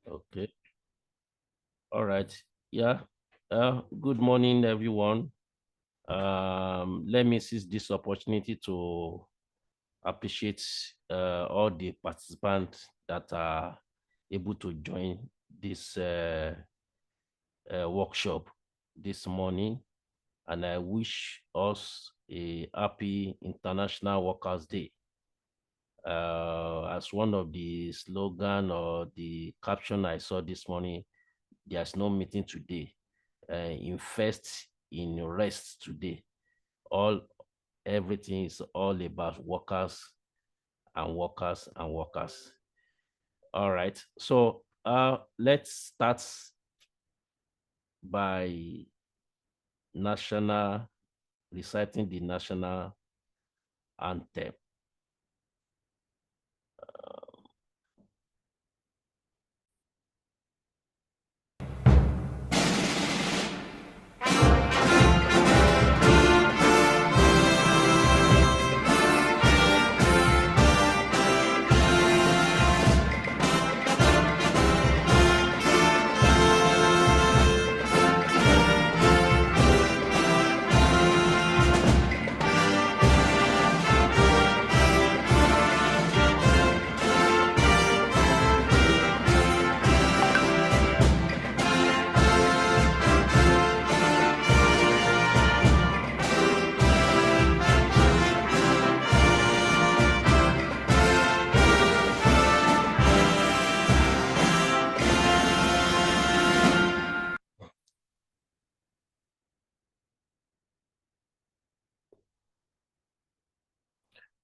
Okay. All right. Yeah. Good morning, everyone. Let me seize this opportunity to appreciate all the participants that are able to join this workshop this morning. And I wish us a happy International Workers' Day. As one of the slogan or the caption I saw this morning, there's no meeting today. Invest in rest today. Everything is all about workers and workers and workers. All right. So let's start by reciting the national anthem.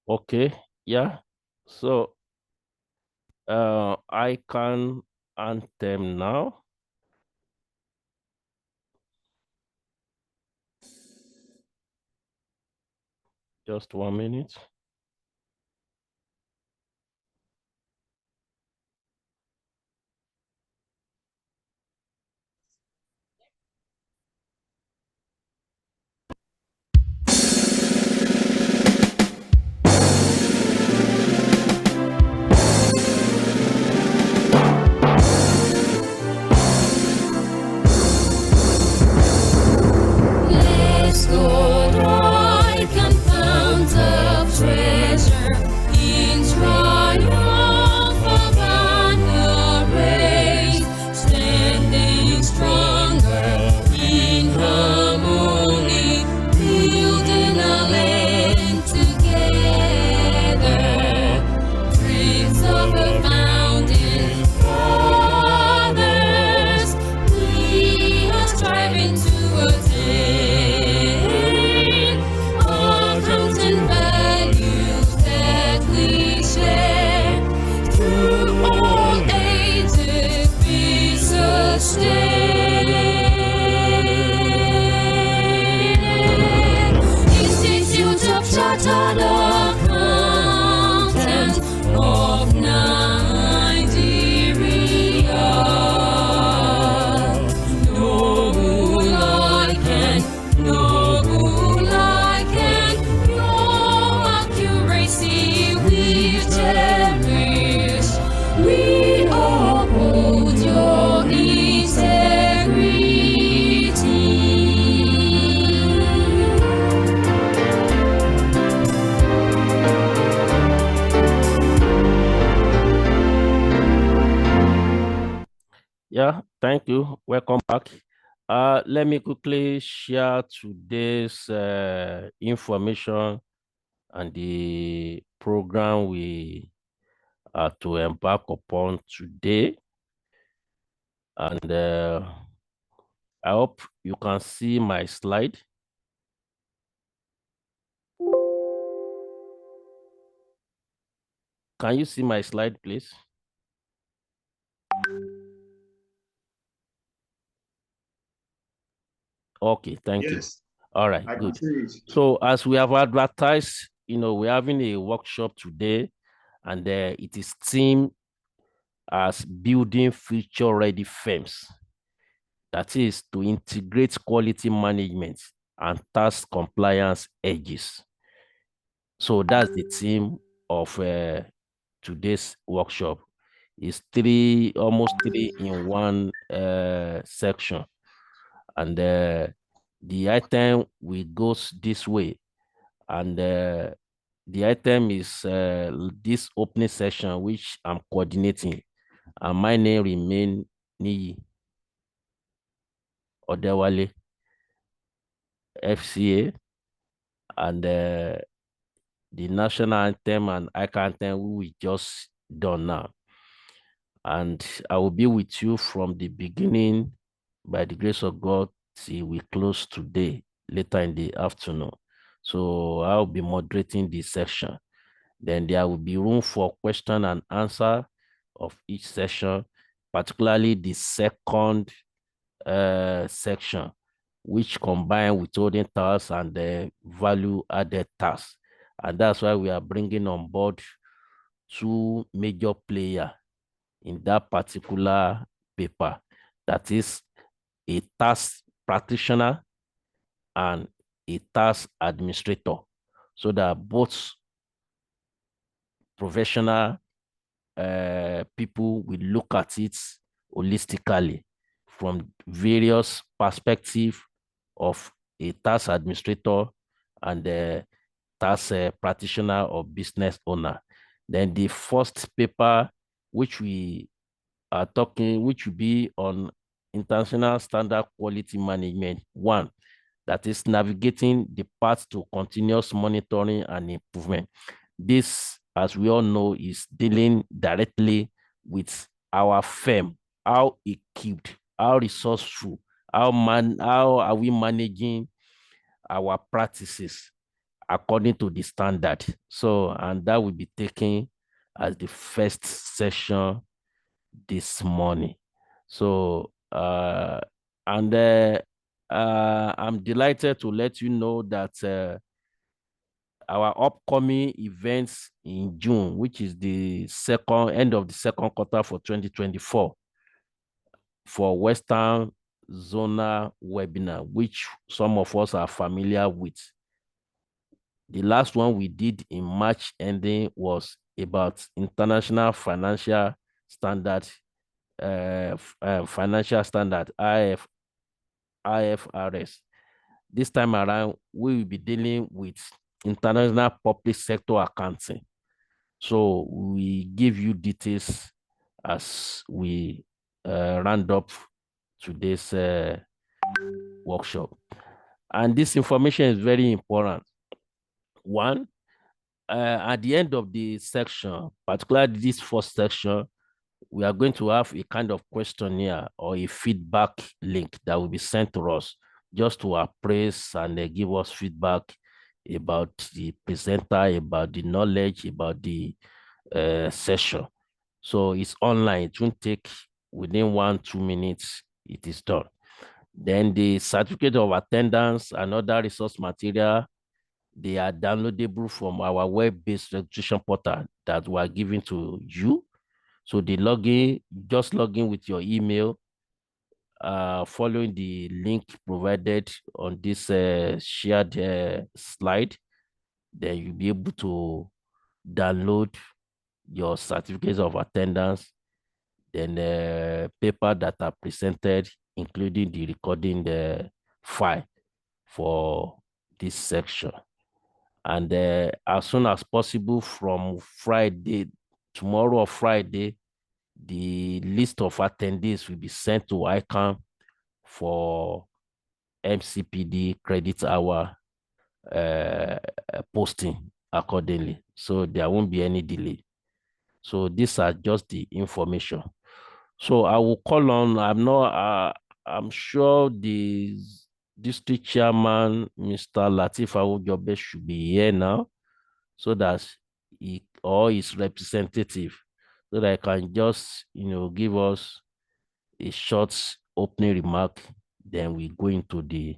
Okay, yeah. So I can anthem now. Just 1 minute. Let's go right confound of treasure in triumph of banner raised, standing stronger in harmony, building a land together. Dreams of a founding fathers, we are striving to attain our constant values that we share through all ages be sustained. Institute of Chartered Accountants of Nigeria. Noble like and your accuracy we cherish. We uphold your integrity. Yeah, thank you. Welcome back. Let me quickly share today's information and the program we are to embark upon today. And I hope you can see my slide. Can you see my slide, please? Okay, thank you. All right, good. So as we have advertised, we're having a workshop today, and it is themed as building future-ready firms. That is to integrate quality management and tax compliance edges. So that's the theme of today's workshop. It's almost three in one section. And the item will goes this way. And the item is this opening session, which I'm coordinating. And my name remain Niyi Odewale, FCA, and the national anthem and icon anthem we just done now. And I will be with you from the beginning, by the grace of God, till we close today, later in the afternoon. So I'll be moderating this session. Then there will be room for question and answer of each session, particularly the second section, which combine withholding tax and the value added tax. And that's why we are bringing on board two major players in that particular paper. That is a tax practitioner and a tax administrator, so that both professional people will look at it holistically from various perspectives of a tax administrator and a tax practitioner or business owner. Then the first paper, which we are talking, which will be on international standard quality management one, that is navigating the path to continuous monitoring and improvement. This, as we all know, is dealing directly with our firm, how equipped, how resourceful, how are we managing our practices according to the standard. So, and that will be taken as the first session this morning. So, I'm delighted to let you know that our upcoming events in June, which is the end of the second quarter for 2024, for Western Zonal webinar, which some of us are familiar with. The last one we did in March ending was about international financial standard, IFRS. This time around, we will be dealing with international public sector accounting. So we give you details as we round up today's workshop. And this information is very important. One, at the end of the section, particularly this first section, we are going to have a kind of questionnaire or a feedback link that will be sent to us just to appraise and give us feedback about the presenter, about the knowledge, about the session. So it's online. It won't take within 1-2 minutes. It is done. Then the certificate of attendance and other resource material, they are downloadable from our web-based registration portal that we are giving to you. So the login, just log in with your email, following the link provided on this shared slide, then you'll be able to download your certificates of attendance, then paper that are presented, including the recording file for this section. And as soon as possible from Friday, tomorrow or Friday, the list of attendees will be sent to ICANN for MCPD credit hour posting accordingly. So there won't be any delay. So these are just the information. So I will call on, I'm sure the district chairman, Mr. Latif Awujobe, should be here now, so that he or his representative, so that I can just, give us a short opening remark, then we go into the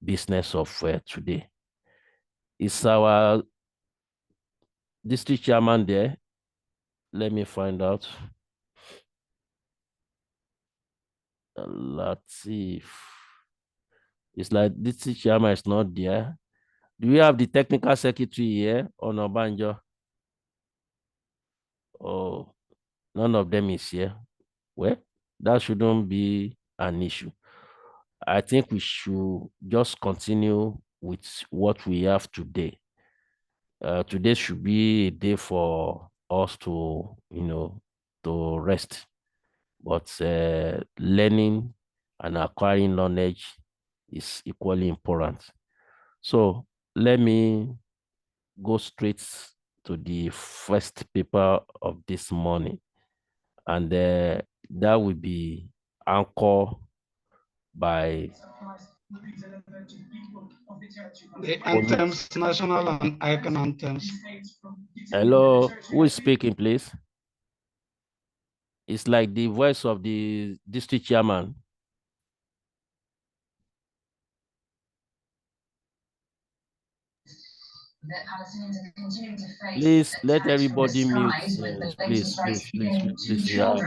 business of today. Is our district chairman there? Let me find out. Latif. It's like district chairman is not there. Do we have the technical secretary here, Onobanjo? Oh, None of them is here. Well, that shouldn't be an issue. I think we should just continue with what we have today. Today should be a day for us to, to rest. But learning and acquiring knowledge is equally important. So let me go straight to the first paper of this morning. And that will be anchored by the anthems, national and icon anthems. Hello, who is speaking, please? It's like the voice of the district chairman. Please let everybody mute. Please. Yeah,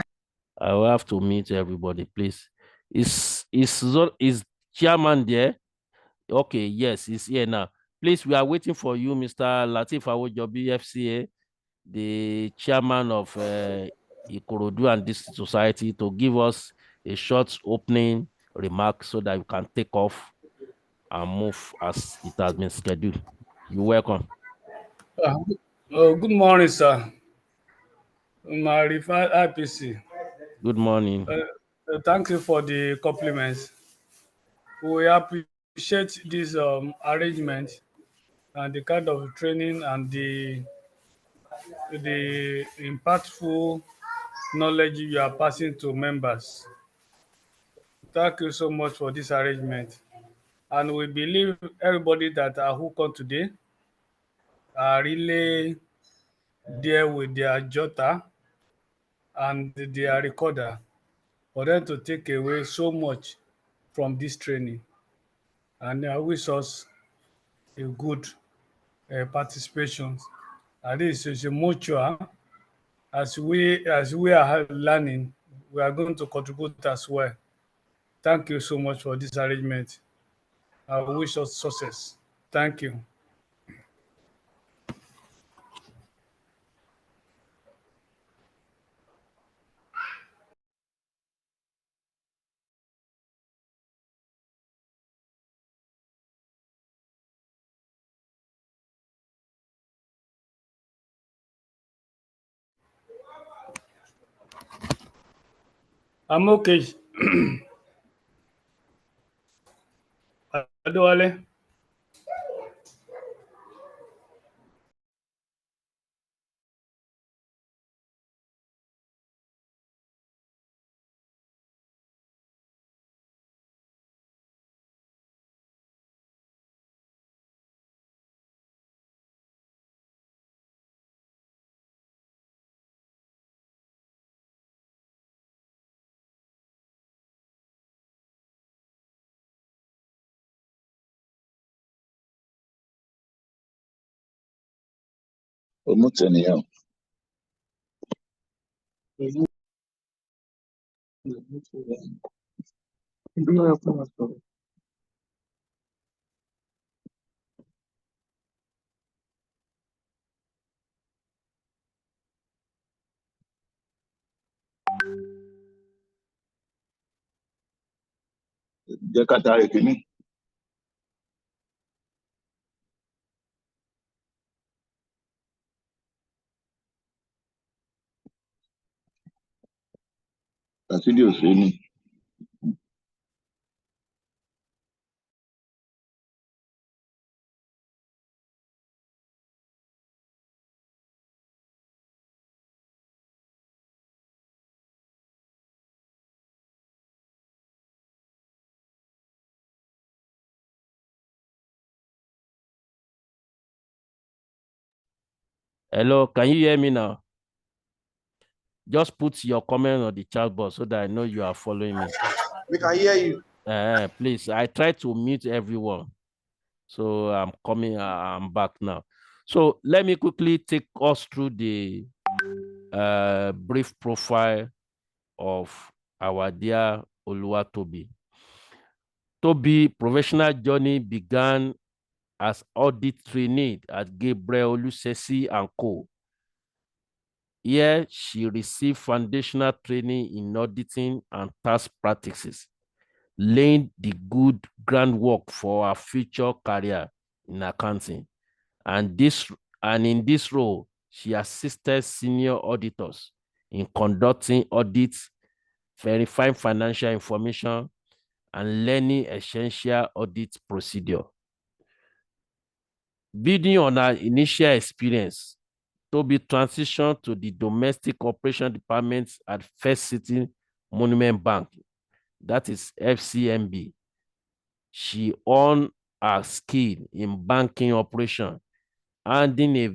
I will have to mute everybody, please. Is chairman there? Okay, yes, he's here now. Please, we are waiting for you, Mr. Latif Awojobi, FCA, the chairman of Ikorodu and District Society, to give us a short opening remark so that we can take off and move as it has been scheduled. You're welcome. Good morning, sir. My referred IPC. Good morning. Thank you for the compliments. We appreciate this arrangement and the kind of training and the impactful knowledge you are passing to members. Thank you so much for this arrangement. And we believe everybody that are hooked on today are really there with their jotter and their recorder for them to take away so much from this training. And I wish us a good participation. And this is a mutual. As we are learning, we are going to contribute as well. Thank you so much for this arrangement. I wish us success. Thank you. I'm okay. Adewale. Hello, can you hear me now? Just put your comment on the chat box so that I know you are following me. We can hear you. Please, I try to mute everyone. So I'm back now. So let me quickly take us through the brief profile of our dear Oluwatobi. Toby professional journey began as audit trainee at Gabriel Lucesi and Co. Here, she received foundational training in auditing and tax practices, laying the good groundwork for her future career in accounting. And in this role, she assisted senior auditors in conducting audits, verifying financial information, and learning essential audit procedure. Building on her initial experience, Toby transitioned to the domestic operation department at First City Monument Bank, that is FCMB. She honed her skill in banking operation, handling a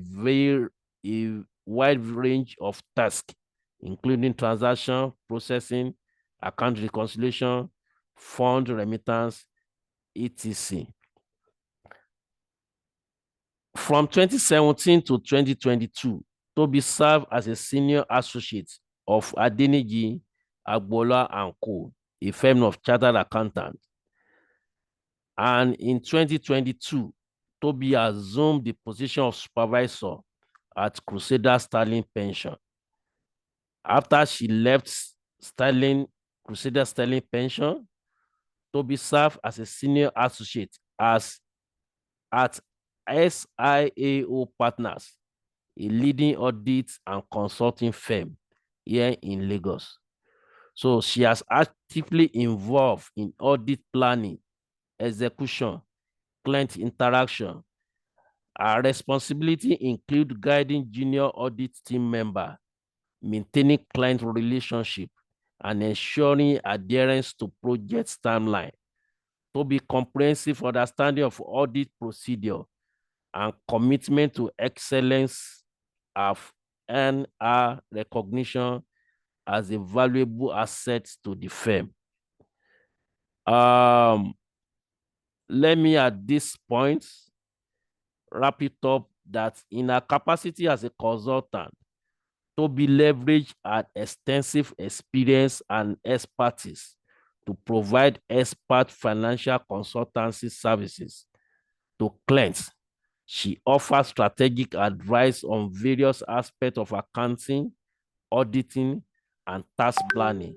wide range of tasks, including transaction processing, account reconciliation, fund remittance, etc. From 2017 to 2022, Toby served as a senior associate of Adeniji Agbola and Co., a firm of chartered accountants. And in 2022, Toby assumed the position of supervisor at Crusader Sterling Pension. After she left Crusader Sterling Pension, Toby served as a senior associate at SIAO Partners, a leading audit and consulting firm here in Lagos. So she has actively involved in audit planning, execution, client interaction. Her responsibility include guiding junior audit team members, maintaining client relationship, and ensuring adherence to project timeline. To be comprehensive understanding of audit procedure and commitment to excellence have earned her recognition as a valuable asset to the firm. Let me at this point wrap it up that in her capacity as a consultant, Toby leveraged her extensive experience and expertise to provide expert financial consultancy services to clients. She offers strategic advice on various aspects of accounting, auditing, and tax planning,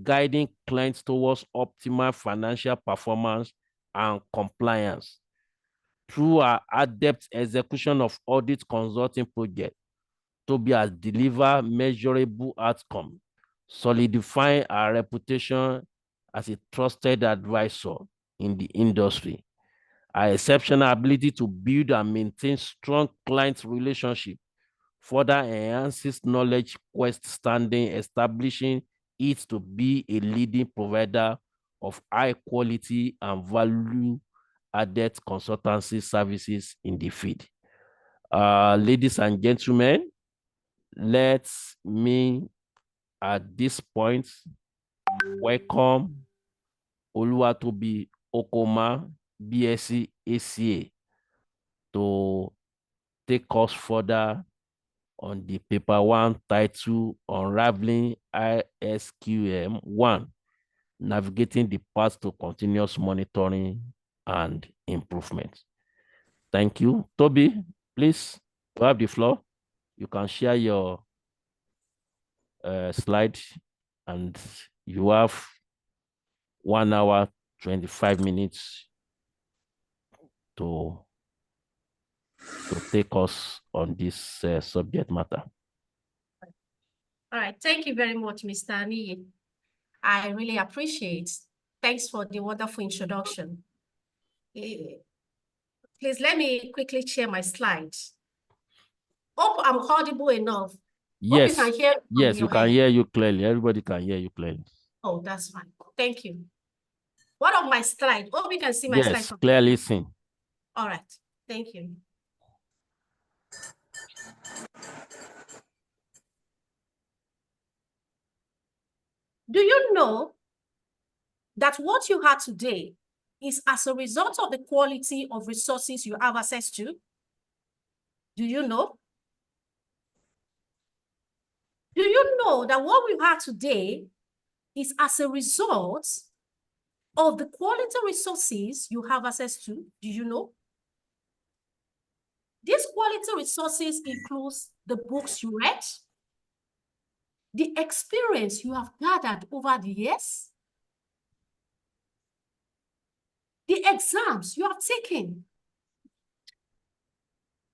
guiding clients towards optimal financial performance and compliance. Through her adept execution of audit consulting projects, Toby has delivered measurable outcomes, solidifying her reputation as a trusted advisor in the industry. Her exceptional ability to build and maintain strong client relationships further enhances knowledge quest standing, establishing it to be a leading provider of high quality and value-added consultancy services in the field. Ladies and gentlemen, let me at this point welcome Oluwatobi Okoma, BSc ACA, to take us further on the paper one title Unraveling ISQM1, Navigating the Path to Continuous Monitoring and Improvement. Thank you. Toby, please, you have the floor. You can share your slide, and you have 1 hour, 25 minutes to take us on this subject matter. All right, thank you very much, Mr. Aniyi. I really appreciate. Thanks for the wonderful introduction. Please let me quickly share my slides. Hope I'm audible enough. Yes, hope you can hear yes, you can hear you clearly. Everybody can hear you clearly. Oh, that's fine. Thank you. One of my slides. Hope you can see my slides. Yes, clearly seen. All right, thank you. Do you know that what you had today is as a result of the quality of resources you have access to? Do you know? Do you know that what we had today is as a result of the quality resources you have access to? Do you know? These quality resources include the books you read, the experience you have gathered over the years, the exams you have taken,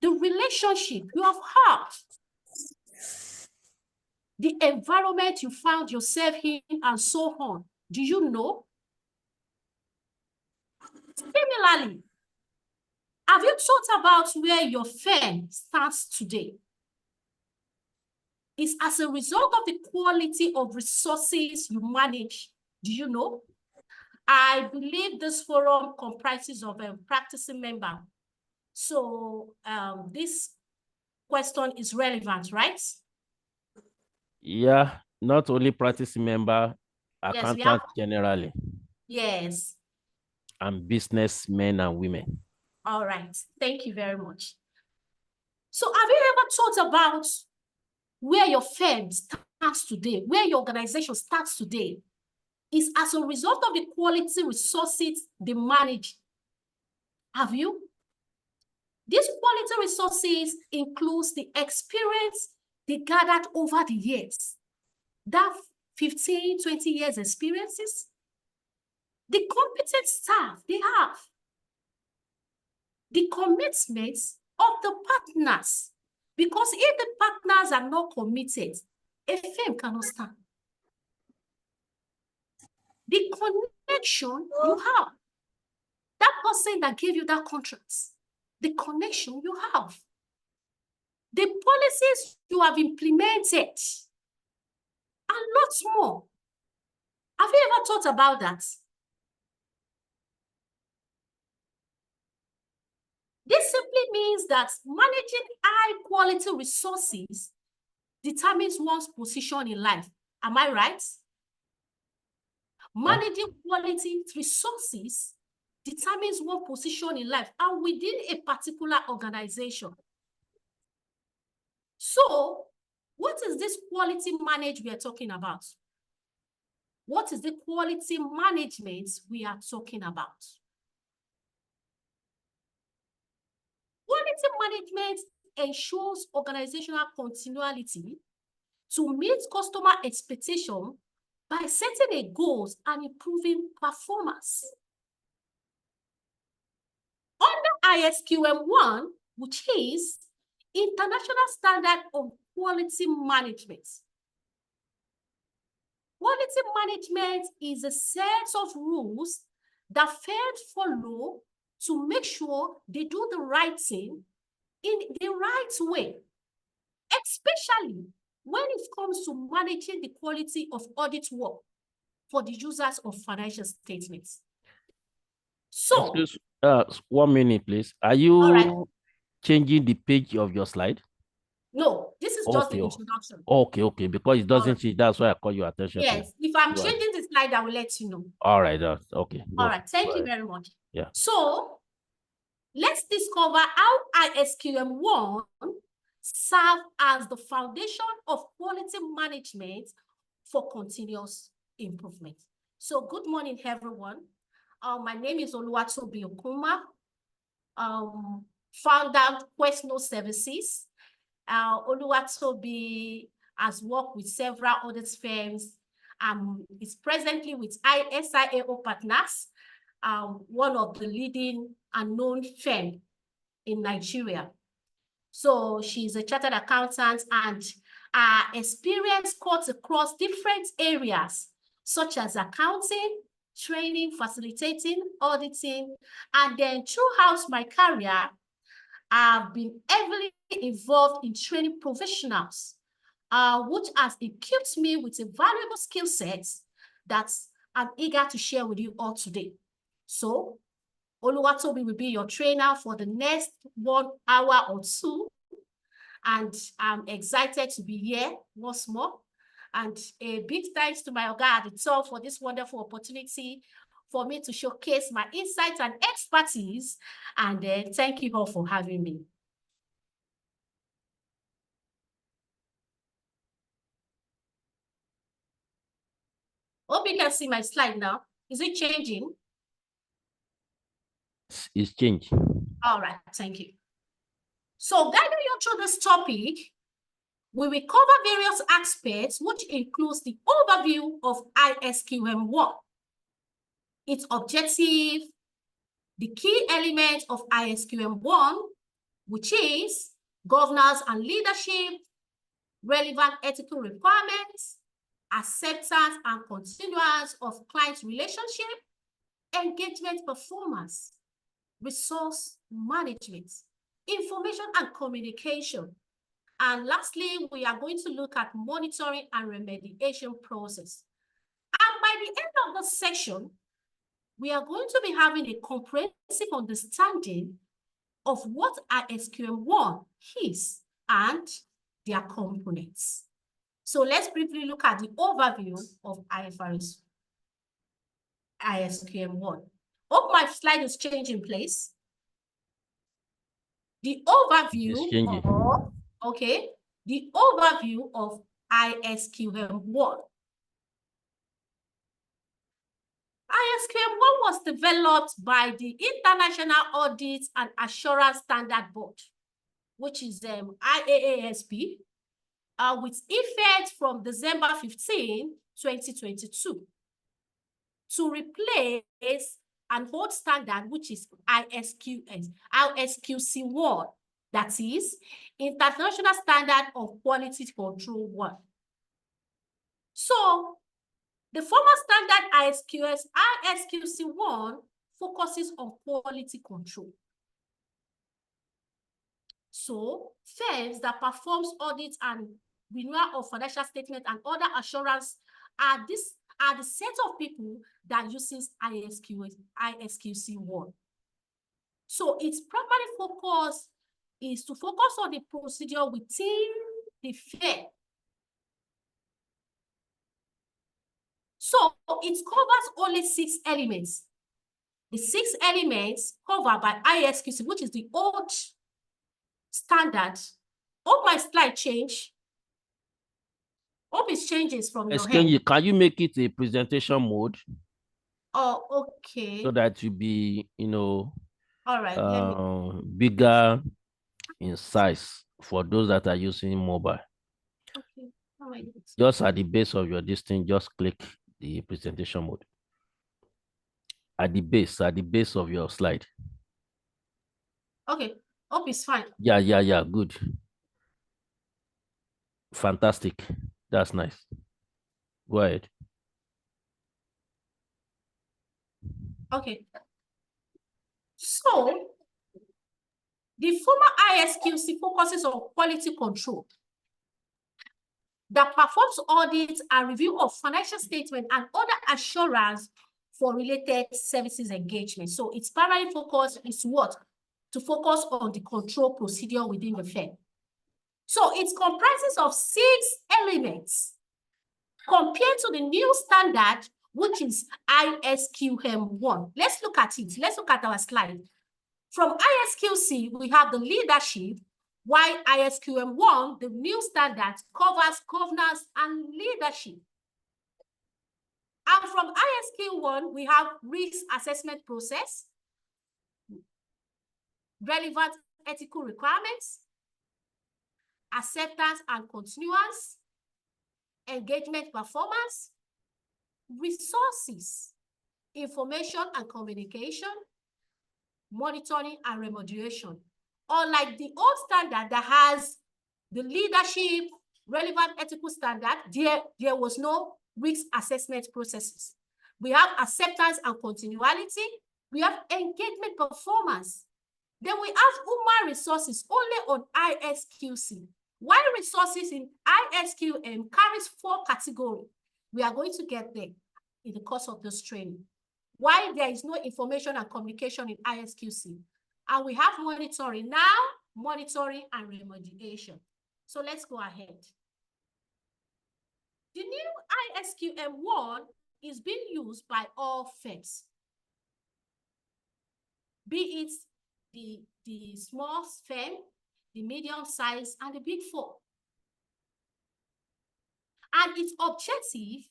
the relationship you have had, the environment you found yourself in, and so on. Do you know? Similarly, have you thought about where your firm stands today? It's as a result of the quality of resources you manage. Do you know? I believe this forum comprises of a practicing member. So this question is relevant, right? Yeah, not only practicing member, Yes, accountant generally. Yes. And businessmen and women. All right. Thank you very much. So have you ever thought about where your firm starts today, where your organization starts today, is as a result of the quality resources they manage? Have you? These quality resources includes the experience they gathered over the years, that 15, 20 years experiences, the competent staff they have, the commitments of the partners. Because if the partners are not committed, a firm cannot stand. The connection you have, that person that gave you that contract, the connection you have, the policies you have implemented, and lots more. Have you ever thought about that? This simply means that managing high quality resources determines one's position in life. Am I right? Managing quality resources determines one's position in life and within a particular organization. So, what is this quality management we are talking about? What is the quality management we are talking about? Quality management ensures organizational continuity to meet customer expectation by setting a goals and improving performance. Under ISQM1, which is International Standard of Quality Management. Quality management is a set of rules that firms follow to make sure they do the right thing in the right way, especially when it comes to managing the quality of audit work for the users of financial statements. So, excuse 1 minute, please. Are you changing the page of your slide? No, this is just the introduction. Okay, because it doesn't change. That's why I call your attention. Yes, if I'm changing the slide, I will let you know. All right, okay. All right, thank you very much. Yeah. So, let's discover how ISQM1 serves as the foundation of quality management for continuous improvement. So, good morning, everyone. My name is Oluwatobi Okuma, founder of Quesno Services. Oluwatobi has worked with several audit firms. Is presently with SIAO Partners, one of the leading and known firms in Nigeria. So she's a chartered accountant, and her experience cuts across different areas such as accounting, training, facilitating, auditing, and then throughout my career, I've been heavily involved in training professionals, which has equipped me with a valuable skill set that I'm eager to share with you all today. So, Oluwatobi will be your trainer for the next 1 hour or 2. And I'm excited to be here once more. And a big thanks to my Oga at the top for this wonderful opportunity for me to showcase my insights and expertise. And thank you all for having me. Hope you can see my slide now. Is it changing? It's changing. All right, thank you. So guiding you through this topic, We will cover various aspects, which includes the overview of ISQM1, its objective, the key element of ISQM1, which is governance and leadership, relevant ethical requirements, acceptance and continuance of client relationship, engagement performance, resource management, information and communication. And lastly, we are going to look at monitoring and remediation process. And by the end of this section, we are going to be having a comprehensive understanding of what ISQM1 is and their components. So let's briefly look at the overview of ISQM1. Hope my slide is changing place. The overview of, the overview of ISQM1. ISQM1 was developed by the International Audit and Assurance Standard Board, which is IAASB, with effect from December 15, 2022, to replace an old standard, which is ISQC1, that is International Standard of Quality Control 1. So the former standard ISQC1 focuses on quality control. So firms that performs audits and renewal of financial statement and other assurance are the set of people that uses ISQC1. So its primary focus is to focus on the procedure within the firm. So it covers only 6 elements. The 6 elements covered by ISQC, which is the old standard. Hope my slide change. Hope it changes from your head. Can you make it a presentation mode? Oh, okay. So that you be, all right, bigger in size for those that are using mobile. Okay. All right. Just at the base of your listing, just click the presentation mode. At the base of your slide. Okay. Hope it's fine. Yeah, good. Fantastic. That's nice. Go ahead. Okay. So the former ISQC focuses on quality control that performs audits and review of financial statement and other assurance for related services engagement. So its primary focus is what? To focus on the control procedure within the firm. So it comprises of 6 elements compared to the new standard, which is ISQM1. Let's look at it. Let's look at our slide. From ISQC, we have the leadership, while ISQM1, the new standard, covers governance and leadership. And from ISQ1, we have risk assessment process, relevant ethical requirements, acceptance and continuance, engagement performance, resources, information and communication, monitoring and remediation. Unlike the old standard that has the leadership, relevant ethical standard, there was no risk assessment processes. We have acceptance and continuality. We have engagement performance. Then we have human resources only on ISQC. While resources in ISQM carries 4 categories. We are going to get there in the course of this training. Why there is no information and communication in ISQC. And we have monitoring now, monitoring and remediation. So let's go ahead. The new ISQM1 is being used by all firms, be it the small firm, the medium size, and the big 4. And its objective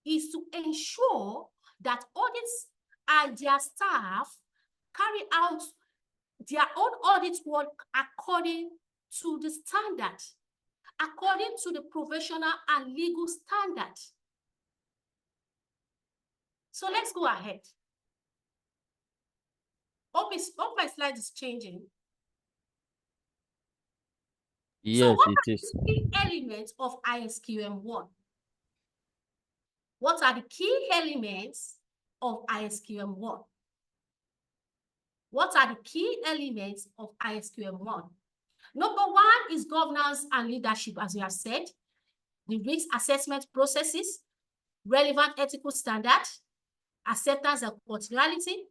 is to ensure that audits and their staff carry out their own audit work according to the standard according to the professional and legal standard. So let's go ahead. Hope my slide is changing. Yes, so what it are is. the key elements of ISQM1? What are the key elements of ISQM1? What are the key elements of ISQM1? Number one is governance and leadership, as we have said, the risk assessment processes, relevant ethical standards, acceptance and materiality.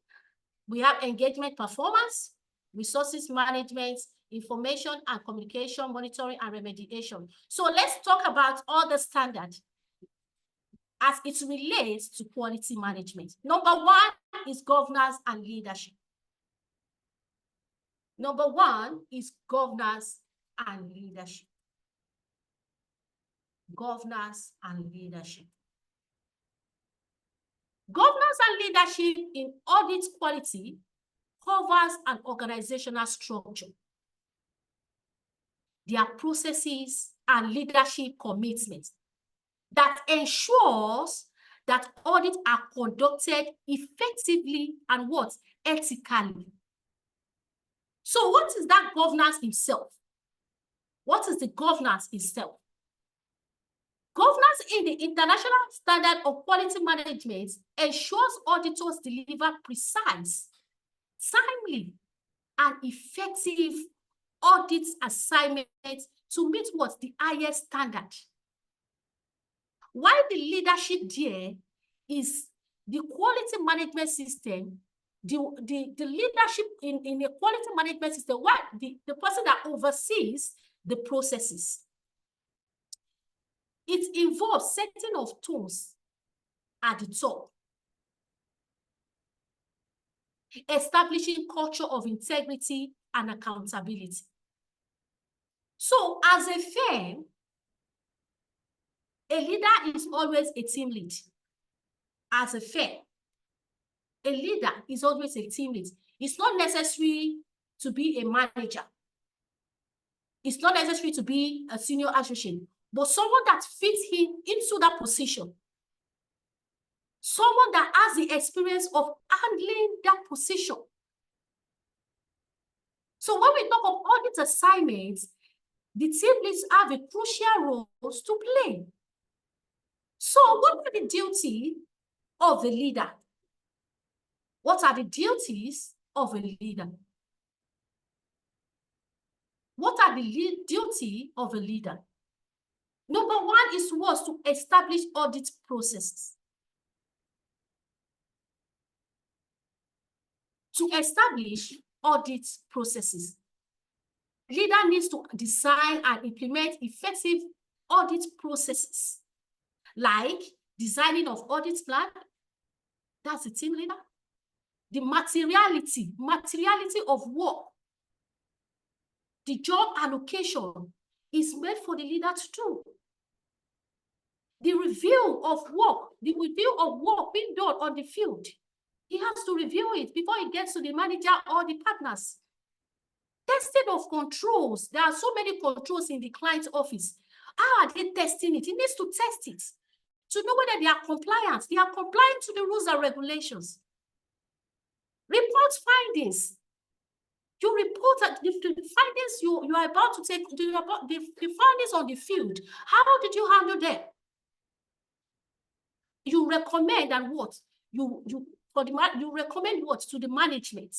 We have engagement performance, resources management, information and communication monitoring and remediation. So let's talk about all the standards as it relates to quality management. Number one is governance and leadership. Number one is governance and leadership. Governance and leadership. Governance and leadership in audit quality covers an organizational structure, their processes and leadership commitments that ensures that audits are conducted effectively and what? Ethically. So what is that governance itself? What is the governance itself? Governance in the International Standard of Quality Management ensures auditors deliver precise, timely, and effective audit assignments to meet what? The highest standard. While the leadership there is the quality management system, the leadership in a quality management system, what the person that oversees the processes. It involves setting of tones at the top, establishing culture of integrity and accountability. So as a firm, a leader is always a team lead. As a firm, a leader is always a team lead. It's not necessary to be a manager. It's not necessary to be a senior associate, but someone that fits into that position. Someone that has the experience of handling that position. So when we talk of audit assignments, the team leads have a crucial role to play. So what are the duties of the leader? What are the duties of a leader? What are the duties of a leader? Number one is was to establish audit processes. To establish audit processes, leader needs to design and implement effective audit processes, like designing of audit plan, that's the team leader. The materiality of work, the job allocation is made for the leader to do. The review of work being done on the field, he has to review it before he gets to the manager or the partners. Testing of controls. There are so many controls in the client's office. How are they testing it? He needs to test it to know whether they are compliant. They are compliant to the rules and regulations. Report findings. You report the findings you are about to take, the findings on the field. How did you handle them? You recommend and what? You recommend what to the management?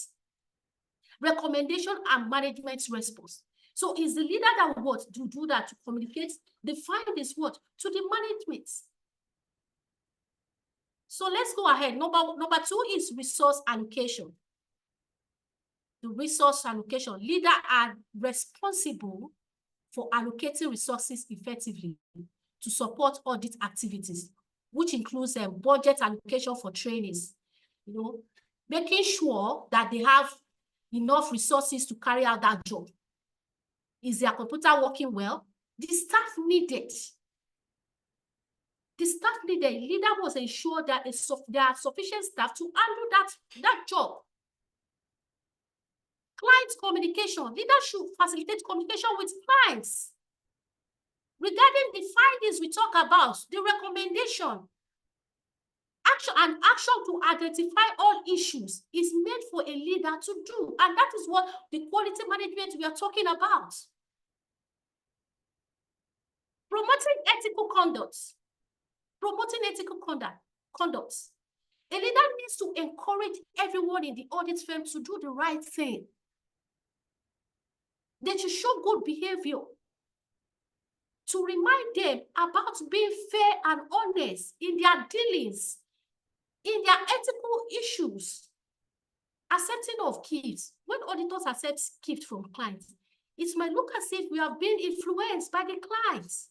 Recommendation and management response. So is the leader that what to do that, to communicate the findings what to the management? So let's go ahead. Number two is resource allocation. The resource allocation. Leaders are responsible for allocating resources effectively to support audit activities, which includes budget allocation for trainees, making sure that they have enough resources to carry out that job. Is their computer working well? The staff needed. Leader must ensure that there are sufficient staff to handle that job. Client communication. Leader should facilitate communication with clients. Regarding the findings we talk about, the recommendation, action to identify all issues is meant for a leader to do. And that is what the quality management we are talking about. Promoting ethical conducts. Promoting ethical conducts. A leader needs to encourage everyone in the audit firm to do the right thing. They should show good behavior. To remind them about being fair and honest in their dealings, in their ethical issues. Accepting of gifts. When auditors accept gifts from clients, it might look as if we have been influenced by the clients.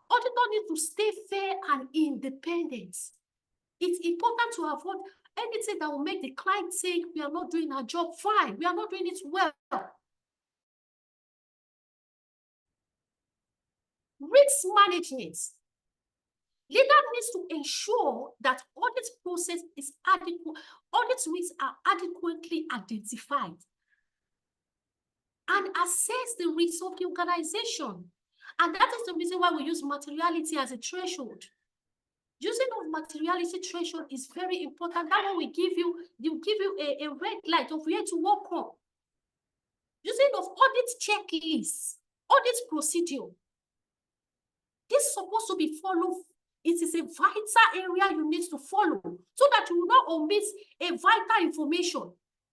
Auditors need to stay fair and independent. It's important to avoid anything that will make the client think we are not doing our job fine, we are not doing it well. Risk management. Leader needs to ensure that audit process is adequate, audit risks are adequately identified and assess the risks of the organization. And that is the reason why we use materiality as a threshold. Using of materiality threshold is very important. That way we give you a red light of where to work on. Using of audit checklists, audit procedure. This is supposed to be followed. It is a vital area you need to follow so that you will not omit a vital information.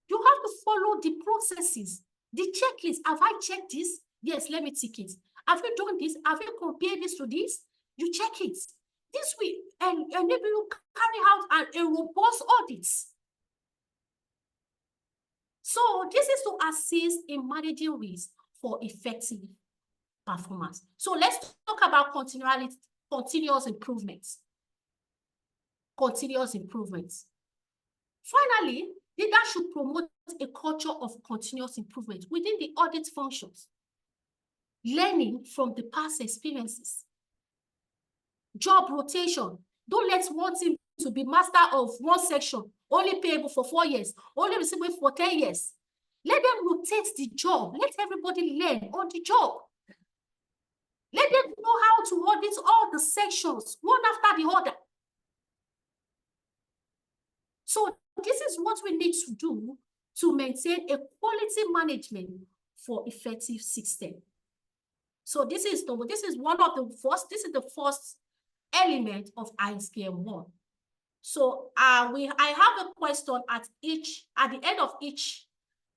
You have to follow the processes, the checklist. Have I checked this? Yes, let me tick it. Have you done this? Have you compared this to this? You check it. This will enable you to carry out a robust audit. So this is to assist in managing risk for effective performance. So let's talk about continuous improvements. Continuous improvements. Finally, leaders should promote a culture of continuous improvement within the audit functions, learning from the past experiences. Job rotation. Don't let one team to be master of one section, only payable for 4 years, only receivable for 10 years. Let them rotate the job. Let everybody learn on the job. Let them know how to audit all the sections, one after the other. So this is what we need to do to maintain a quality management for effective system. So this is one of the first, this is the first element of ISQM1. So I have a question at the end of each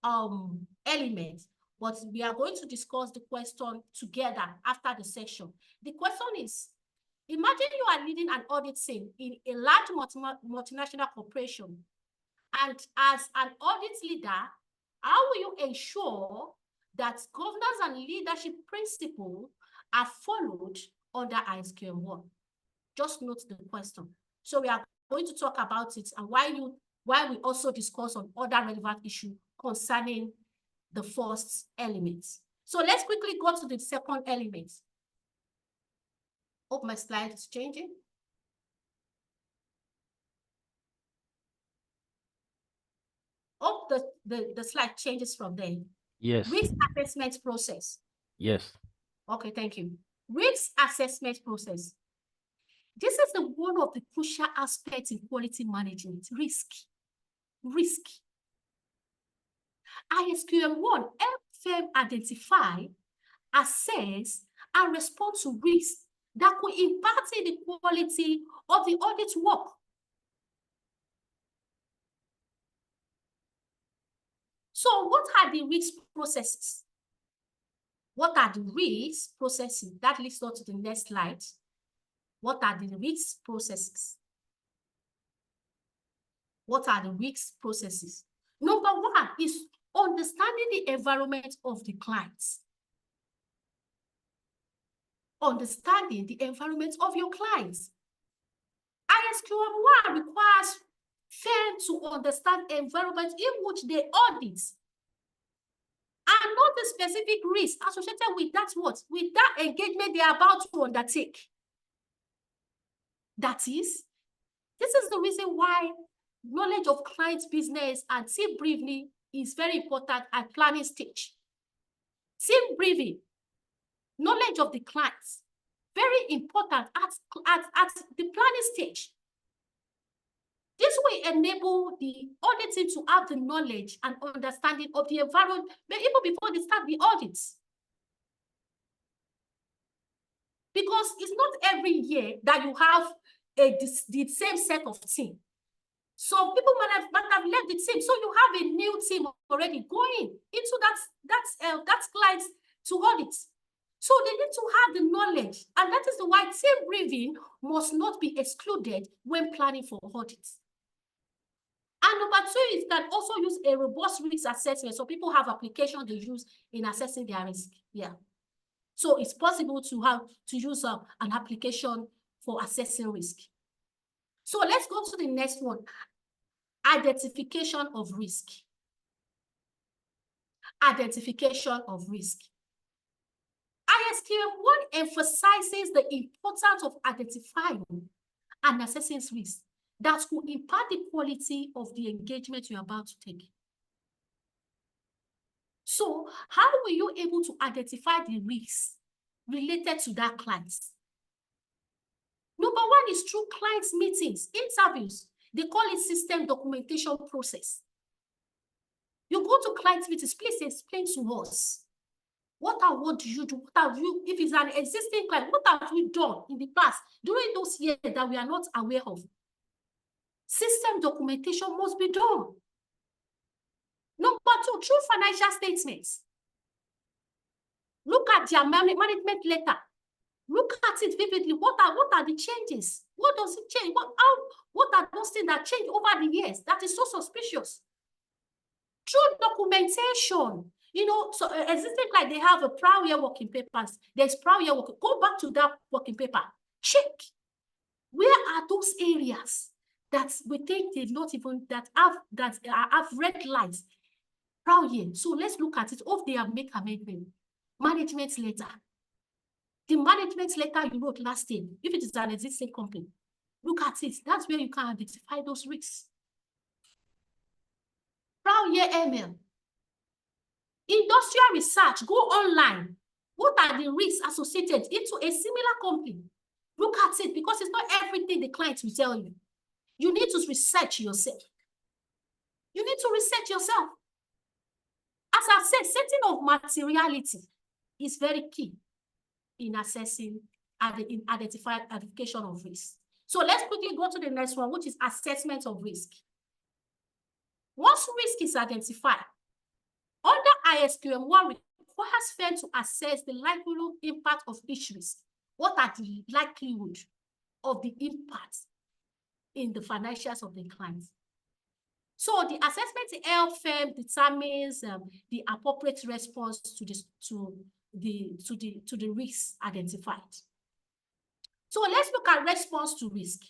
element, but we are going to discuss the question together after the session. The question is, imagine you are leading an audit team in a large multinational corporation, and as an audit leader, how will you ensure that governance and leadership principles are followed under ISQM1? Just note the question. So we are going to talk about it and why we also discuss on other relevant issues concerning the first element. So let's quickly go to the second element. Hope my slide is changing. Hope the slide changes from there. Yes. Risk assessment process. Yes. Okay, thank you. Risk assessment process. This is one of the crucial aspects in quality management. Risk. ISQM1 helps firm identify, assess, and respond to risks that could impact in the quality of the audit work. So what are the risk processes? What are the risk processes? That leads us to the next slide. What are the risk processes? What are the risk processes? Number one is understanding the environment of the clients. Understanding the environment of your clients. ISQM1 requires firms to understand the environment in which they audit and not the specific risk associated with that with that engagement they are about to undertake. That is, this is the reason why knowledge of client's business and team briefing is very important at planning stage. Team briefing. knowledge of the clients. Very important at the planning stage. This will enable the auditing to have the knowledge and understanding of the environment even before they start the audits. Because it's not every year that you have the same set of team. So people might have left the team. So you have a new team already going into that client to audit. So they need to have the knowledge. And that is why team briefing must not be excluded when planning for audits. And number two is that also use a robust risk assessment. So people have applications they use in assessing their risk. Yeah. So it's possible to use an application for assessing risk. So let's go to the next one. Identification of risk. Identification of risk. ISQM1 emphasizes the importance of identifying and assessing risks that could impact the quality of the engagement you're about to take. So how were you able to identify the risks related to that client? Number one is through clients' meetings, interviews. They call it system documentation process. You go to client meetings, please explain to us. What do you do? What have you, if it's an existing client, what have you done in the past during those years that we are not aware of? System documentation must be done. Number two, through financial statements. Look at their management letter. Look at it vividly. What are the changes? What does it change? What are those things that change over the years? That is so suspicious. Through documentation, so existing like they have a prior year working papers. There's prior year working. Go back to that working paper. Check. Where are those areas that we think they not even that have red lines? Prior year. So let's look at it. If they have made amendment, management letter. The management letter you wrote last year, if it is an existing company, look at it. That's where you can identify those risks. Prior year ML. Industrial research, go online. What are the risks associated into a similar company? Look at it, because it's not everything the client will tell you. You need to research yourself. You need to research yourself. As I said, setting of materiality is very key in assessing and in identification of risk. So let's quickly go to the next one, which is assessment of risk. Once risk is identified, under ISQM1 requires firms to assess the likelihood impact of each risk. What are the likelihood of the impact in the financials of the client? So the assessment help firm determines the appropriate response to the risks identified. So let's look at response to risk.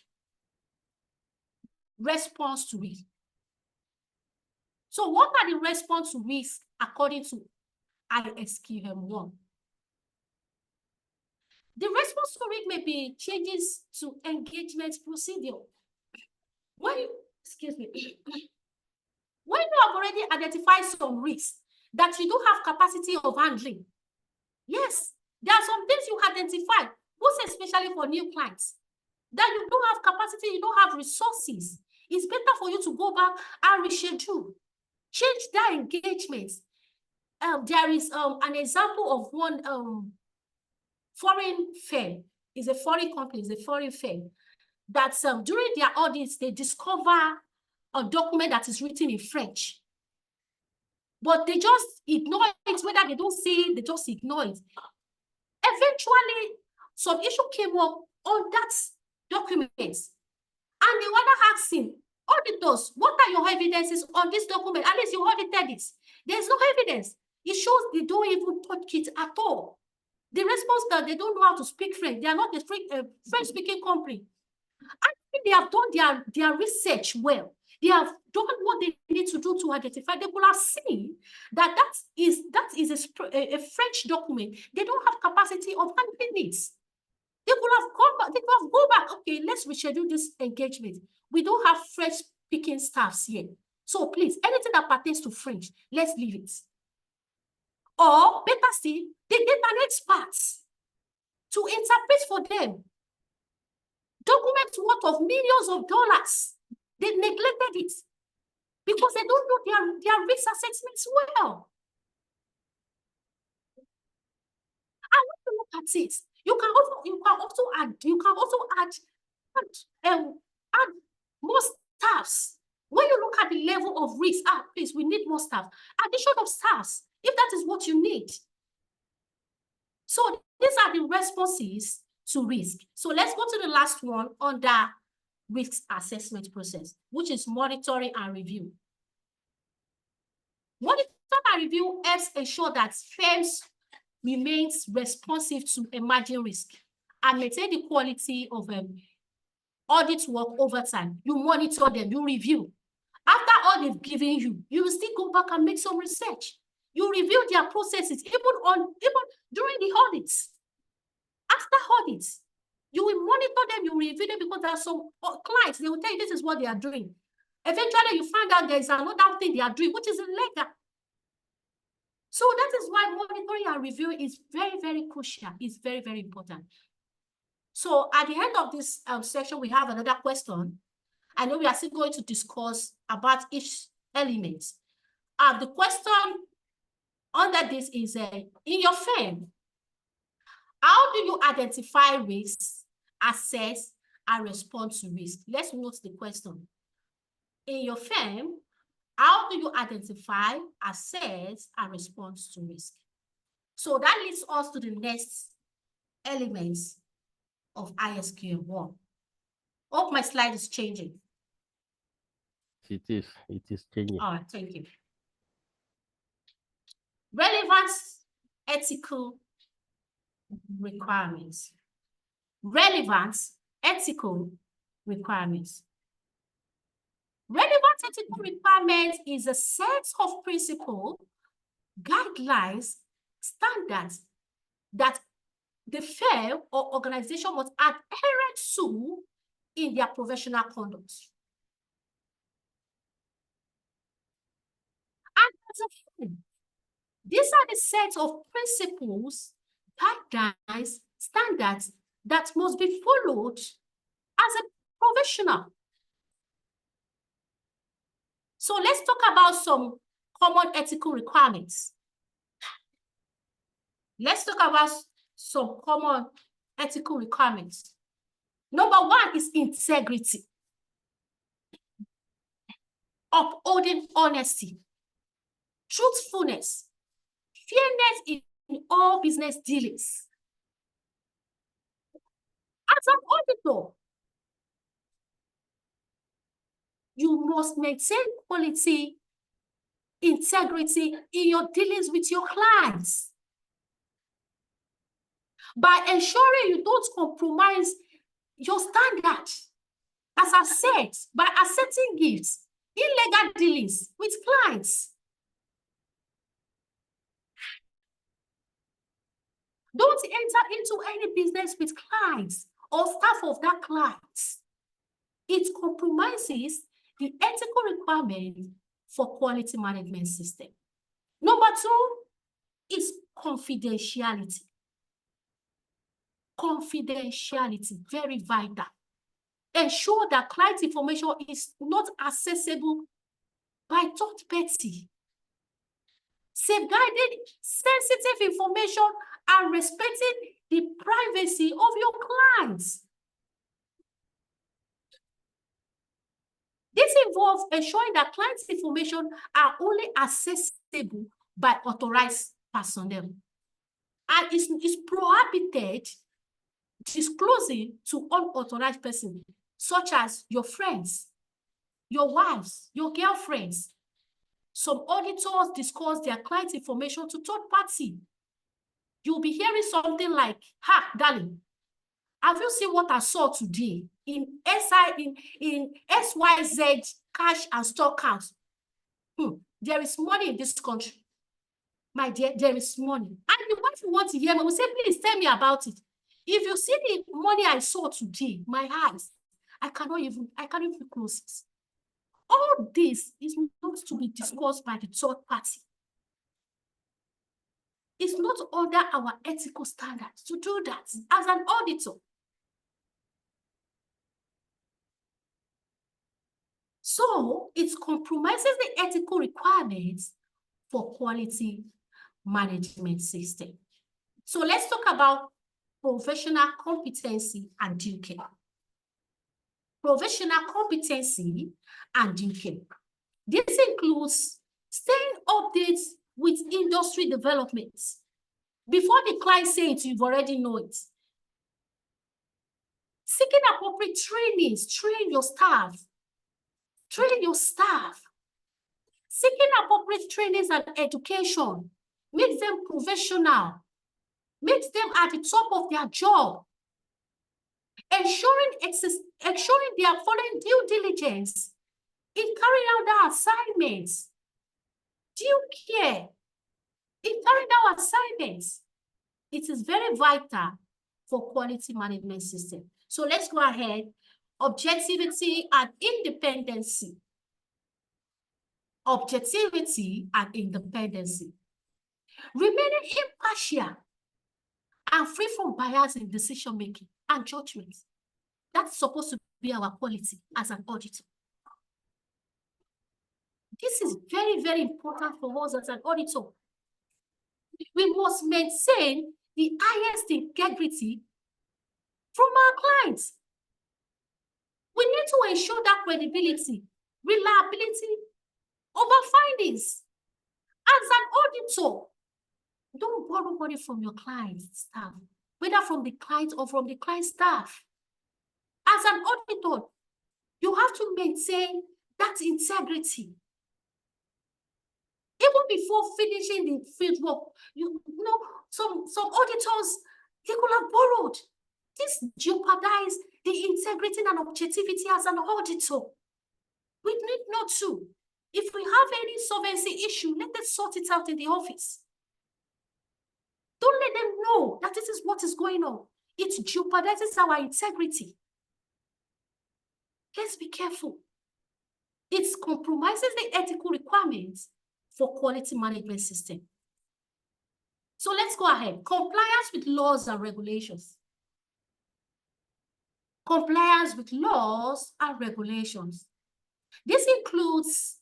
Response to risk. So what are the response to risk according to ISQM1? The response to risk may be changes to engagement procedure. When you have already identified some risks that you don't have capacity of handling, yes, there are some things you identify, most especially for new clients, that you don't have capacity, you don't have resources. It's better for you to go back and reschedule, change that engagement. There is an example of one foreign firm, is a foreign company, is a foreign firm, that during their audits, they discover a document that is written in French. But they just ignore it, whether they don't see it, they just ignore it. Eventually, some issue came up on that document. And they were asking, auditors, what are your evidences on this document? At least you audited it. There's no evidence. It shows they don't even touch it at all. The response that they don't know how to speak French. They are not a French-speaking company. I think they have done their research well. They have done what they need to do to identify. They will have seen that is a French document. They don't have capacity of handling it. They could have gone back. They could have go back. Okay, let's reschedule this engagement. We don't have French-speaking staffs here. So please, anything that pertains to French, let's leave it. Or better still, they get an expert to interpret for them documents worth of millions of dollars. They neglected it because they don't know their risk assessments well. And when you look at it, you can also add more staffs. When you look at the level of risk, please, we need more staff. Addition of staffs, if that is what you need. So these are the responses to risk. So let's go to the last one under risk assessment process, which is monitoring and review. Monitoring and review helps ensure that firms remains responsive to emerging risk and maintain the quality of audit work over time. You monitor them, you review. After all they've given you, you will still go back and make some research. You review their processes, even during the audits. After audits, you will monitor them, you review them, because there are some clients, they will tell you this is what they are doing. Eventually, you find out there is another thing they are doing, which is illegal. So that is why monitoring and review is very, very crucial. It's very, very important. So at the end of this section, we have another question. I know we are still going to discuss about each element. The question under this is, in your firm, how do you identify risks, assess, and respond to risk? Let's note the question. In your firm, how do you identify, assess, and respond to risk? So that leads us to the next elements of ISQM1. Hope my slide is changing. It is changing. All right, thank you. Relevant ethical requirements. Relevant ethical requirements. Relevant ethical requirements is a set of principles, guidelines, standards that the firm or organization must adhere to in their professional conduct. And as a firm, these are the sets of principles, guidelines, standards that must be followed as a professional. So let's talk about some common ethical requirements. Let's talk about some common ethical requirements. Number one is integrity. Upholding honesty, truthfulness, fairness in all business dealings. As an auditor, you must maintain quality, integrity in your dealings with your clients by ensuring you don't compromise your standard. As I said, by accepting gifts, illegal dealings with clients. Don't enter into any business with clients or staff of that client. It compromises the ethical requirement for quality management system. Number two is confidentiality. Confidentiality, very vital. Ensure that client information is not accessible by third party. Safeguarding sensitive information and respecting the privacy of your clients. This involves ensuring that clients' information are only accessible by authorized personnel. And it's prohibited disclosing to unauthorized persons, such as your friends, your wives, your girlfriends. Some auditors discuss their client information to third party. You'll be hearing something like, "Ha, darling, have you seen what I saw today in SYZ cash and stock accounts? There is money in this country. My dear, there is money." And the wife wants to hear me, will say, "Please tell me about it. If you see the money I saw today, my eyes, I can't even close it." All this is not to be discussed by the third party. It's not under our ethical standards to do that as an auditor. So it compromises the ethical requirements for quality management system. So let's talk about professional competency and due care. Professional competency and due care. This includes staying updated with industry developments. Before the client says it, you've already know it. Seeking appropriate trainings, train your staff. Train your staff. Seeking appropriate trainings and education makes them professional, makes them at the top of their job. Ensuring they are following due diligence in carrying out their assignments. Due care in carrying out assignments. It is very vital for quality management system. So let's go ahead. Objectivity and independency. Objectivity and independency. Remaining impartial and free from bias in decision making and judgment. That's supposed to be our quality as an auditor. This is very, very important for us as an auditor. We must maintain the highest integrity from our clients. We need to ensure that credibility, reliability over findings. As an auditor, don't borrow money from your client's staff, whether from the client or from the client's staff. As an auditor, you have to maintain that integrity. Even before finishing the field work, you know, some auditors, they could have borrowed. This jeopardizes the integrity and objectivity as an auditor. We need not to. If we have any solvency issue, let us sort it out in the office. Don't let them know that this is what is going on. It jeopardizes our integrity. Let's be careful. It compromises the ethical requirements for quality management system. So let's go ahead. Compliance with laws and regulations. Compliance with laws and regulations. This includes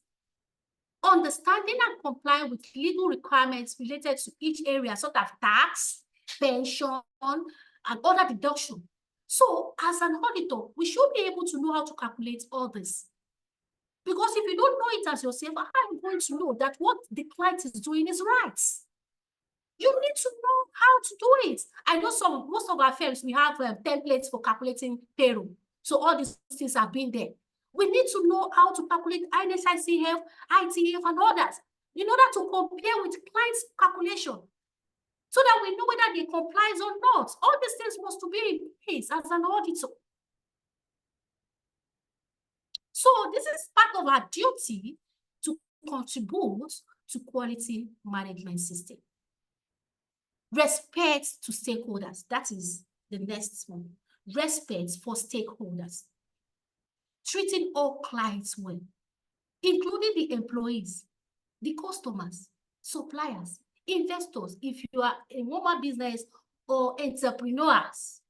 understanding and complying with legal requirements related to each area, such as tax, pension, and other deduction. So as an auditor, we should be able to know how to calculate all this. Because if you don't know it as yourself, how are you going to know that what the client is doing is right? You need to know how to do it. I know most of our firms, we have templates for calculating payroll. So all these things have been there. We need to know how to calculate ISQM1, ITF, and others in order to compare with client's calculation so that we know whether they comply or not. All these things must be in place as an auditor. So this is part of our duty to contribute to quality management system. Respect to stakeholders. That is the next one. Respect for stakeholders. Treating all clients well, including the employees, the customers, suppliers, investors, if you are a normal business or entrepreneurs.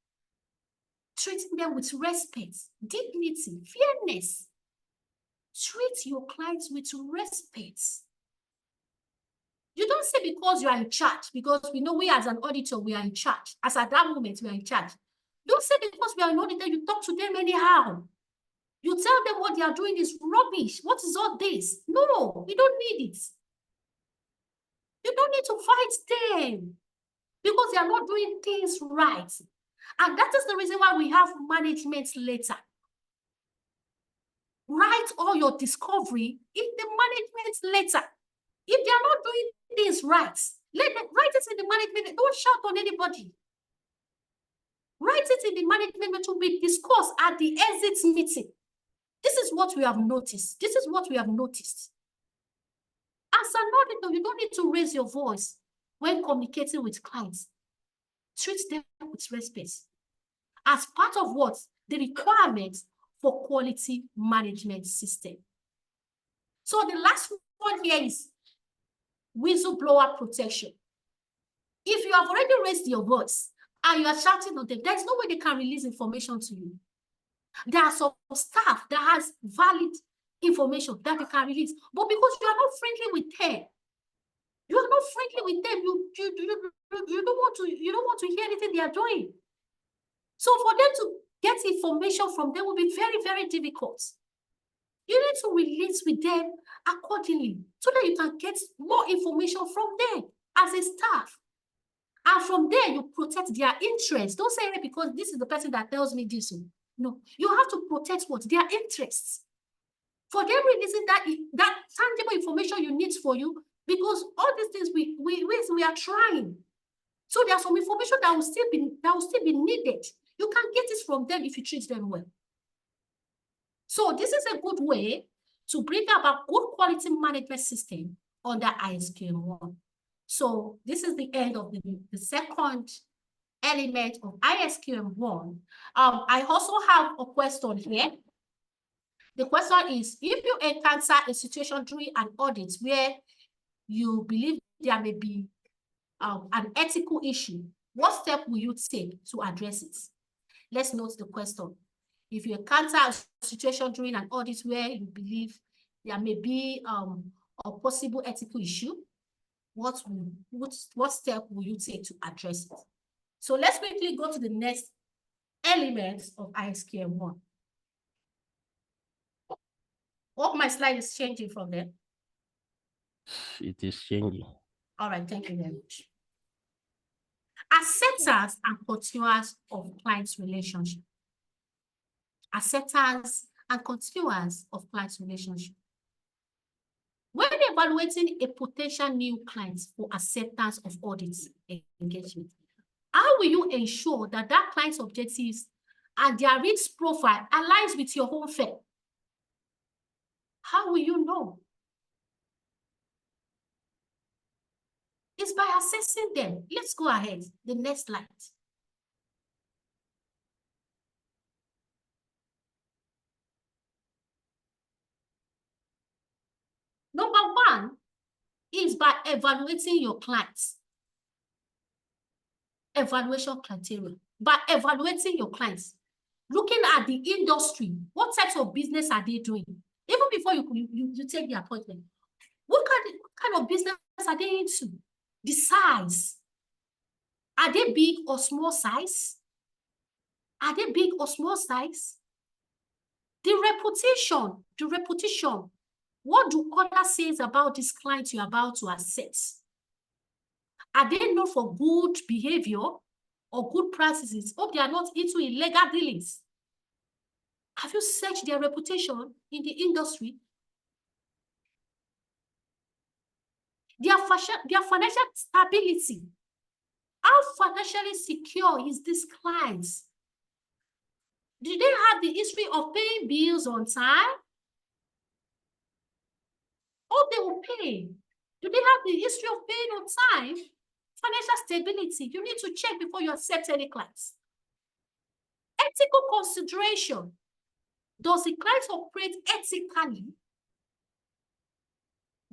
Treating them with respect, dignity, fairness. Treat your clients with respect. You don't say because you are in charge, because we know we as an auditor, we are in charge. As at that moment, we are in charge. Don't say because we are an auditor, you talk to them anyhow. You tell them what they are doing is rubbish. What is all this? No, we don't need it. You don't need to fight them because they are not doing things right. And that is the reason why we have management letter. Write all your discovery in the management letter. If they are not doing things right, write it in the management. Don't shout on anybody. Write it in the management to be discussed at the exit meeting. This is what we have noticed. This is what we have noticed. As an auditor, you don't need to raise your voice when communicating with clients. Treat them with respect. As part of what? The requirements for quality management system. So the last one here is whistleblower protection. If you have already raised your voice and you are shouting on them, there's no way they can release information to you. There are some staff that has valid information that they can release, but because you are not friendly with them, you are not friendly with them, you don't want to hear anything they are doing. So for them to get information from them will be very, very difficult. You need to release with them accordingly so that you can get more information from them as a staff. And from there, you protect their interests. Don't say it because this is the person that tells me this. No, you have to protect what? Their interests. For them releasing that tangible information you need for you, because all these things we are trying. So there's some information that will still be needed. You can get it from them if you treat them well. So this is a good way to bring about good quality management system under ISQM1. So this is the end of the second element of ISQM1. I also have a question here. The question is, if you encounter a situation during an audit where you believe there may be an ethical issue, what step will you take to address it? Let's note the question. If you encounter a situation during an audit where you believe there may be a possible ethical issue, what step will you take to address it? So let's quickly go to the next element of ISQM1. Hope my slide is changing from there. It is changing. All right, thank you very much. Acceptance and continuance of client's relationship. Acceptance and continuance of client's relationship. When evaluating a potential new client for acceptance of audit engagement, how will you ensure that that client's objectives and their risk profile aligns with your own firm? How will you know? It's by assessing them. Let's go ahead. The next slide. Number one is by evaluating your clients. Evaluation criteria. By evaluating your clients, looking at the industry, what types of business are they doing? Even before you take the appointment, what kind of business are they into? The size. Are they big or small size? Are they big or small size? The reputation. What do others say about this client you're about to assess? Are they known for good behavior or good practices? Hope they are not into illegal dealings. Have you searched their reputation in the industry? Their financial stability. How financially secure is this client? Do they have the history of paying bills on time? Or they will pay? Do they have the history of paying on time? Financial stability. You need to check before you accept any clients. Ethical consideration. Does the client operate ethically?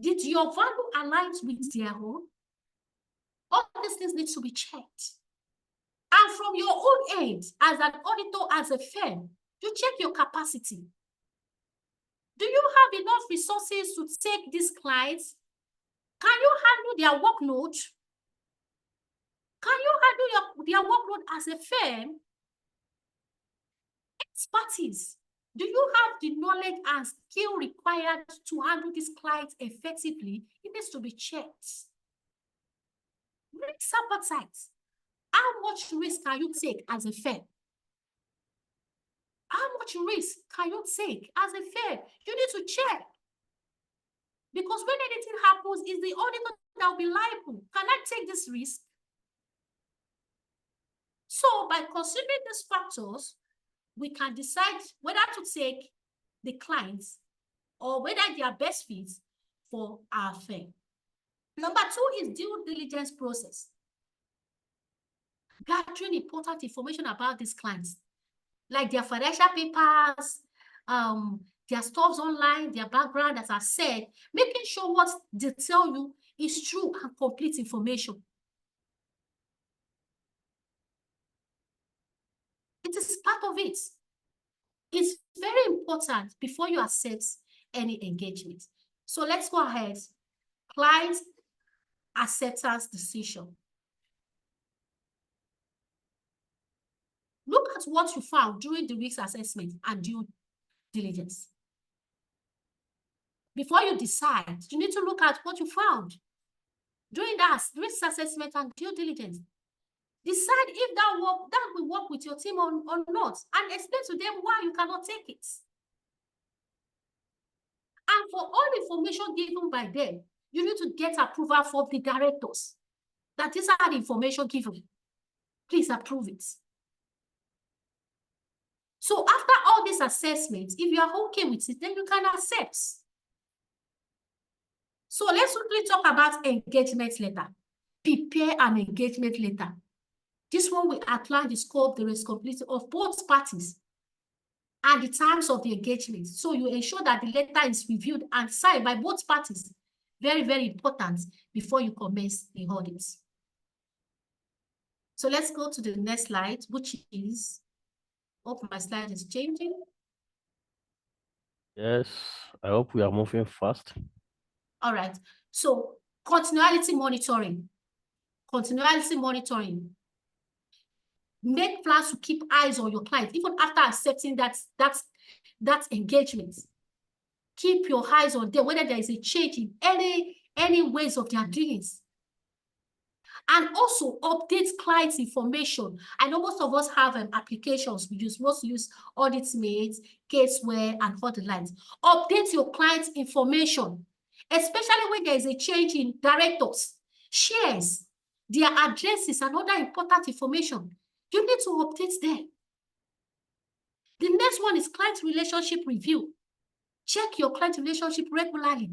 Did your value align with their own? All these things need to be checked. And from your own end, as an auditor, as a firm, you check your capacity. Do you have enough resources to take these clients? Can you handle their workload? Can you handle their workload as a firm? Expertise. Do you have the knowledge and skill required to handle these clients effectively? It needs to be checked. Risk appetite. How much risk can you take as a firm? How much risk can you take as a firm? You need to check. Because when anything happens, it's the auditor that will be liable. Can I take this risk? So by considering these factors, we can decide whether to take the clients or whether they are best fits for our firm. Number two is due diligence process. Gathering important information about these clients, like their financial papers, their stuffs online, their background, as I said, making sure what they tell you is true and complete information. It is part of it. It's very important before you accept any engagement. So let's go ahead. Client acceptance decision. Look at what you found during the risk assessment and due diligence. Before you decide, you need to look at what you found during that risk assessment and due diligence. Decide if that will work with your team or not, and explain to them why you cannot take it. And for all information given by them, you need to get approval from the directors that these are the information given. Please approve it. So after all these assessments, if you are okay with it, then you can accept. So let's quickly talk about engagement letter. Prepare an engagement letter. This one will outline the scope, the responsibility of both parties and the terms of the engagement. So you ensure that the letter is reviewed and signed by both parties. Very, very important before you commence the audit. So let's go to the next slide, which is, hope my slide is changing. Yes, I hope we are moving fast. All right. So continuity monitoring. Continuity monitoring. Make plans to keep eyes on your client, even after accepting that engagement. Keep your eyes on them, whether there is a change in any ways of their dealings. And also update clients' information. I know most of us have applications we use. Most use AuditMate, Caseware, and other lines. Update your clients' information, especially when there is a change in directors, shares, their addresses, and other important information. You need to update them. The next one is client relationship review. Check your client relationship regularly.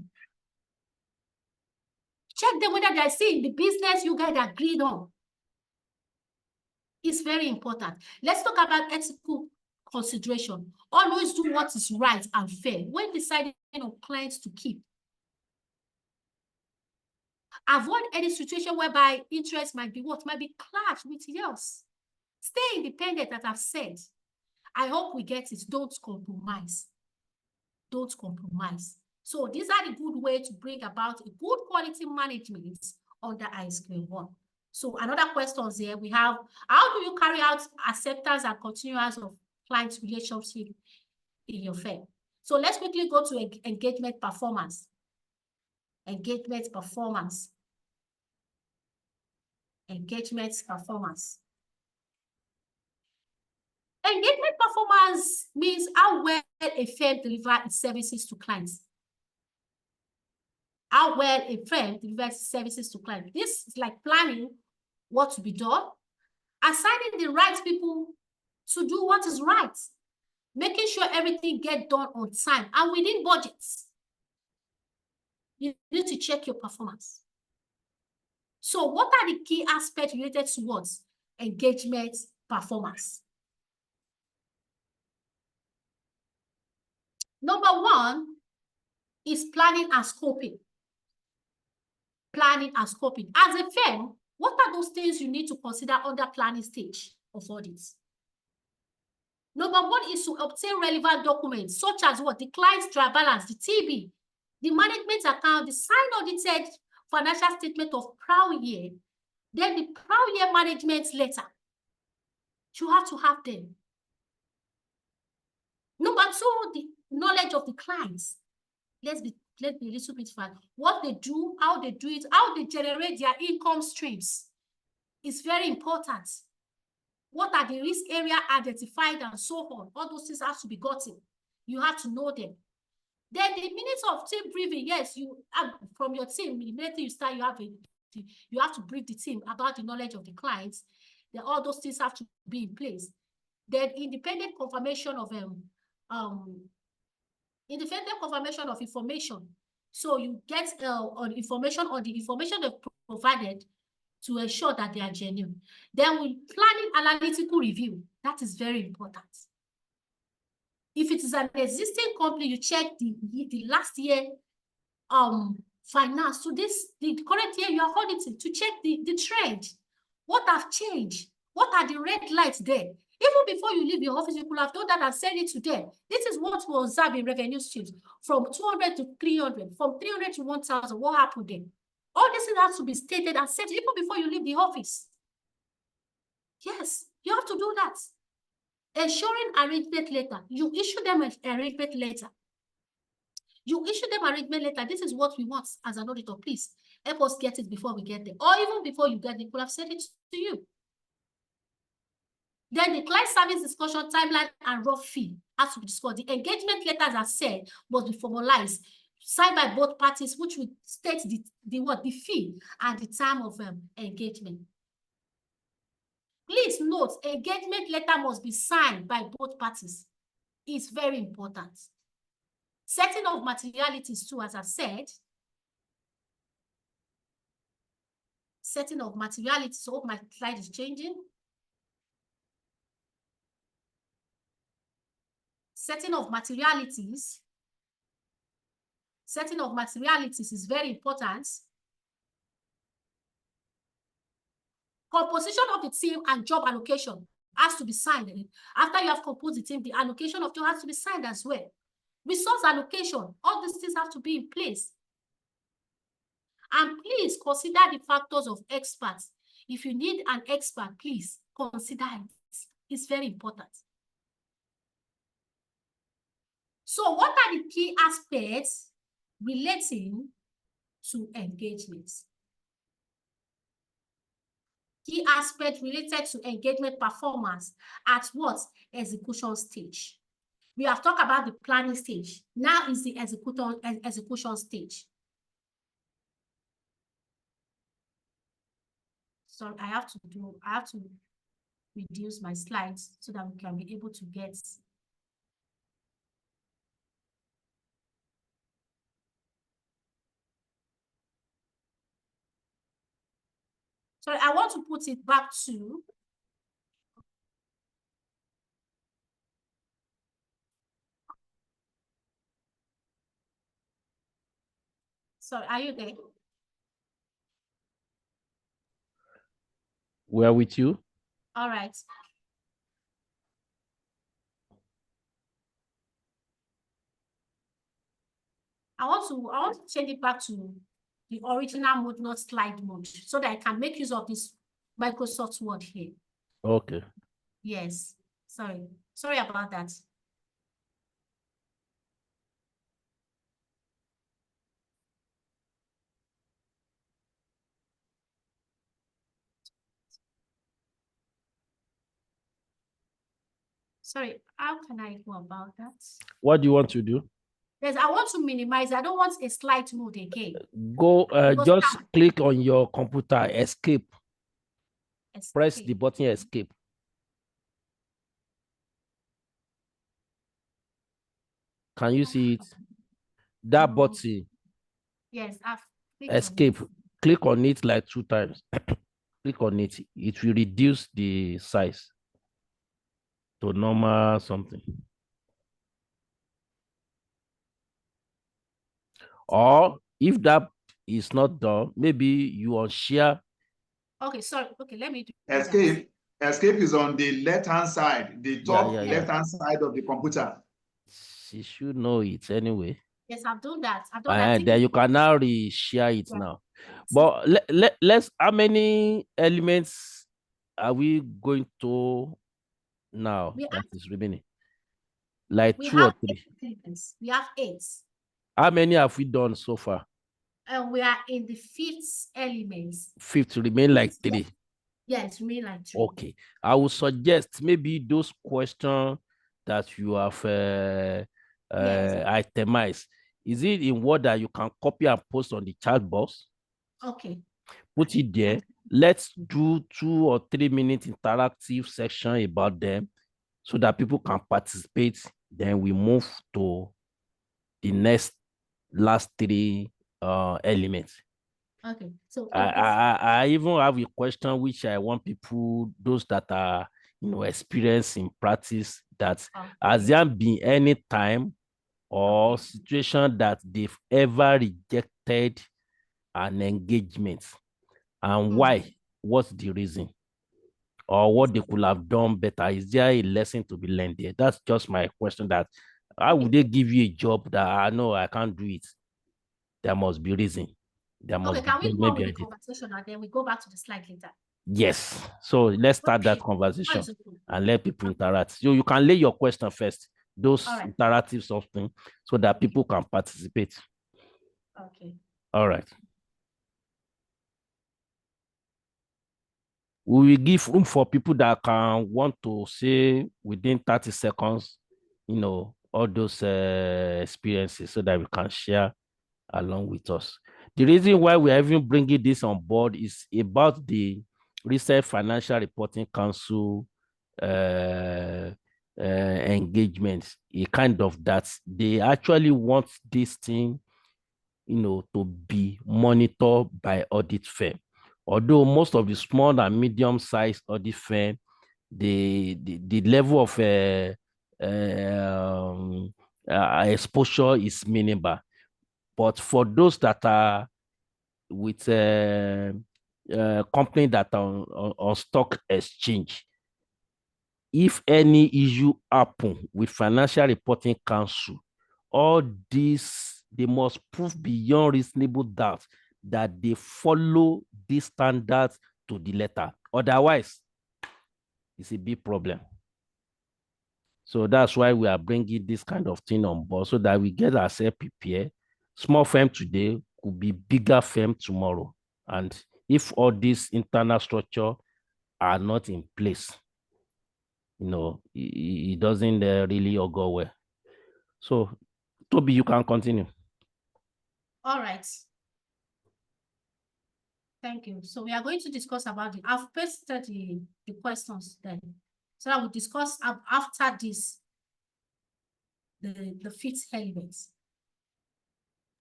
Check them whether they are still in the business you guys agreed on. It's very important. Let's talk about ethical consideration. Always do what is right and fair when deciding on clients to keep. Avoid any situation whereby interest might be clashed with yours. Stay independent, as I've said. I hope we get it. Don't compromise. Don't compromise. So these are the good way to bring about a good quality management under ISQM1. So another question here we have, how do you carry out acceptance and continuance of client relationship in your firm? So let's quickly go to engagement performance. Engagement performance. Engagement performance. Engagement performance means how well a firm delivers its services to clients. How well a firm delivers services to clients. This is like planning what to be done, assigning the right people to do what is right, making sure everything gets done on time and within budgets. You need to check your performance. So what are the key aspects related to what? Engagement performance. Number one is planning and scoping. Planning and scoping. As a firm, what are those things you need to consider under planning stage of audits? Number one is to obtain relevant documents, such as what? The client's trial balance, the TB, the management account, the signed audited financial statement of prior year, then the prior year management letter. You have to have them. Number two, the knowledge of the clients. Let's be a little bit fun. What they do, how they do it, how they generate their income streams is very important. What are the risk area identified and so on? All those things have to be gotten. You have to know them. Then the minutes of team briefing, yes, you have from your team, immediately you start, you have to brief the team about the knowledge of the clients. Then all those things have to be in place. Then independent confirmation of information. So you get on information on the information they've provided to ensure that they are genuine. Then we planning analytical review. That is very important. If it is an existing company, you check the last year finance. So the current year you are auditing to check the trend. What have changed? What are the red lights there? Even before you leave your office, you could have done that and send it to them. This is what we observe in revenue streams from 200 to 300, from 300 to 1,000. What happened then? All this has to be stated and said even before you leave the office. Yes, you have to do that. Ensuring arrangement letter. You issue them an arrangement letter. You issue them arrangement letter. This is what we want as an auditor. Please help us get it before we get there. Or even before you get it, we could have sent it to you. Then the client service discussion timeline and rough fee has to be discussed. The engagement letters are said must be formalized, signed by both parties, which would state the fee and the time of engagement. Please note, engagement letter must be signed by both parties. It's very important. Setting of materialities too, as I said. Setting of materialities. So my slide is changing. Setting of materialities. Setting of materialities is very important. Composition of the team and job allocation has to be signed. After you have composed the team, the allocation of job has to be signed as well. Resource allocation, all these things have to be in place. And please consider the factors of experts. If you need an expert, please consider it. It's very important. So what are the key aspects relating to engagements? Key aspect related to engagement performance at what? Execution stage. We have talked about the planning stage. Now is the execution stage. So I have to reduce my slides so that we can be able to get. So I want to put it back to sorry, are you there? We're with you. All right. I want to change it back to the original mode, not slide mode, so that I can make use of this Microsoft Word here. Okay. Yes. Sorry about that. Sorry, how can I go about that? What do you want to do? Yes, I want to minimize. I don't want a slide mode again. Go, just click on your computer, escape. Press the button escape. Can you see it? That button. Yes, I've escape. Click on it like 2 times. Click on it. It will reduce the size to normal something. Or if that is not done, maybe you will share. Okay, sorry. Okay, let me do escape. That. Escape is on the left-hand side, the top left-hand side of the computer. She should know it anyway. Yes, I've done that. I've done that. Then you can now share it now. But let's, how many elements are we going to now that is remaining? Like 2 or 3? We have 8. How many have we done so far? We are in the 5th element. 5th, remain like 3. Yes, remain like 3. Okay. I would suggest maybe those questions that you have itemized. Is it in Word that you can copy and post on the chat box? Okay. Put it there. Let's do 2 or 3 minute interactive section about them so that people can participate. Then we move to the last 3 elements. Okay. So I even have a question which I want people, those that are experienced in practice, that has there been any time or situation that they've ever rejected an engagement, and why? What's the reason? or what they could have done better? Is there a lesson to be learned there? That's just my question. That how would they give you a job that I know I can't do it? There must be reason. There must can we be go on with maybe the conversation and then we go back to the slide later? Yes. So let's start that conversation and let people interact. So you can lay your question first, those interactive something, so that people can participate. Okay. All right. We will give room for people that can want to say within 30 seconds, all those experiences so that we can share along with us. The reason why we're even bringing this on board is about the recent Financial Reporting Council engagement, a kind of that they actually want this thing, to be monitored by audit firm. Although most of the small and medium-sized audit firm, the level of exposure is minimal. But for those that are with company that are on stock exchange, if any issue happen with Financial Reporting Council, all this, they must prove beyond reasonable doubt that they follow these standards to the letter. Otherwise, it's a big problem. So that's why we are bringing this kind of thing on board, so that we get ourselves prepared. Small firm today could be bigger firm tomorrow. And if all these internal structure are not in place, it doesn't really all go well. So, Toby, you can continue. All right. Thank you. So we are going to discuss about I've pasted the questions then. So I will discuss after this, the fifth elements.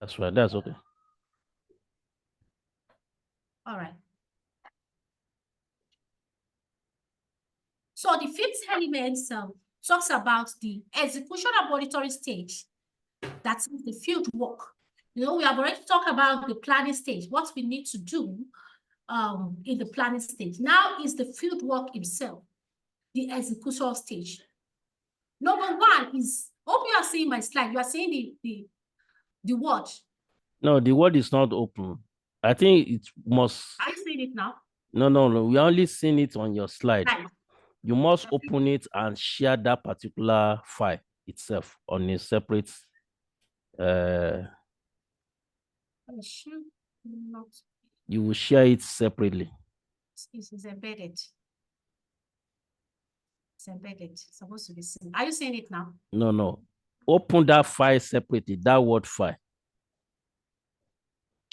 That's right. That's okay. All right. So the fifth element talks about the execution and monitoring stage. That's the field work. We have already talked about the planning stage, what we need to do in the planning stage. Now is the field work itself, the execution stage. Number one is, hope you are seeing my slide. You are seeing the word. No, the word is not open. I think it must. Are you seeing it now? No. We only seen it on your slide. Right. You must open it and share that particular file itself on a separate. You will share it separately. It's embedded. It's embedded. It's supposed to be seen. Are you seeing it now? No. Open that file separately, that Word file.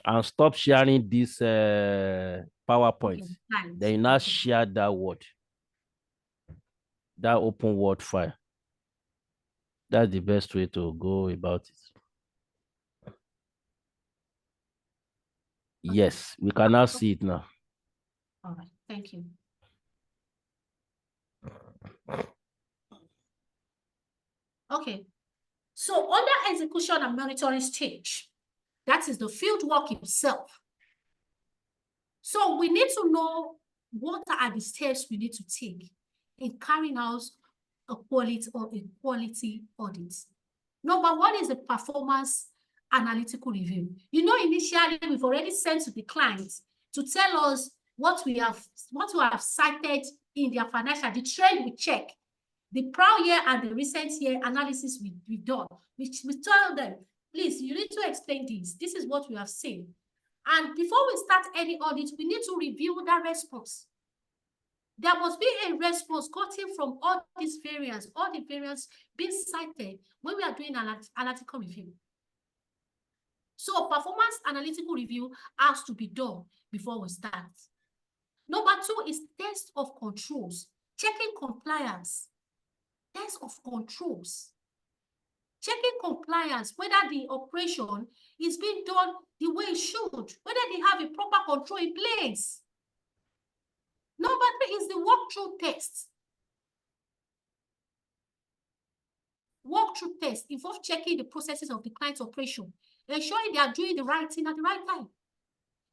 And stop sharing this PowerPoint. Okay, then you now share that Word. That open Word file. That's the best way to go about it. Yes, we can now see it now. All right, thank you. Okay, so under execution and monitoring stage, that is the field work itself. So we need to know what are the steps we need to take in carrying out a quality audit. Number one is the performance analytical review. Initially we've already sent to the clients to tell us what we have cited in their financial, the trend we check, the prior year and the recent year analysis we've done, which we tell them, please, you need to explain this. This is what we have seen. And before we start any audit, we need to review that response. There must be a response gotten from all the variants being cited when we are doing an analytical review. So performance analytical review has to be done before we start. Number two is test of controls, checking compliance. Test of controls. Checking compliance, whether the operation is being done the way it should, whether they have a proper control in place. Number three is the walkthrough test. Walkthrough test involves checking the processes of the client's operation, ensuring they are doing the right thing at the right time.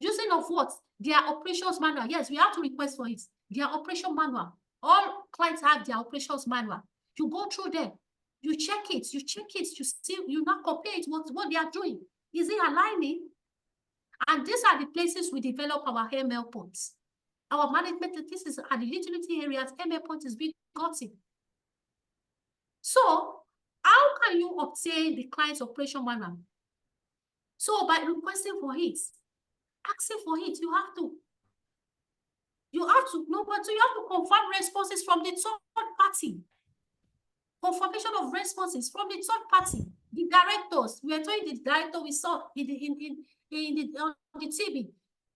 Using of what? Their operations manual. Yes, we have to request for it. their operation manual. All clients have their operations manual. You go through them, you check it, you see, you now compare it what they are doing. Is it aligning? And these are the places we develop our ML points. Our management, this is at the utility areas, ML points is being gotten. So how can you obtain the client's operation manual? So by requesting for it, asking for it, you have to confirm responses from the third party. Confirmation of responses from the third party. The directors, we are telling the director we saw on the TV.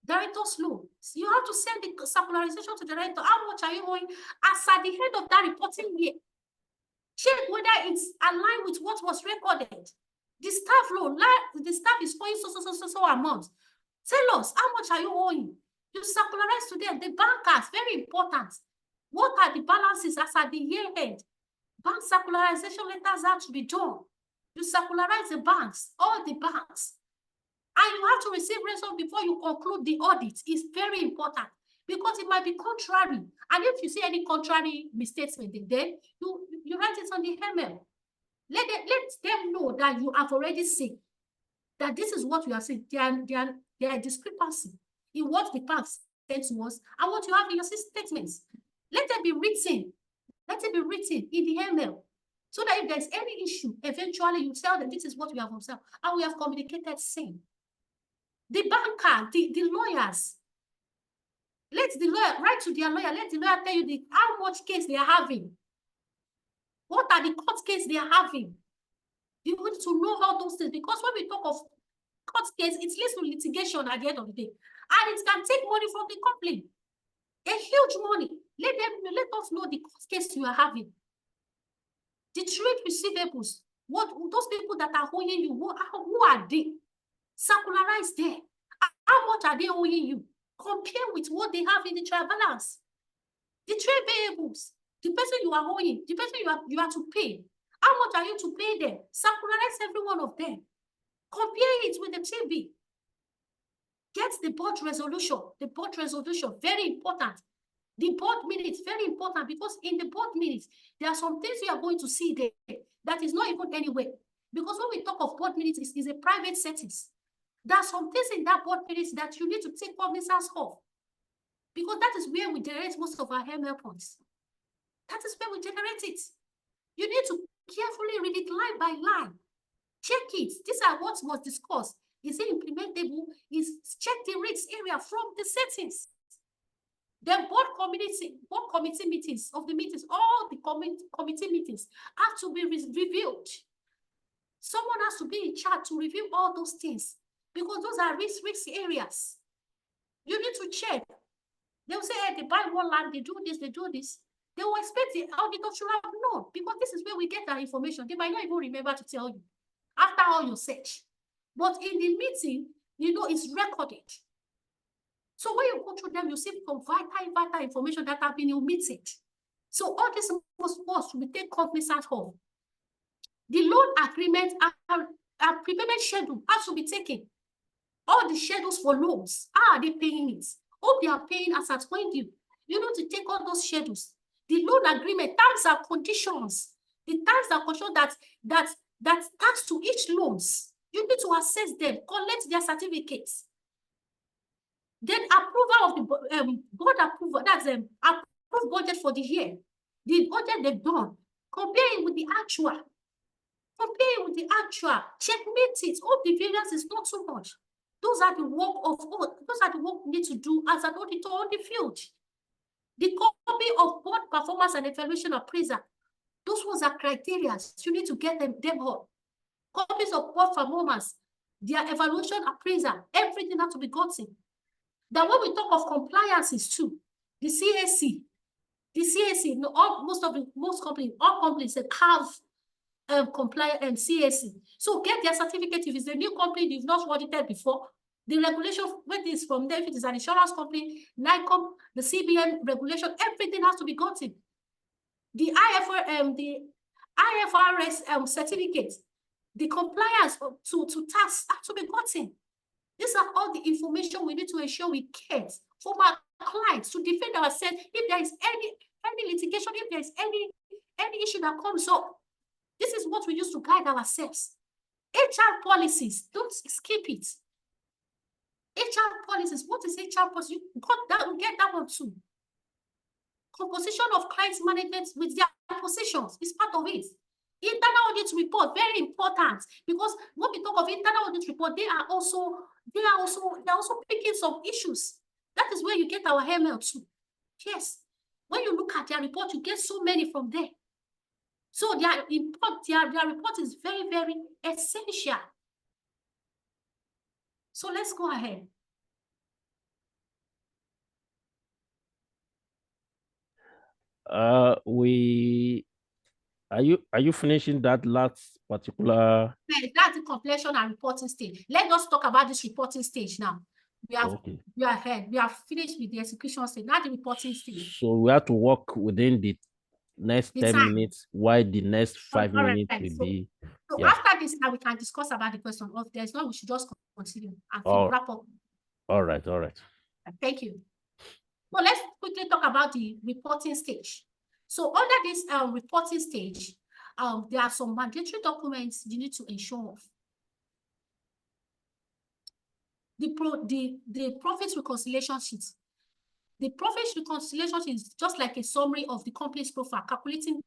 Director's law. So you have to send the circularization to the director. How much are you owing? As at the end of that reporting year, check whether it's aligned with what was recorded. The staff loan, the staff is owing so amount. Tell us, how much are you owing? You circularize to them. The bankers, very important. What are the balances as at the year end? Bank circularization letters have to be done. You circularize the banks, all the banks. And you have to receive result before you conclude the audit. It's very important because it might be contrary. And if you see any contrary mistakes, then you write it on the ML. Let them know that you have already seen that this is what you are saying. There are discrepancy in what the bank sent to us and what you have in your statements. Let it be written. Let it be written in the ML. So that if there's any issue, eventually you tell them this is what we have observed and we have communicated same. The banker, the lawyers, let the lawyer write to their lawyer, let the lawyer tell you how much case they are having. What are the court cases they are having? You need to know how those things, because when we talk of court case, it leads to litigation at the end of the day. And it can take money from the company. A huge money. Let us know the court case you are having. The trade receivables, those people that are owing you, who are they? Circularize there. How much are they owing you? Compare with what they have in the trial balance. The trade payables, the person you are owing, the person you are to pay. How much are you to pay them? Circularize every one of them. Compare it with the TB. Get the board resolution. The board resolution, very important. The board minutes, very important, because in the board minutes, there are some things you are going to see there that is not even anywhere. Because when we talk of board minutes, it's a private settings. There are some things in that board minutes that you need to take cognizance of. Because that is where we generate most of our ML points. That is where we generate it. You need to carefully read it line by line. Check it. These are what was discussed. Is it implementable? Check the risks area from the settings. The board committee meetings, all the committee meetings have to be reviewed. Someone has to be in charge to review all those things because those are risk areas. You need to check. They will say, hey, they buy one land, they do this, they do this. They will expect the auditor to have known because this is where we get our information. They might not even remember to tell you after all your search. But in the meeting, it's recorded. So when you go through them, you see some vital information that have been omitted. So all this must be taken cognizance of. The loan agreement and prepayment schedule has to be taken. All the schedules for loans, how are they paying it? Hope they are paying as at when due. You need to take all those schedules. The loan agreement, terms and conditions. The terms and conditions that tax to each loans. You need to assess them, collect their certificates. Then approval of the board approval, that's approved budget for the year. The budget they've done, compare it with the actual. Compare it with the actual. Checkmate it. All the variance is not so much. Those are the work we need to do as an auditor on the field. The copy of board performance and evaluation appraiser. Those ones are criteria. You need to get them all. Copies of board performance, their evaluation appraiser, everything has to be gotten. Then when we talk of compliances too, the CAC, all companies that have compliant and CAC. So get their certificate if it's a new company you've not audited before. The regulation, when it is from there, if it is an insurance company, NICOM, the CBN regulation, everything has to be gotten. The IFRS certificate, the compliance to tax have to be gotten. These are all the information we need to ensure we get from our clients, to defend ourselves if there is any litigation, if there is any issue that comes up. This is what we use to guide ourselves. HR policies, don't skip it. HR policies, what is HR policy? You got that, we get that one too. Composition of clients management with their positions is part of it. Internal audit report, very important, because when we talk of internal audit report, they are also picking some issues. That is where you get our HML too. Yes. When you look at their report, you get so many from there. So their report is very, very essential. So let's go ahead. Are you finishing that last particular? That's the completion and reporting stage. Let us talk about this reporting stage now. We have finished with the execution stage, not the reporting stage. So we have to work within the next 10 minutes, while the next 5 minutes will be. So after this, now we can discuss about the question of there's no, we should just continue and wrap up. All right. Thank you. So let's quickly talk about the reporting stage. So under this reporting stage, there are some mandatory documents you need to ensure of. The profit reconciliation sheet. The profit reconciliation sheet is just like a summary of the company's profile, calculating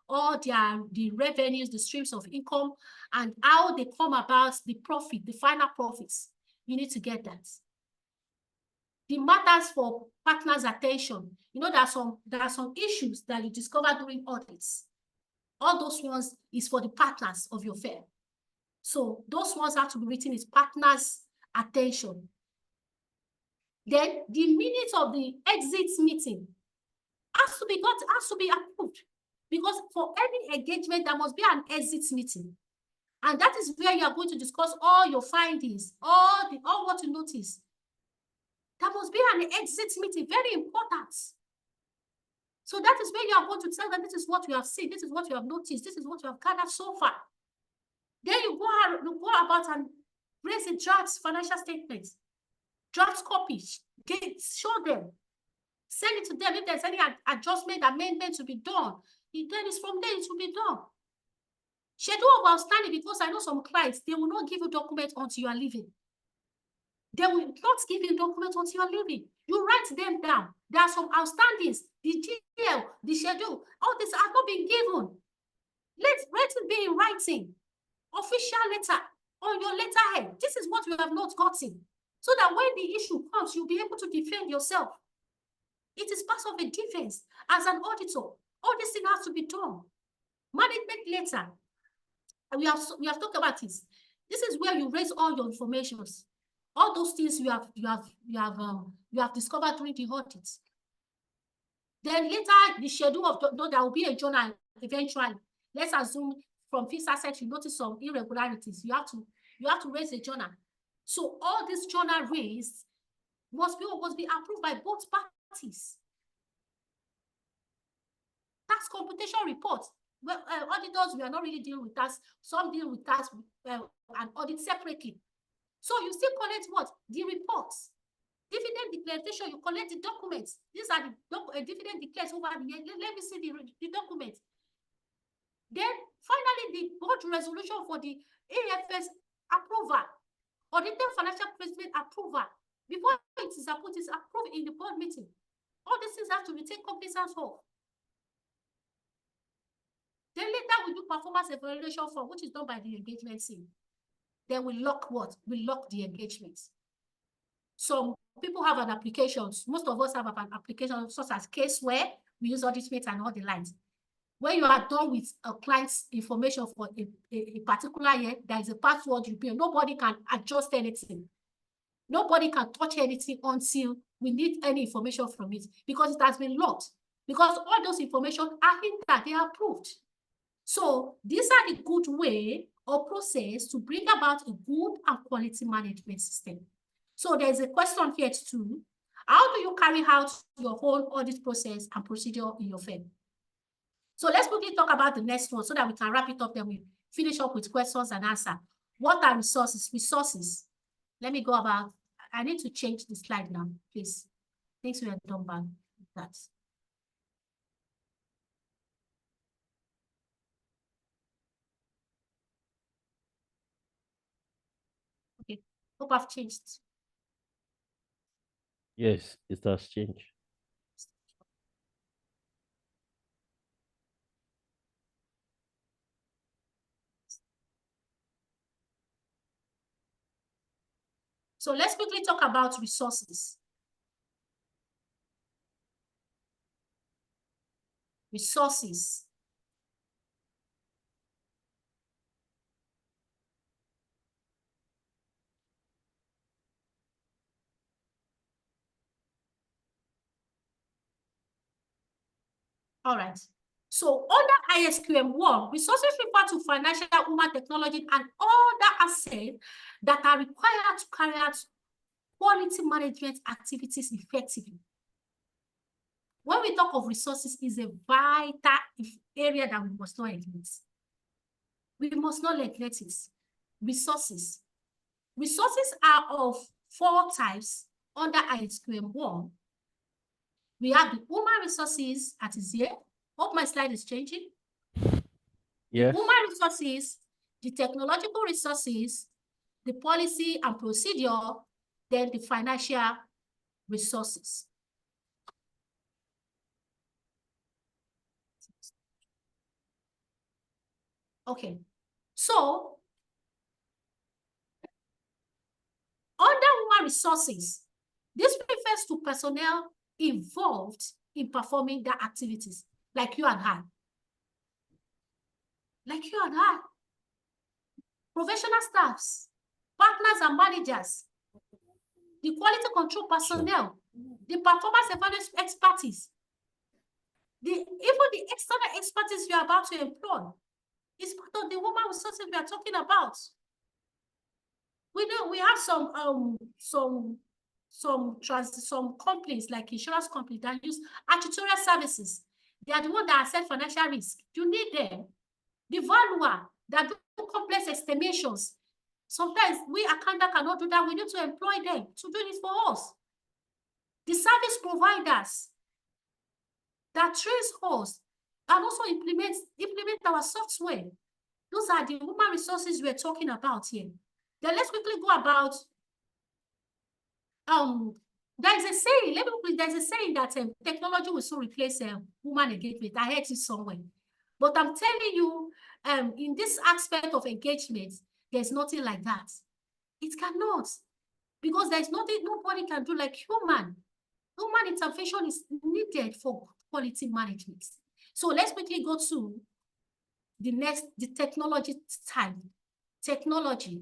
all the revenues, the streams of income, and how they come about the profit, the final profits. You need to get that. The matters for partners' attention. You know, there are some issues that you discover during audits. All those ones is for the partners of your firm. So those ones have to be written as partners' attention. Then the minutes of the exit meeting has to be approved, because for any engagement there must be an exit meeting, and that is where you are going to discuss all your findings, all what you notice. There must be an exit meeting, very important. So that is where you are going to tell them, this is what you have seen, this is what you have noticed, this is what you have gathered so far. Then you go about and raise a draft financial statement, draft copies, show them, send it to them. If there's any adjustment, amendment to be done, then it's from there it will be done. Schedule of outstanding, because I know some clients, they will not give you documents until you are leaving. They will not give you documents until you are leaving. You write them down. There are some outstandings, the GL, the schedule, all this has not been given. Let it be in writing, official letter on your letterhead. This is what you have not gotten, so that when the issue comes, you'll be able to defend yourself. It is part of a defense as an auditor. All this thing has to be done. Management letter. And we have talked about this. This is where you raise all your informations. All those things you have discovered during the audit. Then later, the schedule of there will be a journal eventually. Let's assume from fixed asset you notice some irregularities. You have to raise a journal. So all this journal raised must be approved by both parties. Tax computation report. Well, auditors, we are not really dealing with tax. Some deal with tax and audit separately. So you still collect what? The reports. Dividend declaration, you collect the documents. These are the dividend declared over the year. Let me see the documents. Then finally, the board resolution for the AFS approval, audited financial statement approval. Before it is approved, it's approved in the board meeting. All these things have to be taken cognizance of. Then later we do performance evaluation form, which is done by the engagement team. Then we lock what? We lock the engagement. Some people have an application. Most of us have an application such as Caseware. We use AuditMate and all the lines. When you are done with a client's information for a particular year, there is a password you pay. Nobody can adjust anything. Nobody can touch anything until we need any information from it, because it has been locked. Because all those information are in that they are approved. So these are the good way or process to bring about a good and quality management system. So there's a question here too. How do you carry out your whole audit process and procedure in your firm? So let's quickly talk about the next one so that we can wrap it up, then we finish up with questions and answer. What are resources? Resources. Let me go about, I need to change the slide now, please. Things were done by that. Okay, hope I've changed. Yes, it has changed. So let's quickly talk about resources. Resources. All right. So under ISQM1, resources refer to financial, human, technology, and other assets that are required to carry out quality management activities effectively. When we talk of resources, is a vital area that we must not neglect. We must not neglect it. Resources. Resources are of 4 types under ISQM1. We have the human resources that is here. Hope my slide is changing. Yes. The human resources, the technological resources, the policy and procedure, then the financial resources. Okay, so under human resources, this refers to personnel involved in performing their activities, like you and I. Like you and I. Professional staffs, partners and managers, the quality control personnel, the performance evaluation expertise, even the external expertise you are about to employ is part of the human resources we are talking about. We know we have some companies like insurance companies that use actuarial services. They are the ones that assess financial risk. You need them. The valuer that do complex estimations. Sometimes we accountant cannot do that. We need to employ them to do this for us. The service providers that trace us and also implement our software. Those are the human resources we're talking about here. Then let's quickly go about, there's a saying, there's a saying that technology will soon replace human engagement. I heard it somewhere. But I'm telling you, in this aspect of engagement, there's nothing like that. It cannot, because there's nothing nobody can do like human. Human intervention is needed for quality management. So let's quickly go to the technology type. Technology.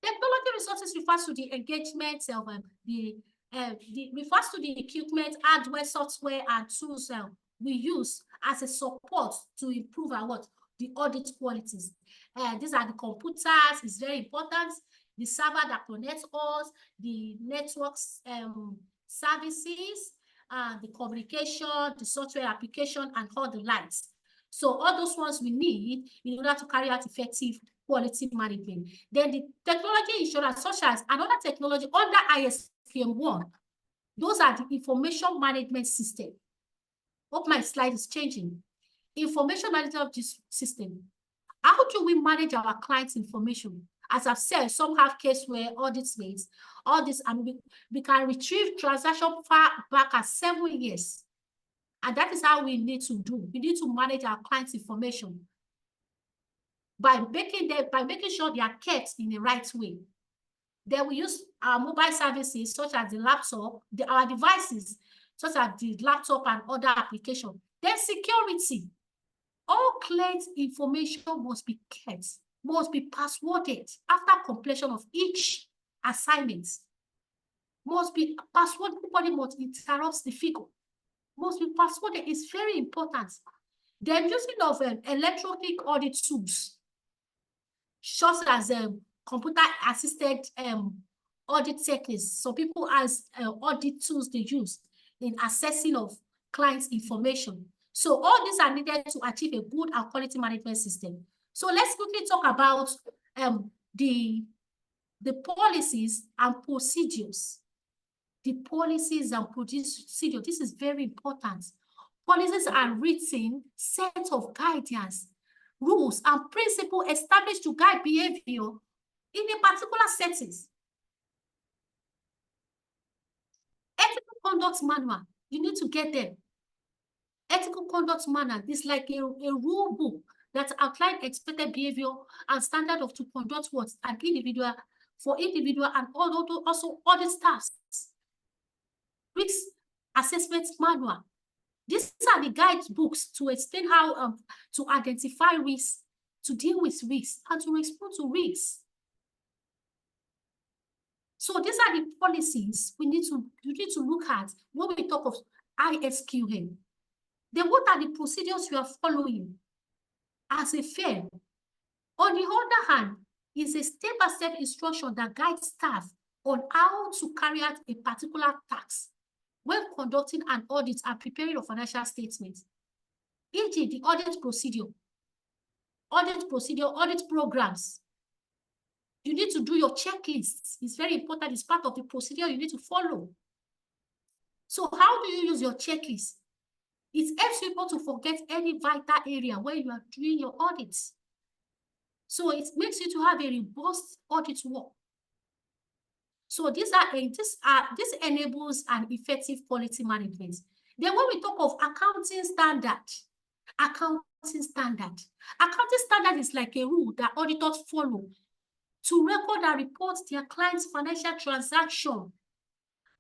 Technology resources refers to the engagement of refers to the equipment, hardware, software, and tools we use as a support to improve the audit qualities. These are the computers, it's very important. The server that connects us, the networks services, the communication, the software application, and all the likes. So all those ones we need in order to carry out effective quality management. Then the technology insurance, such as another technology under ISQM1, those are the information management system. Hope my slide is changing. Information management system. How do we manage our clients' information? As I've said, some have case where audits made, all this, and we can retrieve transaction far back as 7 years. And that is how we need to do. We need to manage our clients' information by making sure they are kept in the right way. Then we use our mobile services such as the laptop, our devices such as the laptop and other applications. Then security. All client information must be kept, must be passworded after completion of each assignment. Must be passworded. Nobody must interrupt the figure. Must be passworded. It's very important. Then using of electronic audit tools, such as computer-assisted audit techniques. So people as audit tools they use in assessing of clients' information. So all these are needed to achieve a good and quality management system. So let's quickly talk about the policies and procedures. The policies and procedures, this is very important. Policies are written set of guidance, rules, and principles established to guide behavior in a particular setting. Ethical conduct manual, you need to get them. Ethical conduct manual is like a rule book that outlines expected behavior and standard of to conduct what an individual for individual and also audit staffs. Risk assessment manual. These are the guidebooks to explain how to identify risks, to deal with risks, and to respond to risks. So these are the policies you need to look at when we talk of ISQM. Then what are the procedures you are following as a firm? On the other hand, is a step-by-step instruction that guides staff on how to carry out a particular task when conducting an audit and preparing a financial statement. E.g., the audit procedure, audit programs. You need to do your checklists. It's very important. It's part of the procedure you need to follow. So how do you use your checklist? It helps people to forget any vital area where you are doing your audits. So it makes you to have a robust audit work. So this enables an effective quality management. Then when we talk of accounting standard is like a rule that auditors follow to record and report their clients' financial transaction.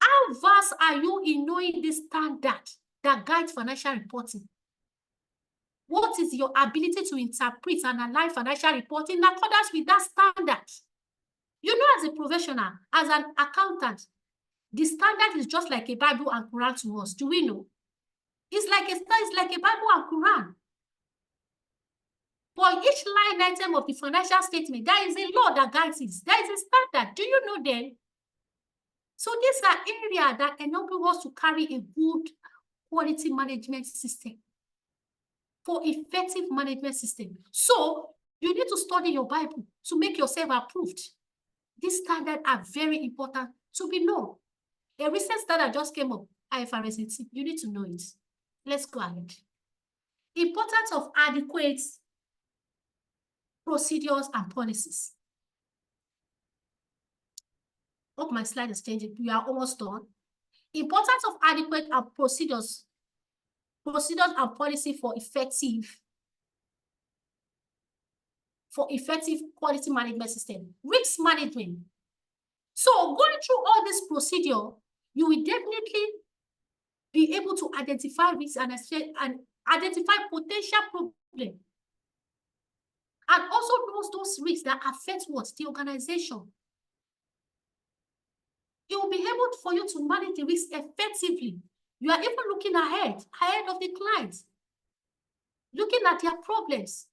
How vast are you in knowing this standard that guides financial reporting? What is your ability to interpret and analyze financial reporting in accordance with that standard? You know, as a professional, as an accountant, the standard is just like a Bible and Quran to us. Do we know? It's like a Bible and Quran. For each line item of the financial statement, there is a law that guides it. There is a standard. Do you know them? So these are areas that enable us to carry a good quality management system, for effective management system. So you need to study your Bible to make yourself approved. These standards are very important to be known. A recent standard just came up, IFRS 18. You need to know it. Let's go ahead. Importance of adequate procedures and policies. Hope my slide is changing. We are almost done. Importance of adequate procedures and policy for effective quality management system. Risk management. So going through all this procedure, you will definitely be able to identify risks and identify potential problems. And also those risks that affect what? The organization. It will be able for you to manage the risk effectively. You are even looking ahead of the clients, looking at their problems,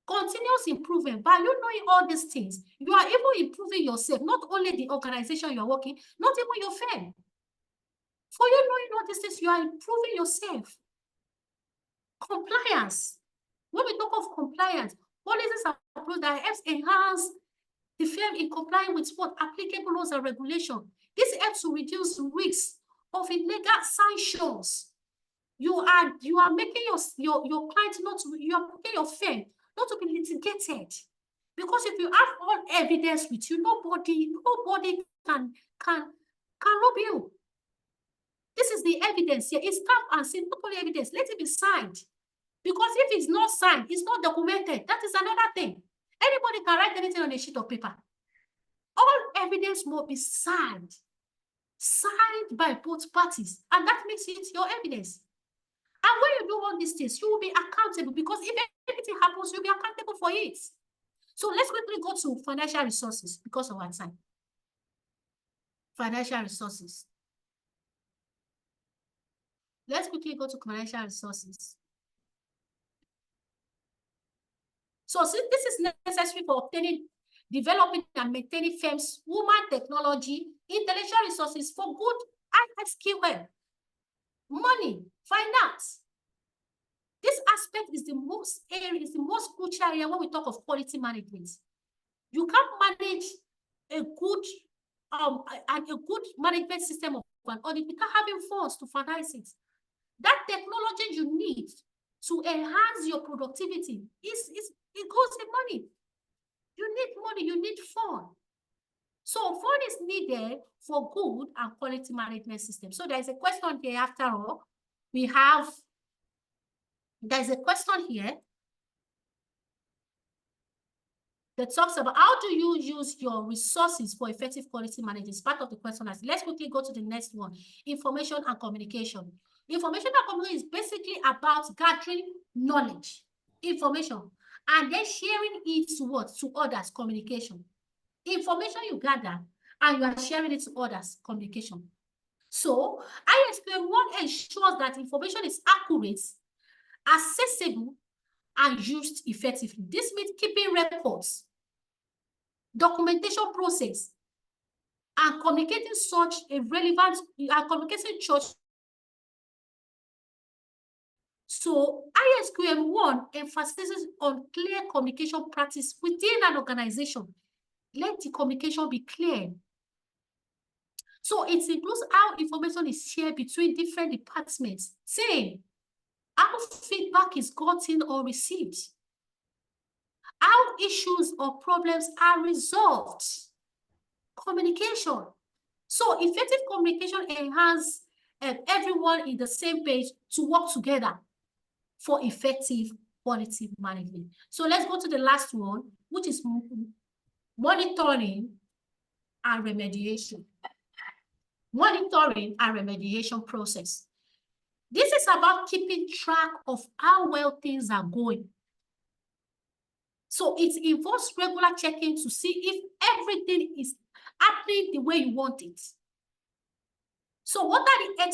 continuous improvement. By you knowing all these things, you are even improving yourself, not only the organization you are working, not even your firm. For you knowing all these things, you are improving yourself. Compliance. When we talk of compliance, policies are approved that helps enhance the firm in complying with what applicable laws and regulations. This helps to reduce risks of illegal sanctions. You are making your client you are making your firm not to be litigated. Because if you have all evidence with you, nobody can rob you. This is the evidence here. It's stamped and sealed, not only evidence. Let it be signed. Because if it's not signed, it's not documented. That is another thing. Anybody can write anything on a sheet of paper. All evidence must be signed by both parties, and that makes it your evidence. And when you do all these things, you will be accountable, because if anything happens, you'll be accountable for it. So let's quickly go to financial resources because of our time. Financial resources. Let's quickly go to financial resources. So since this is necessary for obtaining, developing, and maintaining firms' human technology, intellectual resources for good ISQM, money, finance. This aspect is the most crucial area when we talk of quality management. You can't manage a good management system of an audit without having funds to finance it. That technology you need to enhance your productivity it goes in money. You need money, you need fund. So fund is needed for good and quality management system. So there's a question here after all. There's a question here that talks about how do you use your resources for effective quality management. It's part of the question. Let's quickly go to the next one. Information and communication. Information and communication is basically about gathering knowledge, information, and then sharing it to what? To others, communication. Information you gather and you are sharing it to others, communication. So ISQM1 ensures that information is accurate, accessible, and used effectively. This means keeping records, documentation process, and communicating such a relevant communication such. So ISQM1 emphasizes on clear communication practice within an organization. Let the communication be clear. So it includes how information is shared between different departments, saying how feedback is gotten or received, how issues or problems are resolved. Communication. So effective communication enhances everyone in the same page to work together for effective quality management. So let's go to the last one, which is monitoring and remediation. Monitoring and remediation process. This is about keeping track of how well things are going. So it involves regular checking to see if everything is happening the way you want it. So what are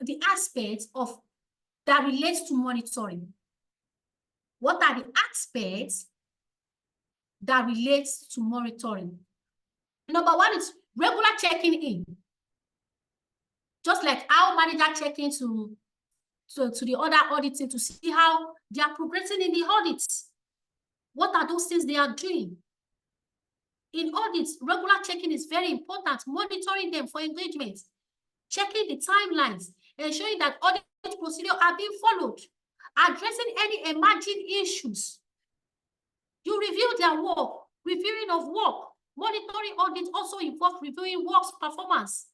the aspects of that relates to monitoring? What are the aspects that relates to monitoring? Number one is regular checking in. Just like our manager checking to the other auditing to see how they are progressing in the audits. What are those things they are doing? In audits, regular checking is very important, monitoring them for engagement, checking the timelines, ensuring that audit procedures are being followed, addressing any emerging issues. You review their work, reviewing of work. Monitoring audit also involves reviewing work's performance,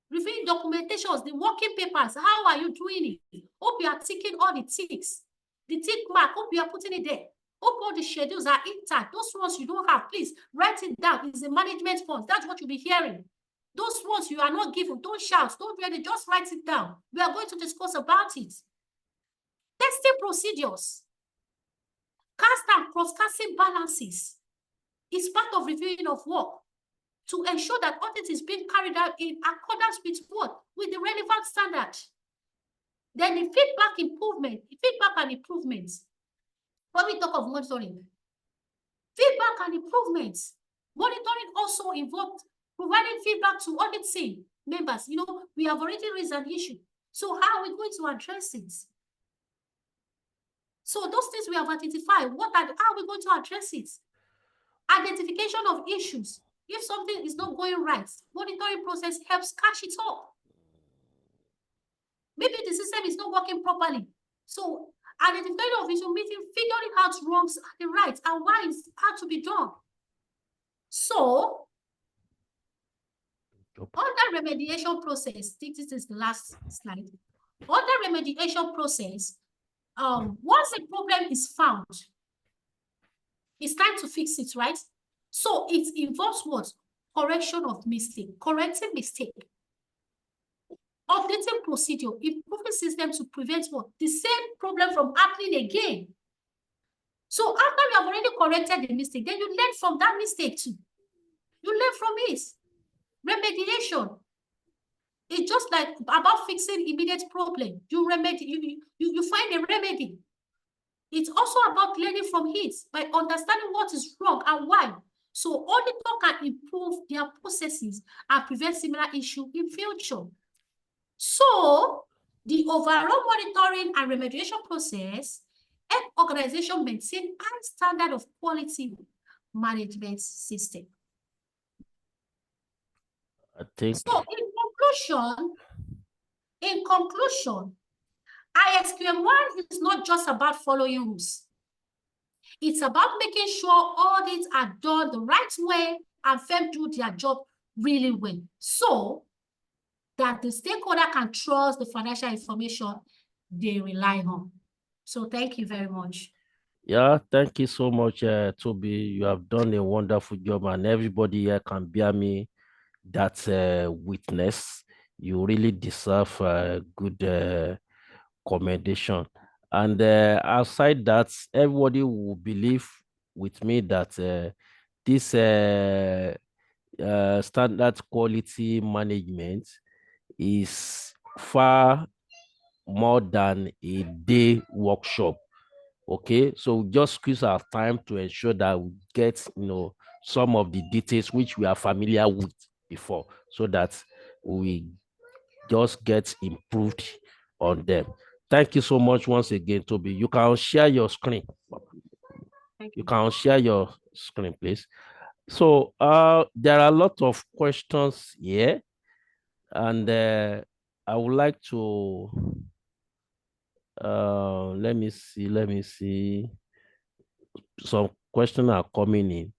reviewing documentations, the working papers. How are you doing it? Hope you are ticking all the ticks. The tick mark, hope you are putting it there. Hope all the schedules are intact. Those ones you don't have, please write it down. It's a management fund. That's what you'll be hearing. Those ones you are not given, don't shout, don't read it, just write it down. We are going to discuss about it. Testing procedures. Cast and cross-casting balances is part of reviewing of work to ensure that audit is being carried out in accordance with what? With the relevant standard. Then the feedback and improvements. When we talk of monitoring, feedback and improvements. Monitoring also involves providing feedback to auditing members. You know, we have already raised an issue. So how are we going to address it? So those things we have identified, how are we going to address it? Identification of issues. If something is not going right, monitoring process helps catch it up. Maybe the system is not working properly. So identifying of issue, figuring out wrongs and the rights and why it had to be done. So under remediation process, this is the last slide. Under remediation process, once a problem is found, it's time to fix it, right? So it involves what? Correction of mistake, correcting mistake, updating procedure, improving system to prevent what? The same problem from happening again. So after you have already corrected the mistake, then you learn from that mistake too. You learn from it. Remediation. It's just like about fixing immediate problem. You find a remedy. It's also about learning from it by understanding what is wrong and why. So auditor can improve their processes and prevent similar issues in future. So the overall monitoring and remediation process help organizations maintain high standard of quality management system. I think. So in conclusion, ISQM1 is not just about following rules. It's about making sure audits are done the right way and firms do their job really well, so that the stakeholder can trust the financial information they rely on. So thank you very much. Yeah, thank you so much, Toby. You have done a wonderful job, and everybody here can bear me that witness. You really deserve good commendation. And outside that, everybody will believe with me that this standard quality management is far more than a day workshop. Okay, so just squeeze our time to ensure that we get, some of the details which we are familiar with before, so that we just get improved on them. Thank you so much once again, Toby. You can share your screen. You can share your screen, please. So there are a lot of questions here, and I would like to let me see. Some questions are coming in,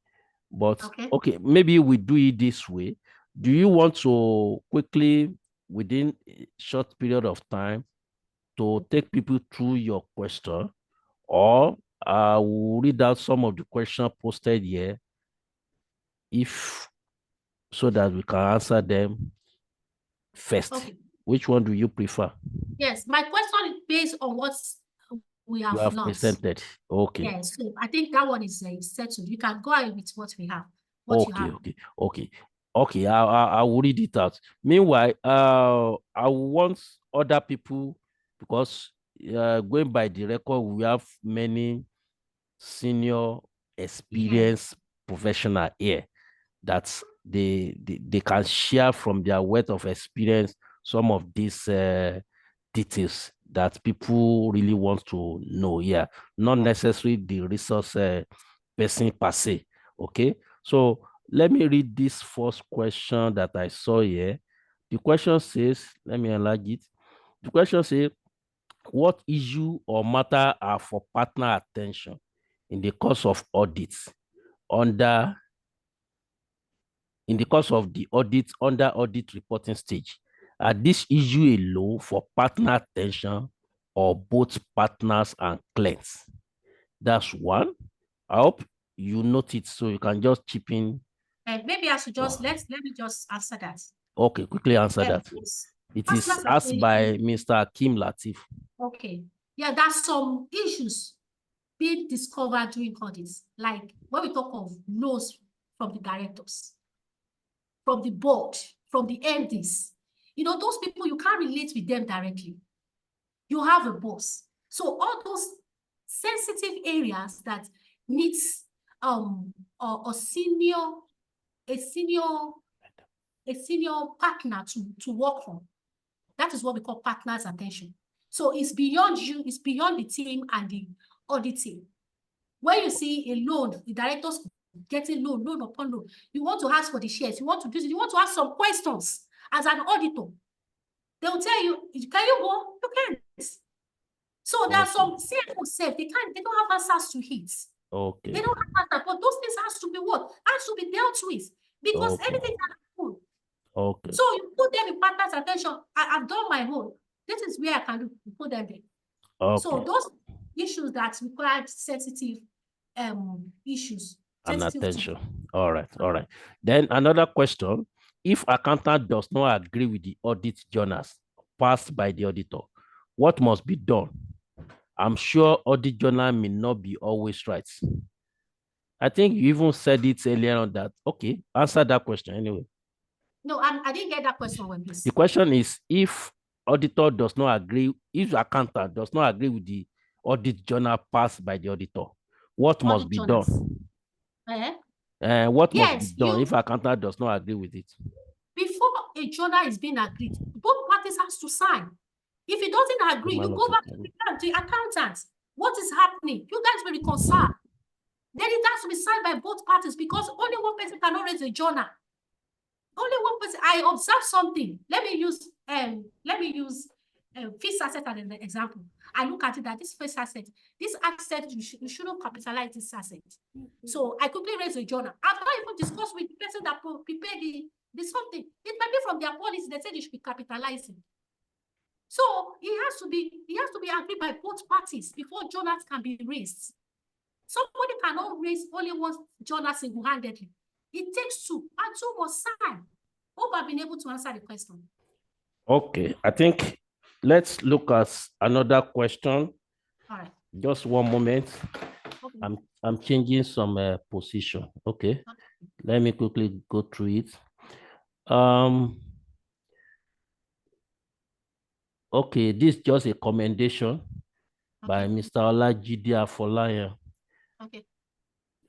but okay, maybe we do it this way. Do you want to quickly, within a short period of time, to take people through your question, or I will read out some of the questions posted here, so that we can answer them first? Okay. Which one do you prefer? Yes, my question is based on what we have learned. Presented. Okay. Yes, so I think that one is settled. You can go ahead with what we have. Okay. I will read it out. Meanwhile, I want other people, because going by the record, we have many senior experienced professional here that they can share from their wealth of experience some of these details that people really want to know. Yeah, not necessarily the resource person per se. Okay, so let me read this first question that I saw here. The question says, let me enlarge it. The question says, what issue or matter are for partner attention in the course of audits in the course of the audit under audit reporting stage? Are this issue alone for partner attention or both partners and clients? That's one. I hope you note it, so you can just chip in. Maybe I should just let me just answer that. Okay, quickly answer that. It is asked by Mr. Akim Latif. Okay. Yeah, there's some issues being discovered during audits, like when we talk of no's from the directors, from the board, from the MDs. Those people, you can't relate with them directly. You have a boss. So all those sensitive areas that needs a senior partner to work on. That is what we call partners' attention. So it's beyond you, it's beyond the team and the audit team. When you see a loan, the directors getting loan upon loan, you want to ask for the shares, you want to do it, you want to ask some questions as an auditor. They will tell you, can you go? You can't. So there are some CFOs, they don't have answers to it. Okay. They don't have answers, but those things has to be what? Has to be dealt with, because anything can happen. Okay. So you put them in partners' attention. I've done my own. This is where I can put them there. Okay. So those issues that require sensitive issues. And attention. All right. Then another question. If accountant does not agree with the audit journals passed by the auditor, what must be done? I'm sure audit journal may not be always right. I think you even said it earlier on that. Okay, answer that question anyway. No, I didn't get that question. Please. The question is, if auditor does not agree, if the accountant does not agree with the audit journal passed by the auditor, what must be done? What must be done if accountant does not agree with it? Before a journal is being agreed, both parties has to sign. If it doesn't agree, you go back to the accountant. What is happening? You guys will reconcile. then it has to be signed by both parties because only one person cannot raise a journal. Only one person. I observe something. Let me use fixed asset as an example. I look at it that this fixed asset, you shouldn't capitalize this asset. So I quickly raise a journal. I've not even discussed with the person that prepared the something. It might be from their policy. They said they should be capitalizing. So it has to be agreed by both parties before journals can be raised. Somebody cannot raise only one journal single-handedly. It takes two, and two must sign. Hope I've been able to answer the question. Okay, I think let's look at another question. All right. Just one moment. Okay. I'm changing some position. Okay. Let me quickly go through it. Okay, this is just a commendation by Mr. Olajide Afolayan.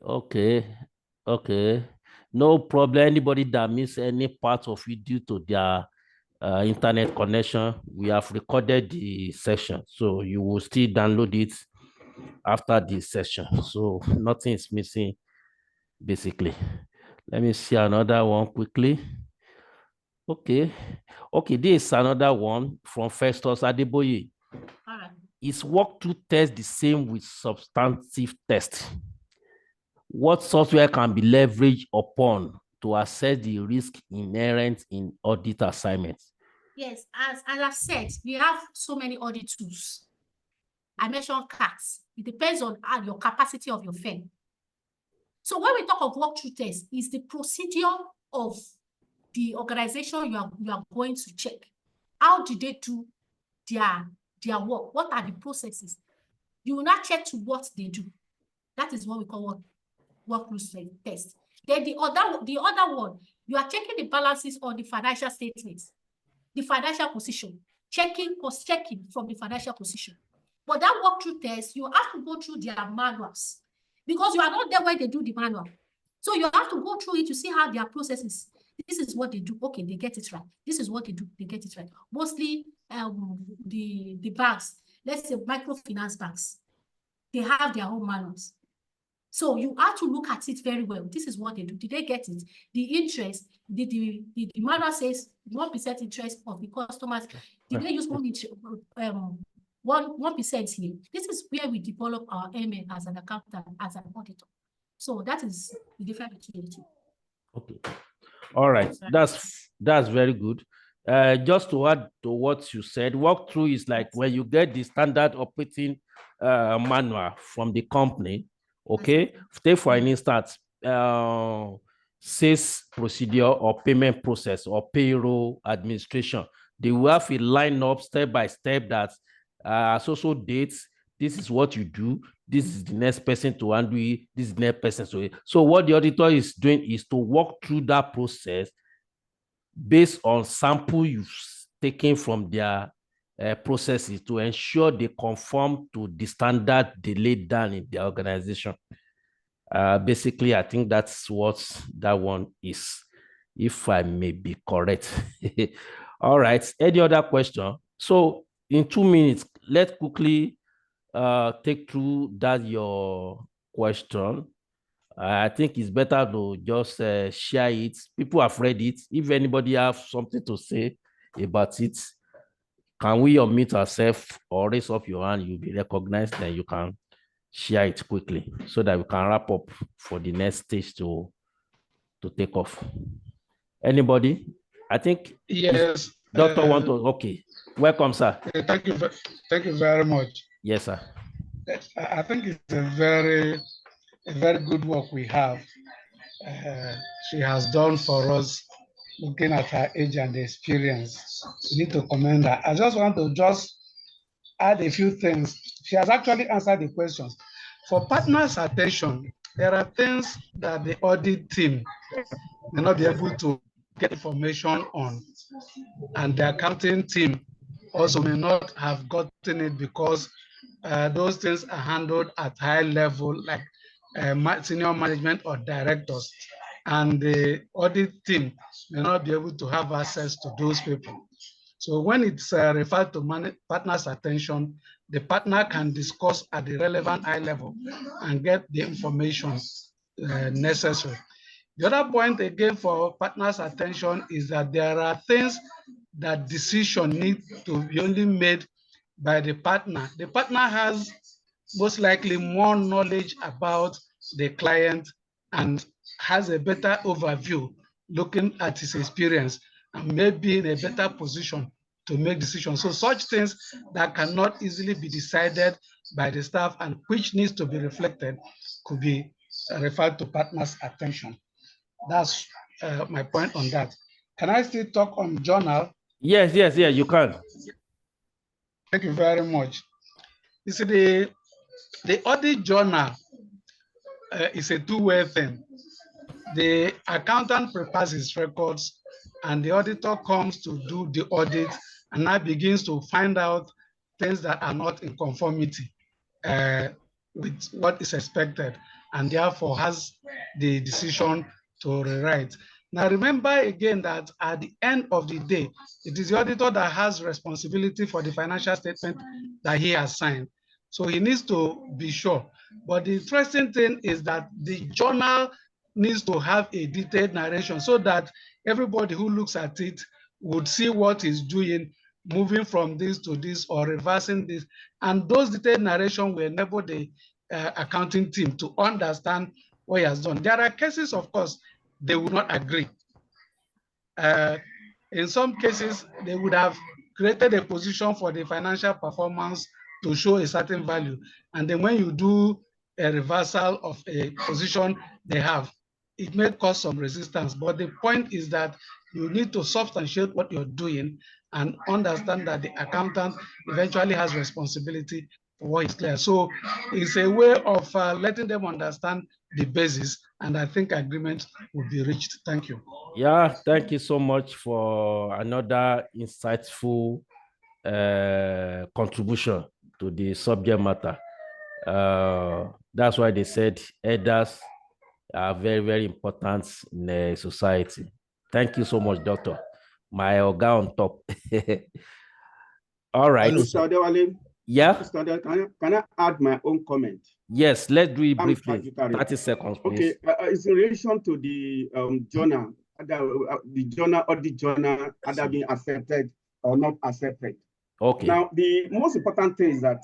Okay. No problem. Anybody that missed any part of it due to their internet connection, we have recorded the session, so you will still download it after this session. So nothing is missing, basically. Let me see another one quickly. Okay, this is another one from Festus Adeboye. Is walkthrough test the same with substantive test? What software can be leveraged upon to assess the risk inherent in audit assignments? Yes, as I said, we have so many audit tools. I mentioned CATs. It depends on your capacity of your firm. So when we talk of walkthrough test, is the procedure of the organization you are going to check. How did they do their work? What are the processes? You will not check to what they do. That is what we call walkthrough test. Then the other one, you are checking the balances on the financial statements, the financial position, checking from the financial position. But that walkthrough test, you have to go through their manuals because you are not there when they do the manual. So you have to go through it to see how their process is. This is what they do. Okay, they get it right. This is what they do. They get it right. Mostly the banks, let's say microfinance banks, they have their own manuals. So you have to look at it very well. This is what they do. Did they get it? The interest, the manual says 1% interest of the customers. Did they use 1% here? This is where we develop our MA as an accountant, as an auditor. So that is the difference between the two. Okay. All right. That's very good. Just to add to what you said, walkthrough is like when you get the standard operating manual from the company. Okay. Take for an instance, sales procedure or payment process or payroll administration. They will have a line up step by step that so dates. This is what you do. This is the next person to handle it. This is the next person to it. So what the auditor is doing is to walk through that process based on sample you've taken from their processes to ensure they conform to the standard they laid down in the organization. Basically, I think that's what that one is, if I may be correct. All right. Any other question? So in 2 minutes, let's quickly take through that your question. I think it's better to just share it. People have read it. If anybody have something to say about it, can we unmute ourselves or raise up your hand? You'll be recognized, then you can share it quickly so that we can wrap up for the next stage to take off. Anybody? I think yes. Doctor want to. Okay, welcome, sir. Thank you very much. Yes, sir. I think it's a very good work we have. She has done for us, looking at her age and experience. We need to commend her. I just want to add a few things. She has actually answered the questions. For partners' attention, there are things that the audit team may not be able to get information on, and the accounting team also may not have gotten it because those things are handled at high level, like senior management or directors, and the audit team may not be able to have access to those people. So when it's referred to partners' attention, the partner can discuss at the relevant high level and get the information necessary. The other point again for partners' attention is that there are things that decision need to be only made by the partner. The partner has most likely more knowledge about the client and has a better overview looking at his experience and may be in a better position to make decisions. So such things that cannot easily be decided by the staff and which needs to be reflected could be referred to partners' attention. That's my point on that. Can I still talk on journal? Yes, you can. Thank you very much. You see, the audit journal is a two-way thing. The accountant prepares his records and the auditor comes to do the audit and now begins to find out things that are not in conformity with what is expected and therefore has the decision to rewrite. Now remember again that at the end of the day, it is the auditor that has responsibility for the financial statement that he has signed. So he needs to be sure. But the interesting thing is that the journal needs to have a detailed narration so that everybody who looks at it would see what he's doing, moving from this to this or reversing this. And those detailed narration will enable the accounting team to understand what he has done. There are cases, of course, they would not agree. In some cases, they would have created a position for the financial performance to show a certain value. And then when you do a reversal of a position they have, it may cause some resistance. But the point is that you need to substantiate what you're doing and understand that the accountant eventually has responsibility for what is clear. So it's a way of letting them understand the basis, and I think agreement will be reached. Thank you. Yeah, thank you so much for another insightful contribution to the subject matter. That's why they said elders are very, very important in the society. Thank you so much, Doctor. My oga on top. All right. Mr. Adewale, yeah. Mr. Adewale, can I add my own comment? Yes, let's do it briefly. 30 seconds, please. Okay, it's in relation to the journal, the journal or the journal either being accepted or not accepted. Okay. Now, the most important thing is that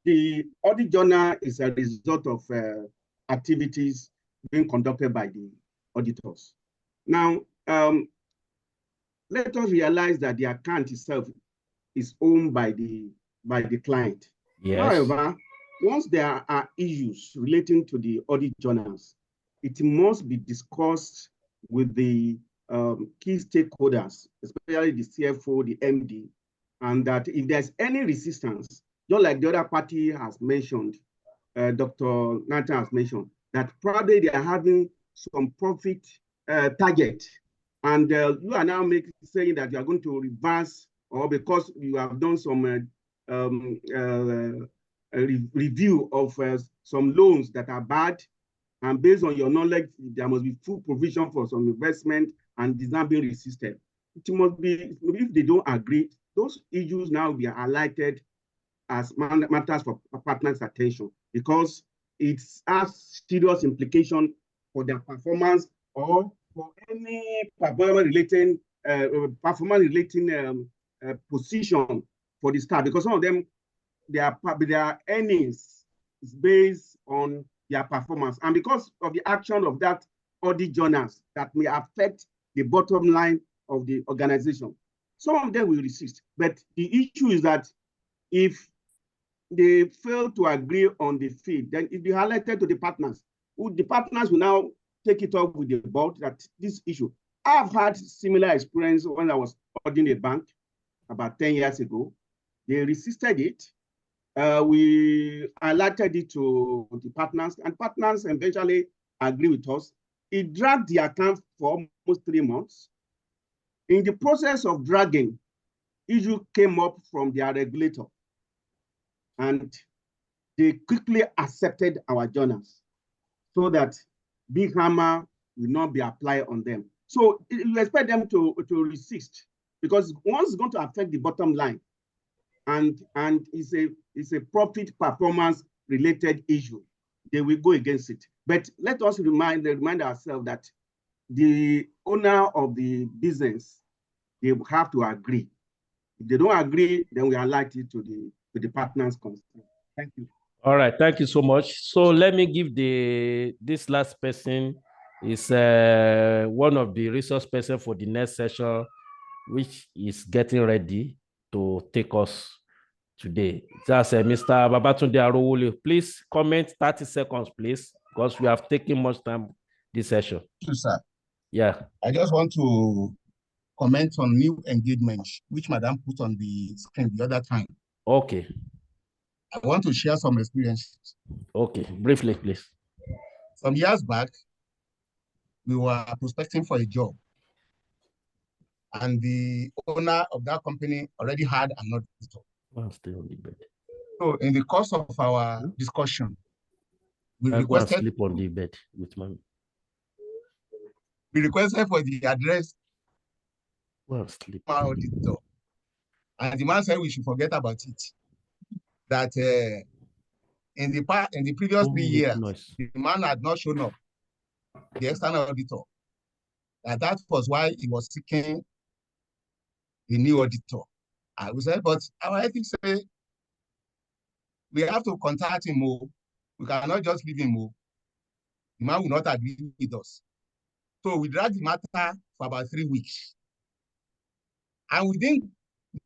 the audit journal is a result of activities being conducted by the auditors. Now, let us realize that the account itself is owned by the client. Yes. However, once there are issues relating to the audit journals, it must be discussed with the key stakeholders, especially the CFO, the MD, and that if there's any resistance, just like the other party has mentioned, Dr. Nathan has mentioned, that probably they are having some profit target, and you are now saying that you are going to reverse, or because you have done some review of some loans that are bad, and based on your knowledge, there must be full provision for some investment, and it's not being resisted. It must be, if they don't agree, those issues now be highlighted as matters for partners' attention, because it has serious implication for their performance or for any performance-related position for the staff, because some of them, their earnings is based on their performance, and because of the action of that audit journals that may affect the bottom line of the organization, some of them will resist. But the issue is that if they fail to agree on the fee, then it will be highlighted to the partners. The partners will now take it up with the board that this issue. I've had similar experience when I was auditing a bank about 10 years ago. They resisted it. We highlighted it to the partners, and partners eventually agree with us. It dragged the account for almost 3 months. In the process of dragging, issue came up from their regulator, and they quickly accepted our journals so that big hammer will not be applied on them. So you expect them to resist, because once it's going to affect the bottom line, and it's a profit performance related issue, they will go against it. But let us remind ourselves that the owner of the business, they have to agree. If they don't agree, then we are likely to the partners concerned. Thank you. All right, thank you so much. So let me give this last person is one of the resource person for the next session, which is getting ready to take us today. That's Mr. Babatunde Arowole. Please comment 30 seconds, please, because we have taken much time this session. Thank you, sir. Yeah. I just want to comment on new engagement, which Madam put on the screen the other time. Okay. I want to share some experiences. Okay, briefly, please. Some years back, we were prospecting for a job, and the owner of that company already had an auditor. I'll stay on the bed. So in the course of our discussion, we I'll requested go and sleep on the bed with mommy. We requested for the address Well, sleep. auditor, and the man said we should forget about it. That in the previous 3 years, the man had not shown up, the external auditor. That was why he was seeking the new auditor. I would say, but our ethics say we have to contact him more. We cannot just leave him more. The man will not agree with us. So we dragged the matter for about 3 weeks. And within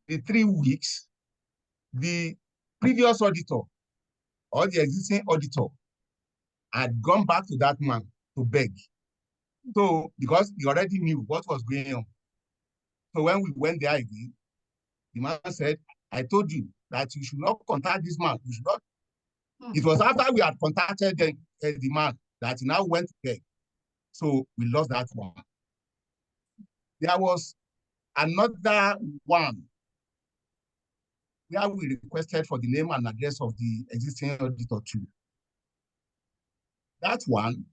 the 3 weeks, the previous auditor or the existing auditor had gone back to that man to beg. So, because he already knew what was going on. So when we went there again, the man said, I told you that you should not contact this man. You should not. It was after we had contacted the man that he now went to beg. So we lost that one. There was another one where we requested for the name and address of the existing auditor too. That one,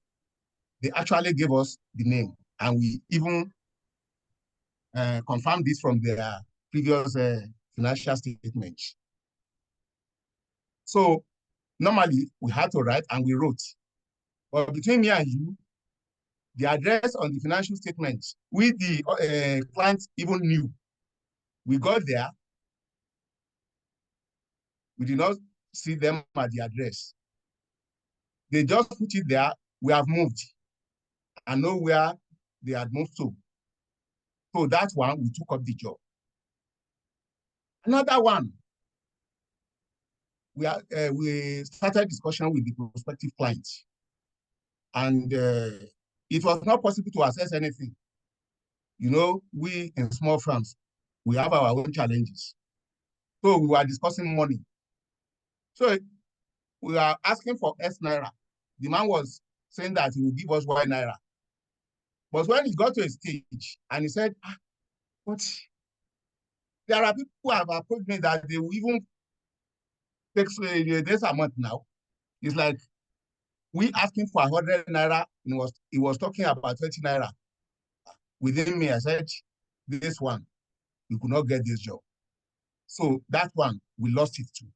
they actually gave us the name, and we even confirmed this from their previous financial statements. So normally we had to write, and we wrote. But between me and you, the address on the financial statements, we the clients even knew. We got there, we did not see them at the address. They just put it there, we have moved, and know where they had moved to. So that one, we took up the job. Another one, we started discussion with the prospective clients, and it was not possible to assess anything. You know, we in small firms, we have our own challenges. So we were discussing money. So we are asking for S Naira. The man was saying that he will give us Y Naira. But when he got to a stage and he said, but there are people who have approached me that they will even take this amount now. It's like we asking for 100 Naira, and he was talking about 20 Naira. Within me, I said, this one, we could not get this job. So that one, we lost it too.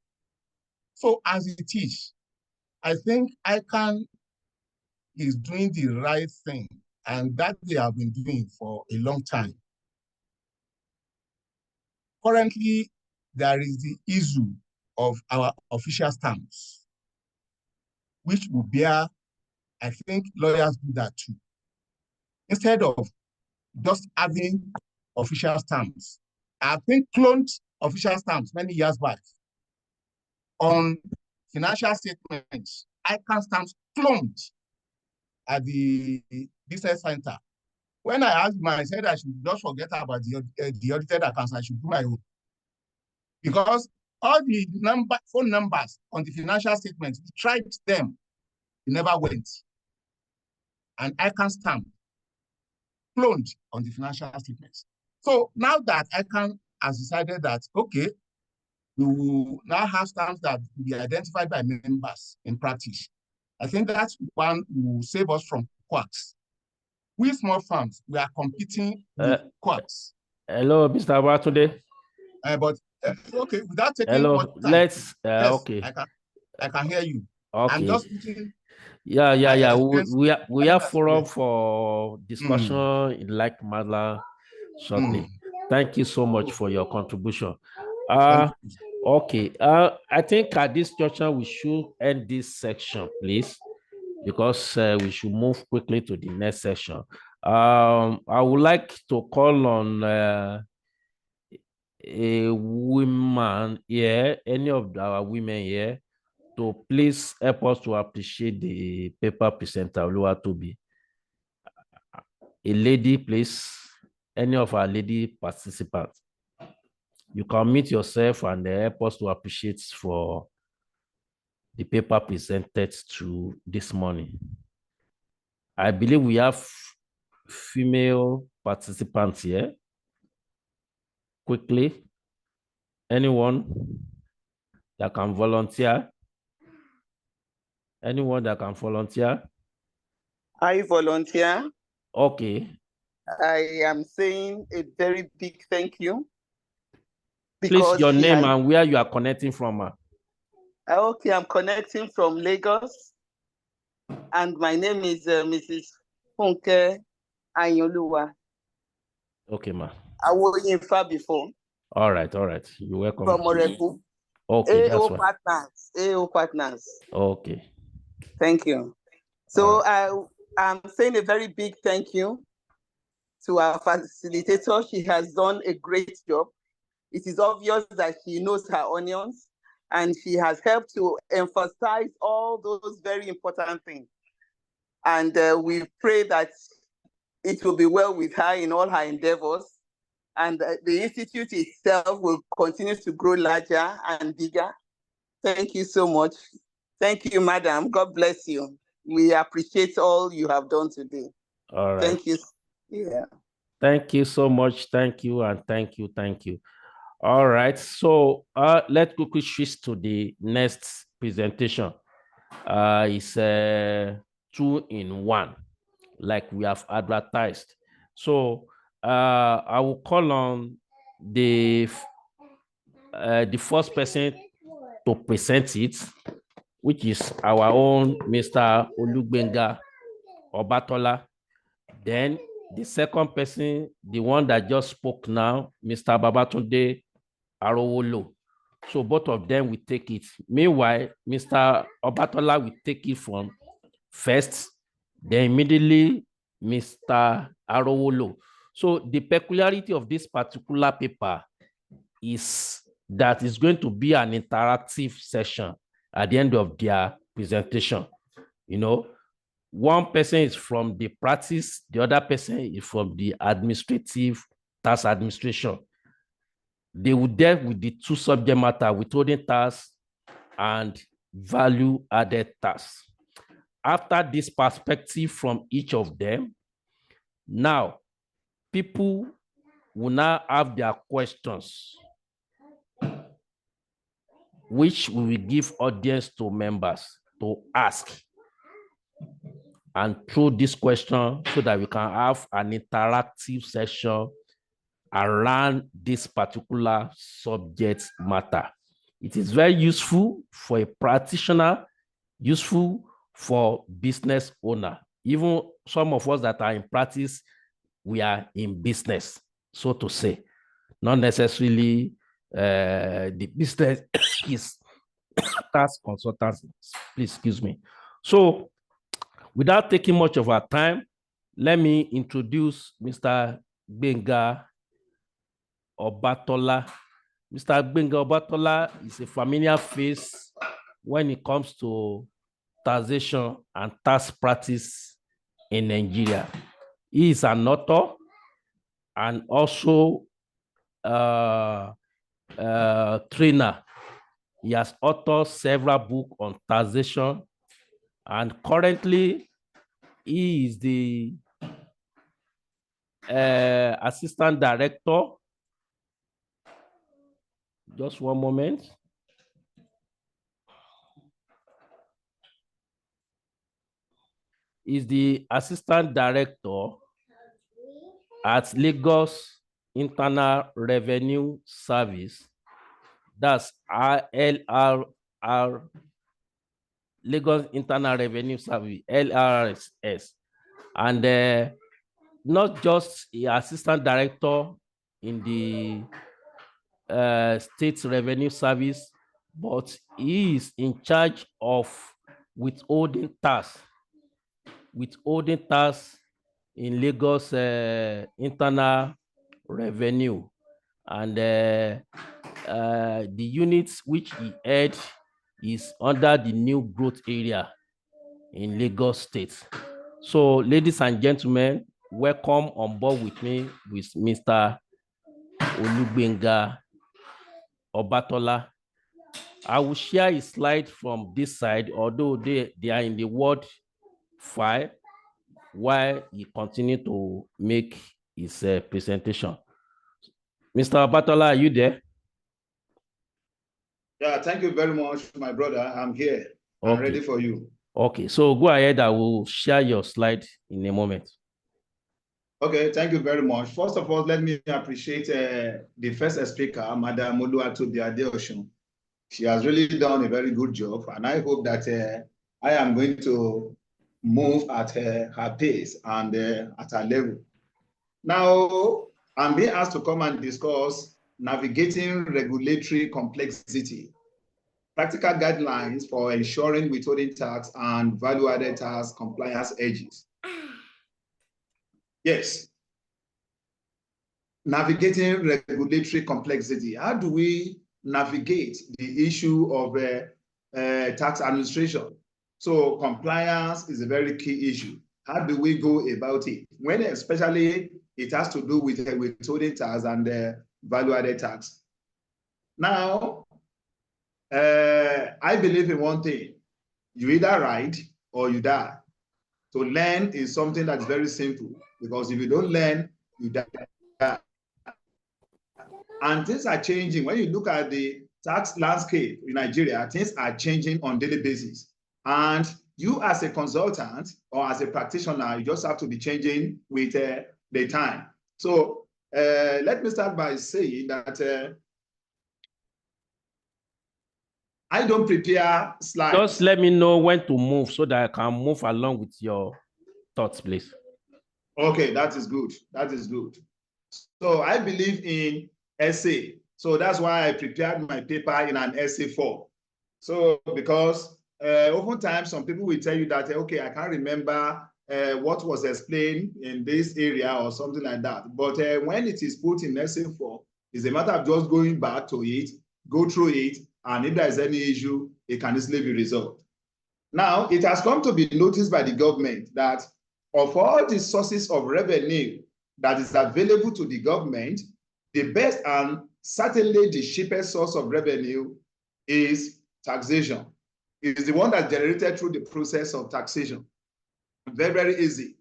So as it is, I think ICANN is doing the right thing, and that they have been doing for a long time. Currently, there is the issue of our official stamps, which will bear, I think lawyers do that too. Instead of just having official stamps, I think cloned official stamps many years back on financial statements, ICANN stamps cloned at the business center. When I asked him, I said I should just forget about the audited accounts, I should do my own. Because all the phone numbers on the financial statements, we tried them, it never went. And ICANN stamp cloned on the financial statements. So now that ICANN has decided that, okay, we will now have stamps that will be identified by members in practice, I think that's one will save us from quacks. We small firms, we are competing with quacks. Hello, Mr. Abatunde. But Okay, without taking hello, more time. let's, Yes, okay. I can hear you. Okay. I'm just putting yeah. We have forum experience. for discussion in like manner shortly. Thank you so much for your contribution. Okay. I think at this juncture we should end this section, please, because we should move quickly to the next section. I would like to call on a woman here, any of our women here, to please help us to appreciate the paper presenter, Oluwatobi. A lady, please, any of our lady participants. You can meet yourself and help us to appreciate for the paper presented to this morning. I believe we have female participants here. Quickly, anyone that can volunteer? Anyone that can volunteer? I volunteer. Okay. I am saying a very big thank you. Please, your name and where you are connecting from. Okay, I'm connecting from Lagos. And my name is Mrs. Funke Ayoluwa. Okay, ma. I was in far before. All right. You're welcome. From Orebu. Okay, AO Partners. AO Partners. Okay. Thank you. So I'm saying a very big thank you to our facilitator. She has done a great job. It is obvious that she knows her onions and she has helped to emphasize all those very important things. And we pray that it will be well with her in all her endeavors. And the Institute itself will continue to grow larger and bigger. Thank you so much. Thank you, madam. God bless you. We appreciate all you have done today. All right. Thank you. Yeah. Thank you so much. Thank you and thank you. All right. So let's quickly switch to the next presentation. It's 2-in-1, like we have advertised. So I will call on the first person to present it, which is our own Mr. Olugbenga Obatola. Then the second person, the one that just spoke now, Mr. Babatunde Arowolo. So both of them will take it. Meanwhile, Mr. Obatola will take it from first, then immediately Mr. Arowolo. So the peculiarity of this particular paper is that it's going to be an interactive session at the end of their presentation. You know, one person is from the practice, the other person is from the administrative tax administration. They will deal with the two subject matter, withholding tax and value added tax. After this perspective from each of them, now people will now have their questions, which we will give audience to members to ask. And through this question, so that we can have an interactive session around this particular subject matter. It is very useful for a practitioner, useful for business owner. Even some of us that are in practice, we are in business, so to say. Not necessarily the business is tax consultancy. Please excuse me. So without taking much of our time, let me introduce Mr. Gbenga Obatola. Mr. Gbenga Obatola is a familiar face when it comes to taxation and tax practice in Nigeria. He is an author and also trainer. He has authored several books on taxation, and currently he is the assistant director. Just one moment. Is the assistant director at Lagos Internal Revenue Service, That's LRR, Lagos Internal Revenue Service, LRS, and not just the assistant director in the State Revenue Service, but he is in charge of withholding tax in Lagos Internal Revenue, and the units which he head is under the new growth area in Lagos State. So, ladies and gentlemen, welcome on board with me with Mr. Olugbenga Obatola. I will share his slide from this side, although they are in the Word file, while he continue to make his presentation. Mr. Obatola, are you there? Yeah, thank you very much, my brother. I'm here. I'm ready for you. Okay, so go ahead. I will share your slide in a moment. Okay, thank you very much. First of all, let me appreciate the first speaker, Madam Oluwatobi Adeosun. She has really done a very good job, and I hope that I am going to move at her pace and at her level. Now, I'm being asked to come and discuss navigating regulatory complexity, practical guidelines for ensuring withholding tax and value-added tax compliance edges. Yes. Navigating regulatory complexity. How do we navigate the issue of tax administration? So compliance is a very key issue. How do we go about it? When especially it has to do with withholding tax and value-added tax. Now, I believe in one thing. You either ride or you die. To learn is something that's very simple, because if you don't learn, you die. And things are changing. When you look at the tax landscape in Nigeria, things are changing on a daily basis. And you as a consultant or as a practitioner, you just have to be changing with the time. So let me start by saying that I don't prepare slides. Just let me know when to move so that I can move along with your thoughts, please. Okay, that is good. That is good. So I believe in essay. So that's why I prepared my paper in an essay form. So because oftentimes some people will tell you that, okay, I can't remember what was explained in this area or something like that. But when it is put in essay form, it's a matter of just going back to it, go through it, and if there is any issue, it can easily be resolved. Now, it has come to be noticed by the government that of all the sources of revenue that is available to the government, the best and certainly the cheapest source of revenue is taxation. It is the one that's generated through the process of taxation. Very, very easy.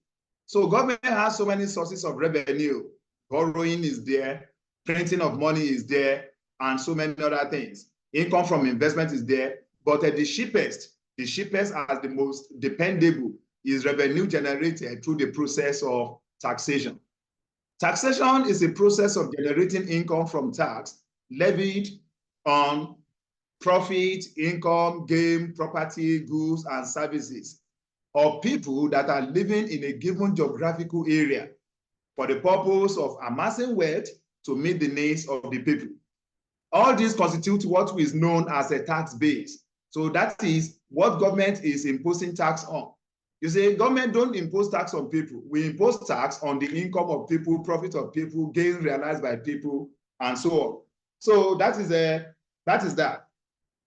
So government has so many sources of revenue. Borrowing is there, printing of money is there, and so many other things. Income from investment is there, but the cheapest as the most dependable is revenue generated through the process of taxation. Taxation is a process of generating income from tax levied on profit, income, gain, property, goods, and services of people that are living in a given geographical area for the purpose of amassing wealth to meet the needs of the people. All these constitute what is known as a tax base. So that is what government is imposing tax on. You say government don't impose tax on people. We impose tax on the income of people, profit of people, gain realized by people, and so on. So that is that.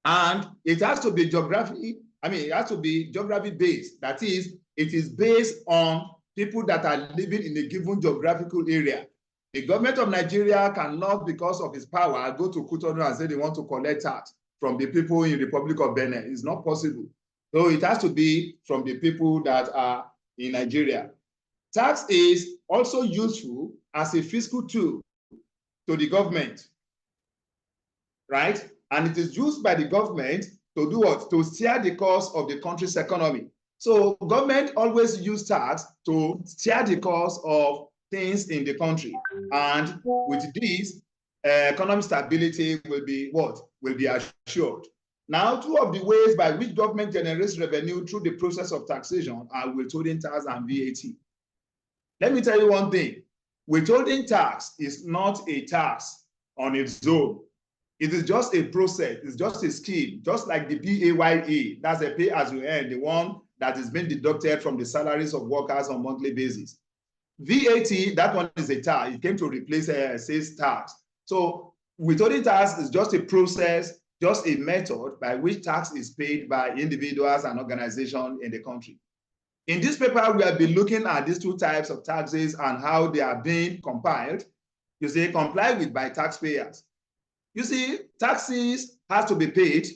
And it has to be geography. It has to be geography based. That is, it is based on people that are living in a given geographical area. The government of Nigeria cannot, because of its power, go to Cotonou and say they want to collect tax from the people in the Republic of Benin. It's not possible. So it has to be from the people that are in Nigeria. Tax is also useful as a fiscal tool to the government, right? And it is used by the government to do what? To steer the course of the country's economy. So government always use tax to steer the course of things in the country. And with this, economic stability will be what? will be assured. Now, two of the ways by which government generates revenue through the process of taxation are withholding tax and VAT. Let me tell you one thing. Withholding tax is not a tax on its own. It is just a process. It's just a scheme, just like the PAYE. That's a pay as you earn, the one that is being deducted from the salaries of workers on a monthly basis. VAT, that one is a tax. It came to replace sales tax. So withholding tax is just a process, just a method by which tax is paid by individuals and organizations in the country. In this paper, we have been looking at these two types of taxes and how they are being compiled. You see, complied with by taxpayers. You see, taxes has to be paid,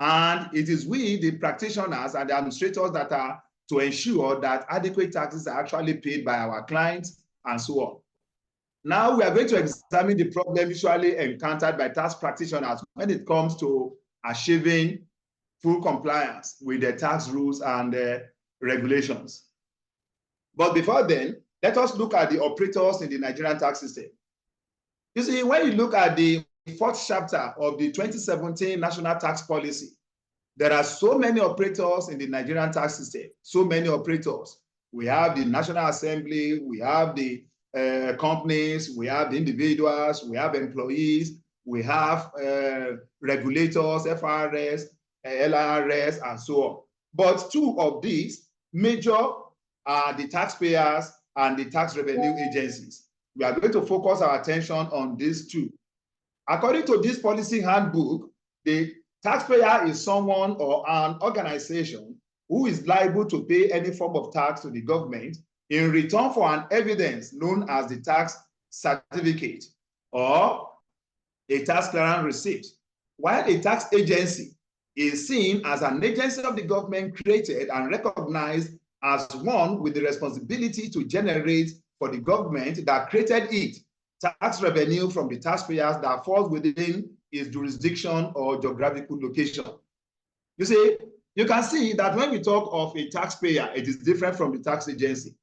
and it is we, the practitioners and the administrators, that are to ensure that adequate taxes are actually paid by our clients and so on. Now we are going to examine the problem usually encountered by tax practitioners when it comes to achieving full compliance with the tax rules and regulations. But before then, let us look at the operators in the Nigerian tax system. You see, when you look at the fourth chapter of the 2017 National Tax Policy, there are so many operators in the Nigerian tax system, so many operators. We have the National Assembly, we have the companies, we have the individuals, we have employees, we have regulators, FRS, LRS, and so on. But two of these major are the taxpayers and the tax revenue agencies. We are going to focus our attention on these two. According to this policy handbook, the taxpayer is someone or an organization who is liable to pay any form of tax to the government in return for an evidence known as the tax certificate or a tax clearance receipt, while a tax agency is seen as an agency of the government created and recognized as one with the responsibility to generate for the government that created it tax revenue from the taxpayers that falls within its jurisdiction or geographical location. You see, you can see that when we talk of a taxpayer, it is different from the tax agency.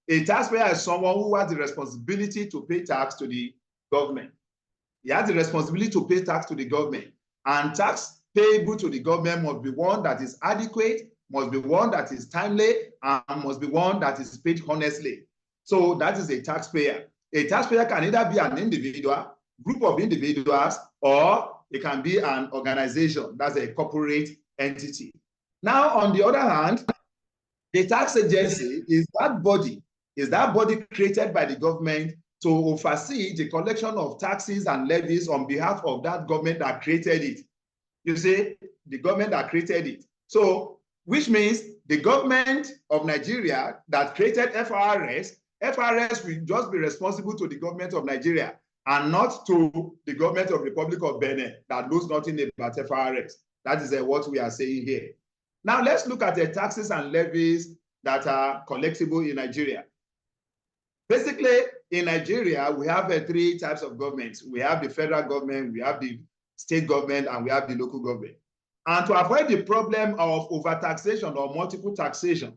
A taxpayer is someone who has the responsibility to pay tax to the government. He has the responsibility to pay tax to the government, and tax payable to the government must be one that is adequate, must be one that is timely, and must be one that is paid honestly. So that is a taxpayer. A taxpayer can either be an individual, group of individuals, or it can be an organization. That's a corporate entity. Now, on the other hand, the tax agency is that body created by the government to oversee the collection of taxes and levies on behalf of that government that created it. You see, the government that created it. So, which means the government of Nigeria that created FRS will just be responsible to the government of Nigeria and not to the government of the Republic of Benin that knows nothing about FRS. That is what we are saying here. Now let's look at the taxes and levies that are collectible in Nigeria. Basically, in Nigeria, we have three types of governments. We have the federal government, we have the state government, and we have the local government. And to avoid the problem of overtaxation or multiple taxation,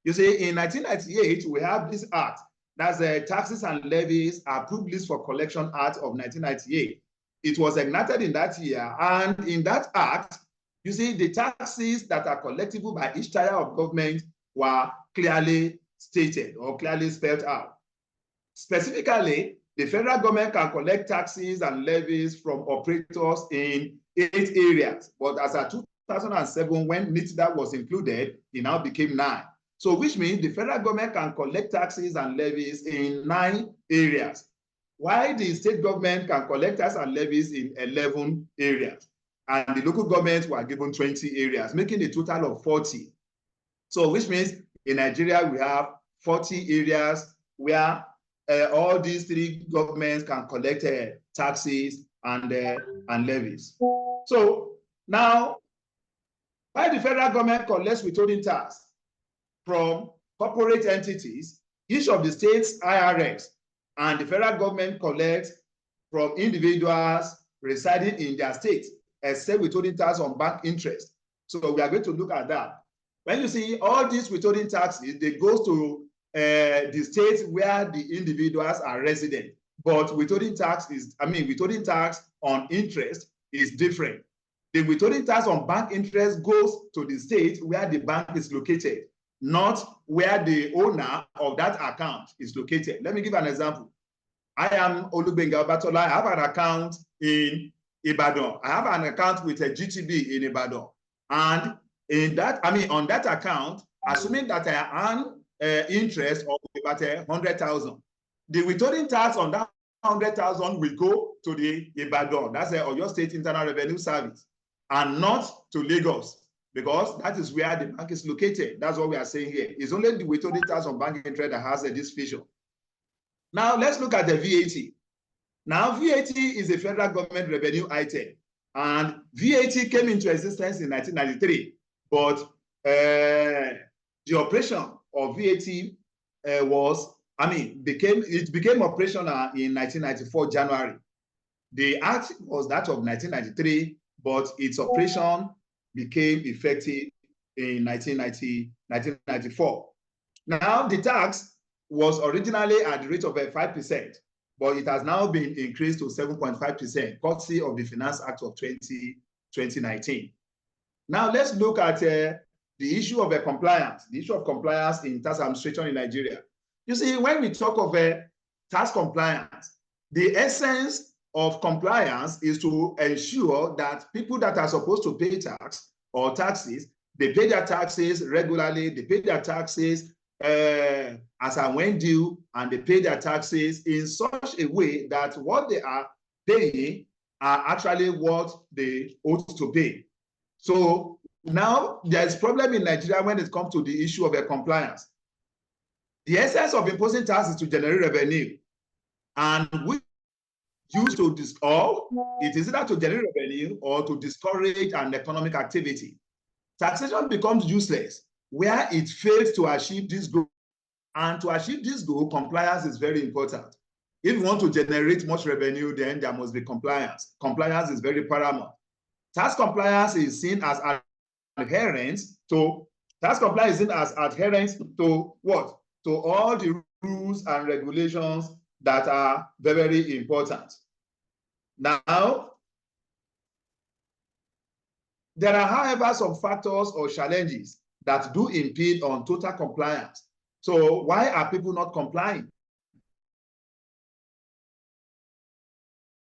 you see, in 1998, we have this act. That's the Taxes and Levies Approved List for Collection Act of 1998. It was enacted in that year. And in that act, you see, the taxes that are collectible by each tier of government were clearly stated or clearly spelled out. Specifically, the federal government can collect taxes and levies from operators in 8 areas. But as of 2007, when NITDA was included, it now became 9. So which means the federal government can collect taxes and levies in 9 areas, while the state government can collect taxes and levies in 11 areas. And the local governments were given 20 areas, making a total of 40. So which means in Nigeria, we have 40 areas where all these 3 governments can collect taxes and levies. So now, while the federal government collects withholding tax from corporate entities, each of the states' IRS and the federal government collects from individuals residing in their state, except withholding tax on bank interest. So we are going to look at that. When you see all these withholding taxes, they go to the states where the individuals are resident. But withholding tax on interest is different. The withholding tax on bank interest goes to the state where the bank is located, not where the owner of that account is located. Let me give an example. I am Olubenga Batola. I have an account in Ibadan. I have an account with a GTB in Ibadan. And in that, on that account, assuming that I earn interest of about 100,000, the withholding tax on that 100,000 will go to the Ibadan, that's Oyo State Internal Revenue Service, and not to Lagos, because that is where the bank is located. That's what we are saying here. It's only the withholding tax on bank interest that has this feature. Now let's look at the VAT. Now VAT is a federal government revenue item, and VAT came into existence in 1993, but the operation of VAT became operational in 1994 January. The act was that of 1993, but its operation became effective in 1994. Now the tax was originally at the rate of 5%, but it has now been increased to 7.5%, courtesy of the Finance Act of 2019. Now let's look at the issue of compliance, the issue of compliance in tax administration in Nigeria. You see, when we talk of tax compliance, the essence of compliance is to ensure that people that are supposed to pay tax or taxes, they pay their taxes regularly, they pay their taxes as and when due, and they pay their taxes in such a way that what they are paying are actually what they ought to pay. So now there's a problem in Nigeria when it comes to the issue of compliance. The essence of imposing tax is to generate revenue, and we use to it is either to generate revenue or to discourage an economic activity. Taxation becomes useless where it fails to achieve this goal. And to achieve this goal, compliance is very important. If you want to generate much revenue, then there must be compliance. Compliance is very paramount. Tax compliance is seen as adherence to what? To all the rules and regulations that are very important. Now, there are, however, some factors or challenges that do impede on total compliance. So why are people not complying?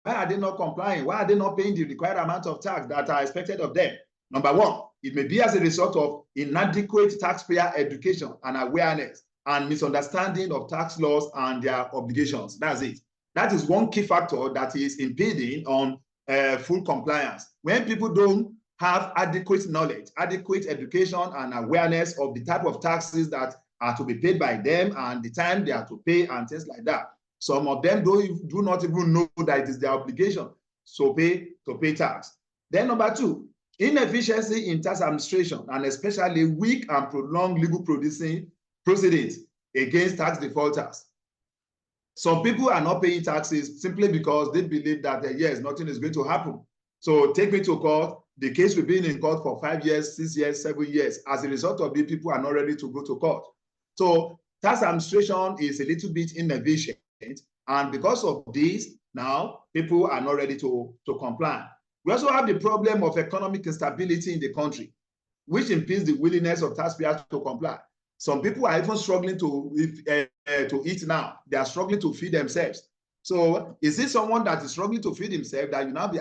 Why are they not complying? Why are they not paying the required amount of tax that are expected of them? Number one, it may be as a result of inadequate taxpayer education and awareness and misunderstanding of tax laws and their obligations. That's it. That is one key factor that is impeding on full compliance. When people don't have adequate knowledge, adequate education and awareness of the type of taxes that are to be paid by them and the time they are to pay and things like that. Some of them do not even know that it is their obligation to pay tax. Then number two, inefficiency in tax administration, and especially weak and prolonged legal proceedings against tax defaulters. Some people are not paying taxes simply because they believe that yes, nothing is going to happen. So take me to court. The case will be in court for 5 years, 6 years, 7 years. As a result of it, people are not ready to go to court. So tax administration is a little bit inefficient. And because of this, now people are not ready to comply. We also have the problem of economic instability in the country, which impedes the willingness of taxpayers to comply. Some people are even struggling to eat now. They are struggling to feed themselves. So is it someone that is struggling to feed himself that you now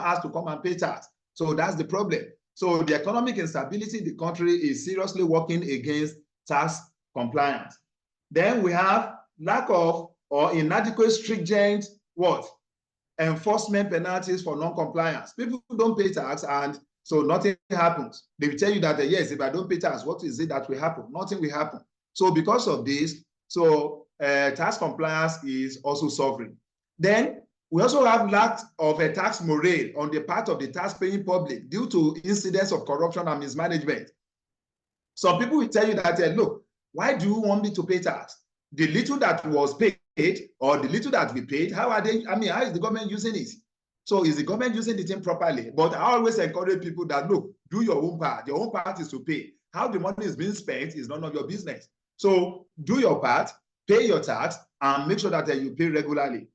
ask to come and pay tax? So that's the problem. So the economic instability in the country is seriously working against tax compliance. Then we have lack of or inadequate stringent enforcement penalties for non-compliance. People don't pay tax and so nothing happens. They will tell you that yes, if I don't pay tax, what is it that will happen? Nothing will happen. So because of this, tax compliance is also suffering. Then we also have lack of a tax morale on the part of the tax-paying public due to incidents of corruption and mismanagement. Some people will tell you that, look, why do you want me to pay tax? The little that was paid or the little that we paid, how is the government using it? So is the government using the thing properly? But I always encourage people that, look, do your own part. Your own part is to pay. How the money is being spent is none of your business. So do your part, pay your tax, and make sure that you pay regularly.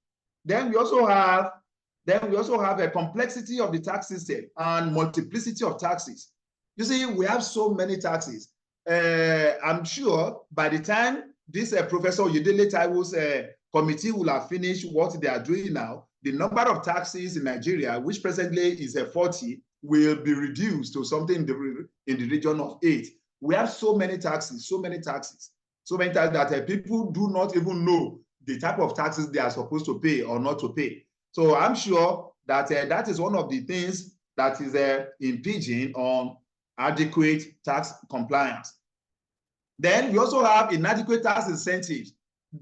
Then we also have Then we also have a complexity of the tax system and multiplicity of taxes. You see, we have so many taxes. I'm sure by the time this Professor Oyedele Taiwo's committee will have finished what they are doing now, the number of taxes in Nigeria, which presently is 40, will be reduced to something in the region of 8. We have so many taxes that people do not even know the type of taxes they are supposed to pay or not to pay. So I'm sure that that is one of the things that is impinging on adequate tax compliance. Then we also have inadequate tax incentives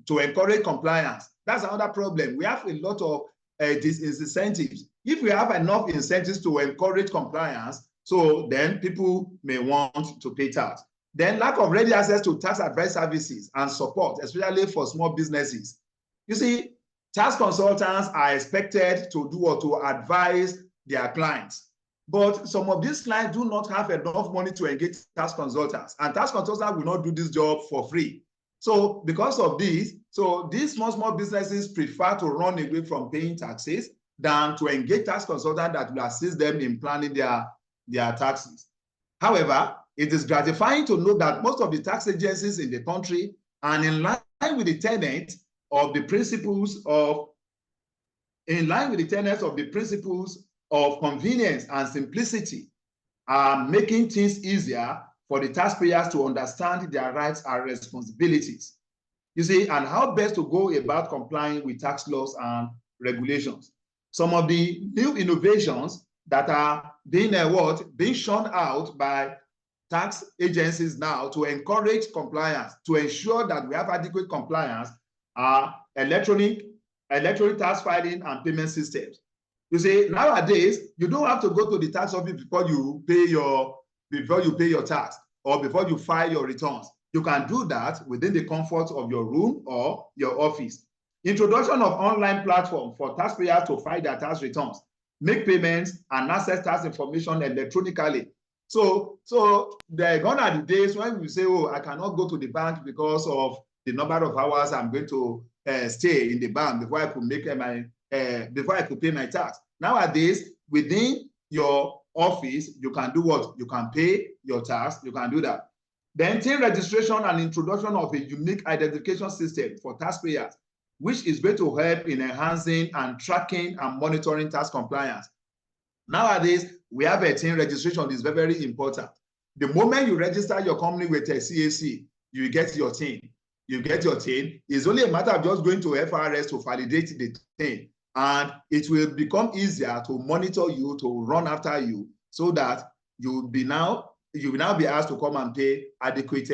to encourage compliance. That's another problem. We have a lot of disincentives. If we have enough incentives to encourage compliance, so then people may want to pay tax. Then lack of ready access to tax advice services and support, especially for small businesses. You see, tax consultants are expected to do or to advise their clients. But some of these clients do not have enough money to engage tax consultants, and tax consultants will not do this job for free. So because of this, so these small businesses prefer to run away from paying taxes than to engage tax consultants that will assist them in planning their taxes. However, it is gratifying to know that most of the tax agencies in the country are in line with the tenets of the principles of convenience and simplicity, making things easier for the taxpayers to understand their rights and responsibilities. You see, and how best to go about complying with tax laws and regulations. Some of the new innovations that are being shown out by tax agencies now to encourage compliance, to ensure that we have adequate compliance, are electronic tax filing and payment systems. You see, nowadays, you don't have to go to the tax office before you pay your tax or before you file your returns. You can do that within the comfort of your room or your office. Introduction of online platform for taxpayers to file their tax returns, make payments, and access tax information electronically. So there are gonna be days when we say, oh, I cannot go to the bank because of the number of hours I'm going to stay in the bank before I could make before I could pay my tax. Nowadays, within your office, you can do what? You can pay your tax, you can do that. Then TIN registration and introduction of a unique identification system for taxpayers, which is going to help in enhancing and tracking and monitoring tax compliance. Nowadays, we have a TIN registration. It's very, very important. The moment you register your company with a CAC, you get your TIN. You get your TIN. It's only a matter of just going to FRS to validate the TIN. And it will become easier to monitor you, to run after you, so that you will now be asked to come and pay adequate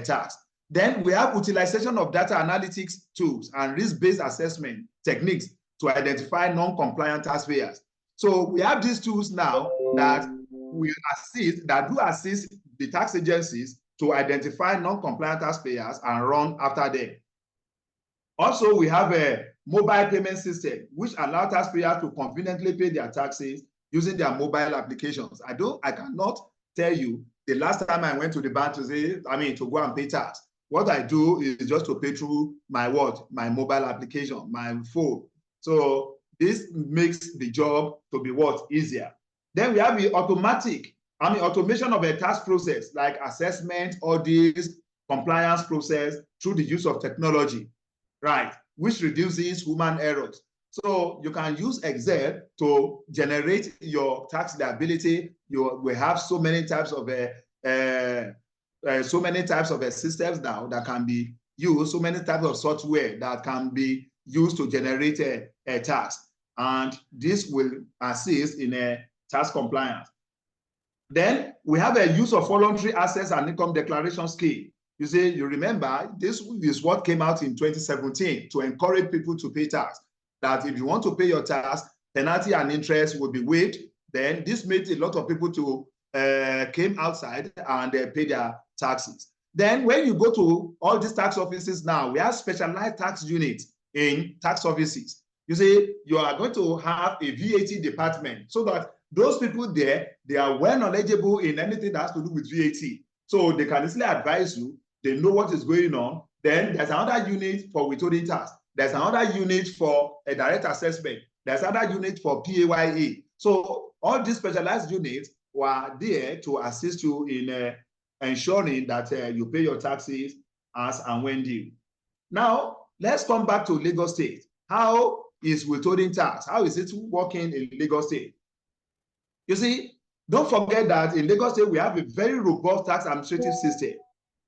tax. Then we have utilization of data analytics tools and risk-based assessment techniques to identify non-compliant taxpayers. So we have these tools now that do assist the tax agencies to identify non-compliant taxpayers and run after them. Also, we have a mobile payment system which allows taxpayers to conveniently pay their taxes using their mobile applications. I cannot tell you the last time I went to the bank to go and pay tax. What I do is just to pay through my mobile application, my phone. So this makes the job to be easier. Then we have the automation of a tax process like assessment, audits, compliance process through the use of technology, right, which reduces human errors. So you can use Excel to generate your tax liability. We have so many types of systems now that can be used, so many types of software that can be used to generate a tax, and this will assist in a tax compliance. Then we have a use of voluntary assets and income declaration scheme. You see, you remember, this is what came out in 2017 to encourage people to pay tax. That if you want to pay your tax, penalty and interest will be waived. Then this made a lot of people to came outside and pay their taxes. Then when you go to all these tax offices now, we have specialized tax units in tax offices. You see, you are going to have a VAT department so that those people there, they are well knowledgeable in anything that has to do with VAT. So they can easily advise you, they know what is going on. Then there's another unit for withholding tax. There's another unit for a direct assessment. There's other unit for PAYE. So all these specialized units were there to assist you in ensuring that you pay your taxes as and when due. Now, let's come back to Lagos State. How is withholding tax? How is it working in Lagos State? You see, don't forget that in Lagos State, we have a very robust tax administrative system,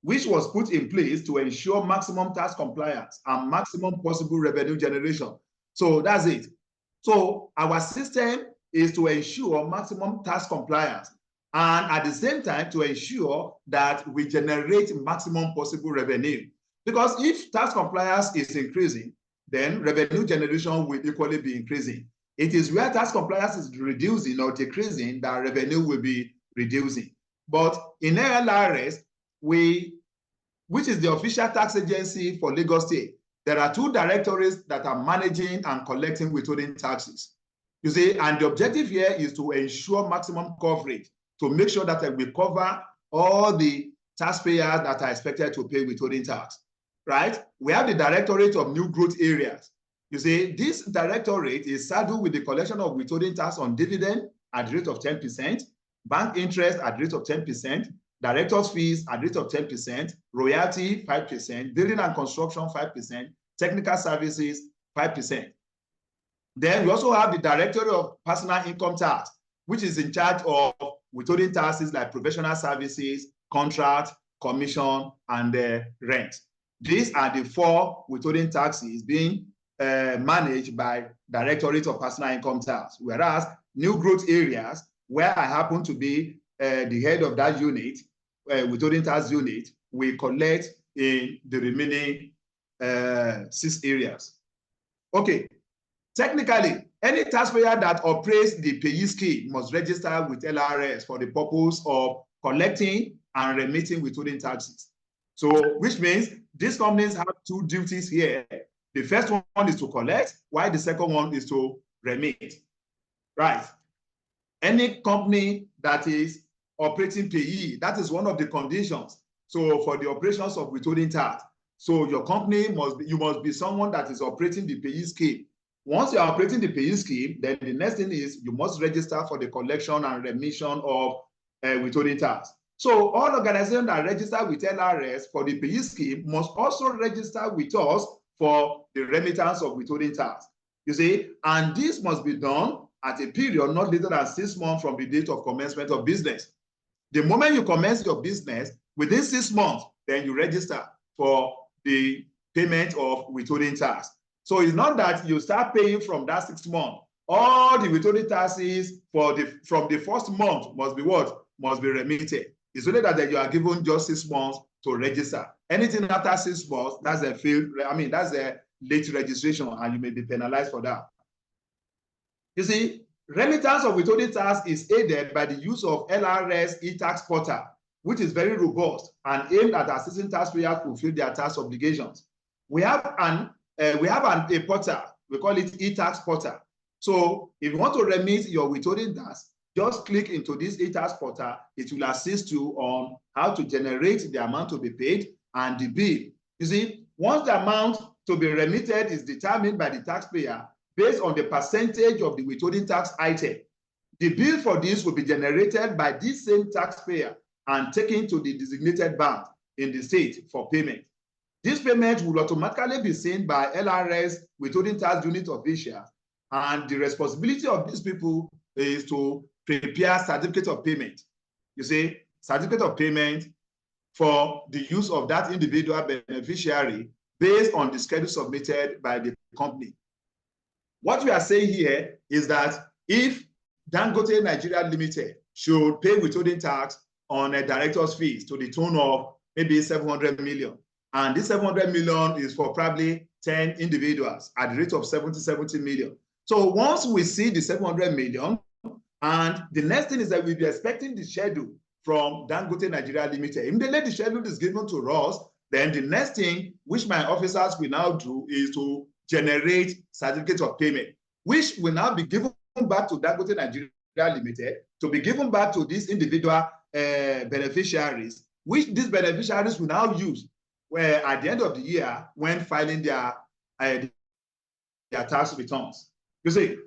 which was put in place to ensure maximum tax compliance and maximum possible revenue generation. So that's it. So our system is to ensure maximum tax compliance and at the same time to ensure that we generate maximum possible revenue. Because if tax compliance is increasing, then revenue generation will equally be increasing. It is where tax compliance is reducing or decreasing that revenue will be reducing. But in LRS, which is the official tax agency for Lagos State, there are two directorates that are managing and collecting withholding taxes. You see, and the objective here is to ensure maximum coverage, to make sure that we cover all the taxpayers that are expected to pay withholding tax, right? We have the Directorate of New Growth Areas. You see, this directorate is saddled with the collection of withholding tax on dividend at the rate of 10%, bank interest at the rate of 10%, director's fees at the rate of 10%, royalty 5%, building and construction 5%, technical services 5%. Then we also have the Directorate of Personal Income Tax, which is in charge of withholding taxes like professional services, contract, commission, and rent. These are the four withholding taxes being managed by Directorate of Personal Income Tax, whereas New Growth Areas, where I happen to be the head of that unit, withholding tax unit, we collect in the remaining 6 areas. Okay, technically, any taxpayer that operates the payee scheme must register with LRS for the purpose of collecting and remitting withholding taxes. So, which means these companies have 2 duties here. The first one is to collect, while the second one is to remit. Right. Any company that is operating payee, that is one of the conditions. So for the operations of withholding tax, so your company must be someone that is operating the payee scheme. Once you are operating the payee scheme, then the next thing is you must register for the collection and remission of withholding tax. So all organizations that register with LRS for the payee scheme must also register with us for the remittance of withholding tax. You see, and this must be done at a period not later than 6 months from the date of commencement of business. The moment you commence your business, within 6 months, then you register for the payment of withholding tax. So it's not that you start paying from that 6th month. All the withholding taxes from the first month must be what? Must be remitted. It's only that you are given just 6 months to register. Anything after 6 months, that's a that's a late registration, and you may be penalized for that. You see, remittance of withholding tax is aided by the use of LRS e-tax portal, which is very robust and aimed at assisting taxpayers fulfill their tax obligations. We have a portal, we call it e-tax portal. So if you want to remit your withholding tax, just click into this e-tax portal. It will assist you on how to generate the amount to be paid and the bill. You see, once the amount to be remitted is determined by the taxpayer based on the percentage of the withholding tax item, the bill for this will be generated by this same taxpayer and taken to the designated bank in the state for payment. This payment will automatically be seen by LRS withholding tax unit officials, and the responsibility of these people is to prepare certificate of payment. You see, certificate of payment for the use of that individual beneficiary based on the schedule submitted by the company. What we are saying here is that if Dangote Nigeria Limited should pay withholding tax on a director's fees to the tune of maybe 700 million, and this 700 million is for probably 10 individuals at the rate of 70 million. So once we see the 700 million, and the next thing is that we'll be expecting the schedule from Dangote Nigeria Limited. Immediately the schedule is given to us, then the next thing which my officers will now do is to generate certificates of payment, which will now be given back to Dangote Nigeria Limited to be given back to these individual beneficiaries, which these beneficiaries will now use where at the end of the year when filing their tax returns. You see,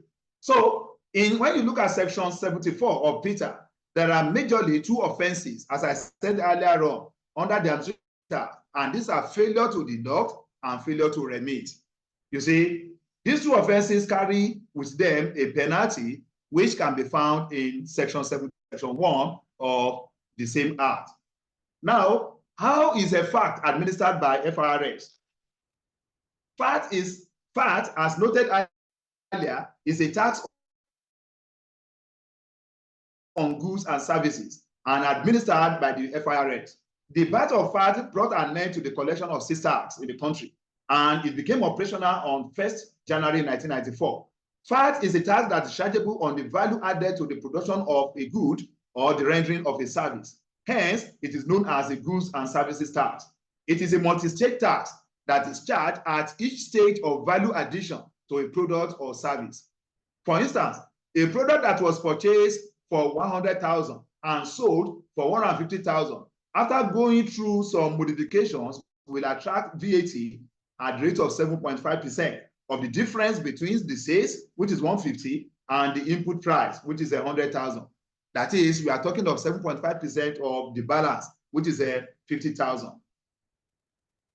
so when you look at section 74 of PITA, there are majorly two offenses, as I said earlier on, under the administrative tax, and these are failure to deduct and failure to remit. You see, these two offenses carry with them a penalty which can be found in section 7, section 1 of the same act. Now, how is a VAT administered by FRS? VAT, as noted earlier, is a tax on goods and services and administered by the FIRS. The birth of VAT brought an end to the collection of sales tax in the country, and it became operational on 1st January 1994. VAT is a tax that is chargeable on the value added to the production of a good or the rendering of a service. Hence, it is known as a goods and services tax. It is a multi-stage tax that is charged at each stage of value addition to a product or service. For instance, a product that was purchased for 100,000 and sold for 150,000, after going through some modifications, will attract VAT at the rate of 7.5% of the difference between the sales, which is 150, and the input price, which is 100,000. That is, we are talking of 7.5% of the balance, which is 50,000.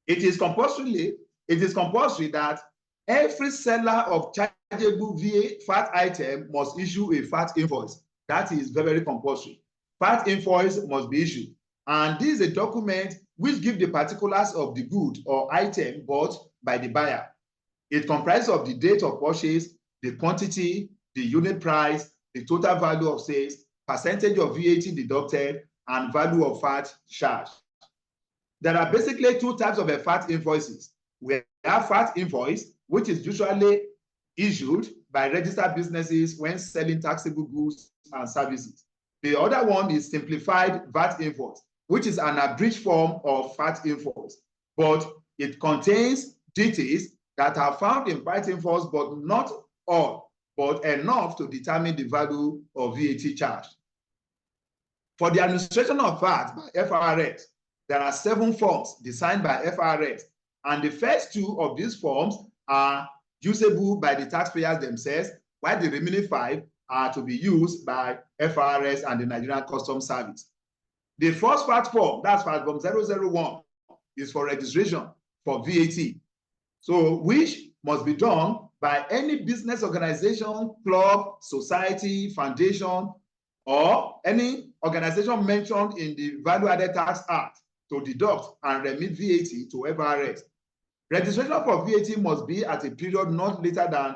It is compulsory that every seller of chargeable VAT item must issue a VAT invoice. That is very compulsory. VAT invoice must be issued. And this is a document which gives the particulars of the good or item bought by the buyer. It comprises of the date of purchase, the quantity, the unit price, the total value of sales, percentage of VAT deducted, and value of VAT charged. There are basically two types of VAT invoices. We have VAT invoice, which is usually issued by registered businesses when selling taxable goods and services. The other one is simplified VAT invoice, which is an abridged form of VAT invoice, but it contains details that are found in VAT invoice, but not all, but enough to determine the value of VAT charged. For the administration of VAT by FRS, there are 7 forms designed by FRS, and the first 2 of these forms are usable by the taxpayers themselves, while the remaining 5 are to be used by FRS and the Nigerian Customs Service. The first VAT form, that's VAT form 001, is for registration for VAT, so which must be done by any business organization, club, society, foundation, or any organization mentioned in the Value Added Tax Act to deduct and remit VAT to FRS. Registration for VAT must be at a period not later than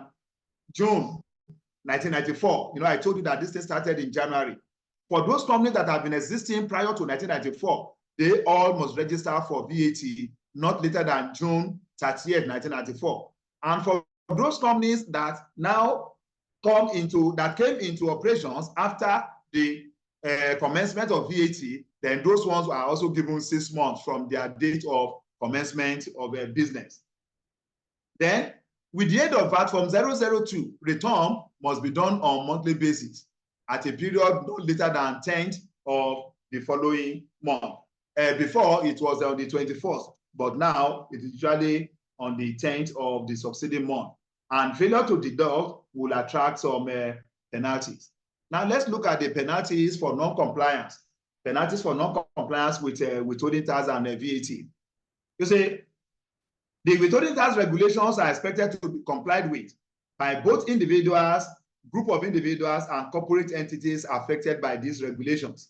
June 1994. You know, I told you that this thing started in January. For those companies that have been existing prior to 1994, they all must register for VAT not later than June 30th, 1994. And for those companies that now came into operations after the commencement of VAT, then those ones are also given 6 months from their date of commencement of a business. Then, with the aid of VAT Form 002, return must be done on a monthly basis at a period no later than 10th of the following month. Before, it was on the 21st, but now it is usually on the 10th of the succeeding month. And failure to deduct will attract some penalties. Now, let's look at the penalties for non-compliance. Penalties for non-compliance with withholding tax and VAT. You see, the withholding tax regulations are expected to be complied with by both individuals, group of individuals, and corporate entities affected by these regulations.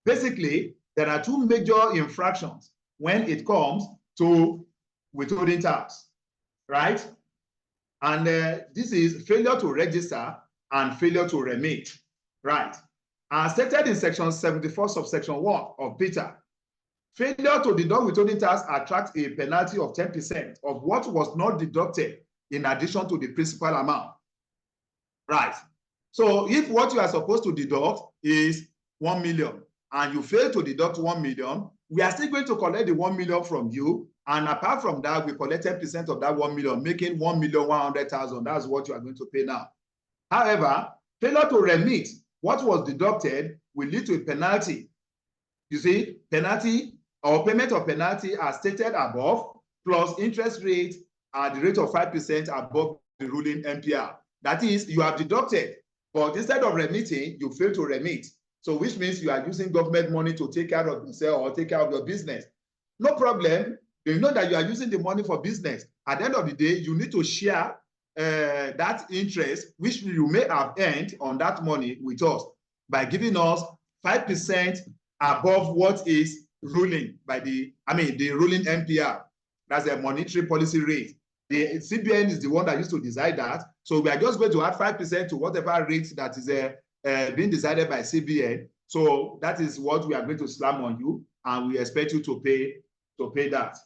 Basically, there are 2 major infractions when it comes to withholding tax, right? And this is failure to register and failure to remit, right? As stated in section 74, subsection 1 of PITA, failure to deduct withholding tax attracts a penalty of 10% of what was not deducted in addition to the principal amount, right? So if what you are supposed to deduct is 1 million and you fail to deduct 1 million, we are still going to collect the 1 million from you. And apart from that, we collect 10% of that 1 million, making 1,100,000. That's what you are going to pay now. However, failure to remit what was deducted will lead to a penalty. You see, penalty or payment of penalty as stated above, plus interest rate at the rate of 5% above the ruling MPR. That is, you have deducted, but instead of remitting, you fail to remit. So which means you are using government money to take care of yourself or take care of your business. No problem. You know that you are using the money for business. At the end of the day, you need to share that interest which you may have earned on that money with us by giving us 5% above what is ruling by the ruling MPR. That's a monetary policy rate. The CBN is the one that used to decide that. So we are just going to add 5% to whatever rate that is being decided by CBN. So that is what we are going to slam on you, and we expect you to pay that.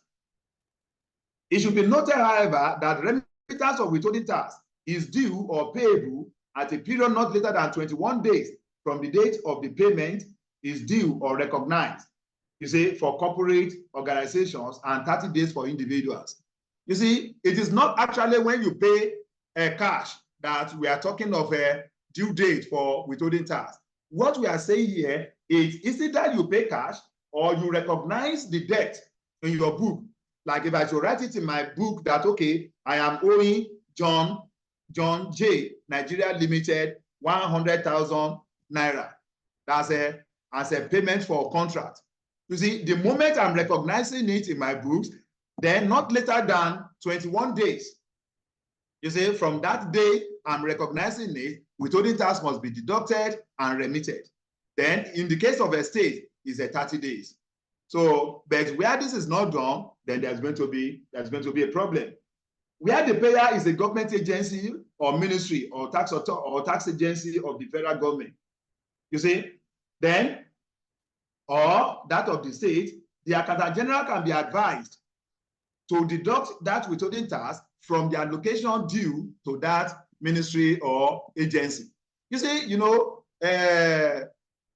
It should be noted, however, that remittance of withholding tax is due or payable at a period not later than 21 days from the date of the payment is due or recognized, you see, for corporate organizations, and 30 days for individuals. You see, it is not actually when you pay cash that we are talking of a due date for withholding tax. What we are saying here is either you pay cash or you recognize the debt in your book. Like if I should write it in my book that, okay, I am owing John J. Nigeria Limited 100,000 naira. That's as a payment for a contract. You see, the moment I'm recognizing it in my books, then not later than 21 days. You see, from that day I'm recognizing it, withholding tax must be deducted and remitted. Then in the case of a state, is 30 days. So, but where this is not done, then there's going to be a problem. Where the payer is a government agency or ministry or tax agency of the federal government, you see, then, or that of the state, the accountant general can be advised to deduct that withholding tax from the allocation due to that ministry or agency. You see, you know,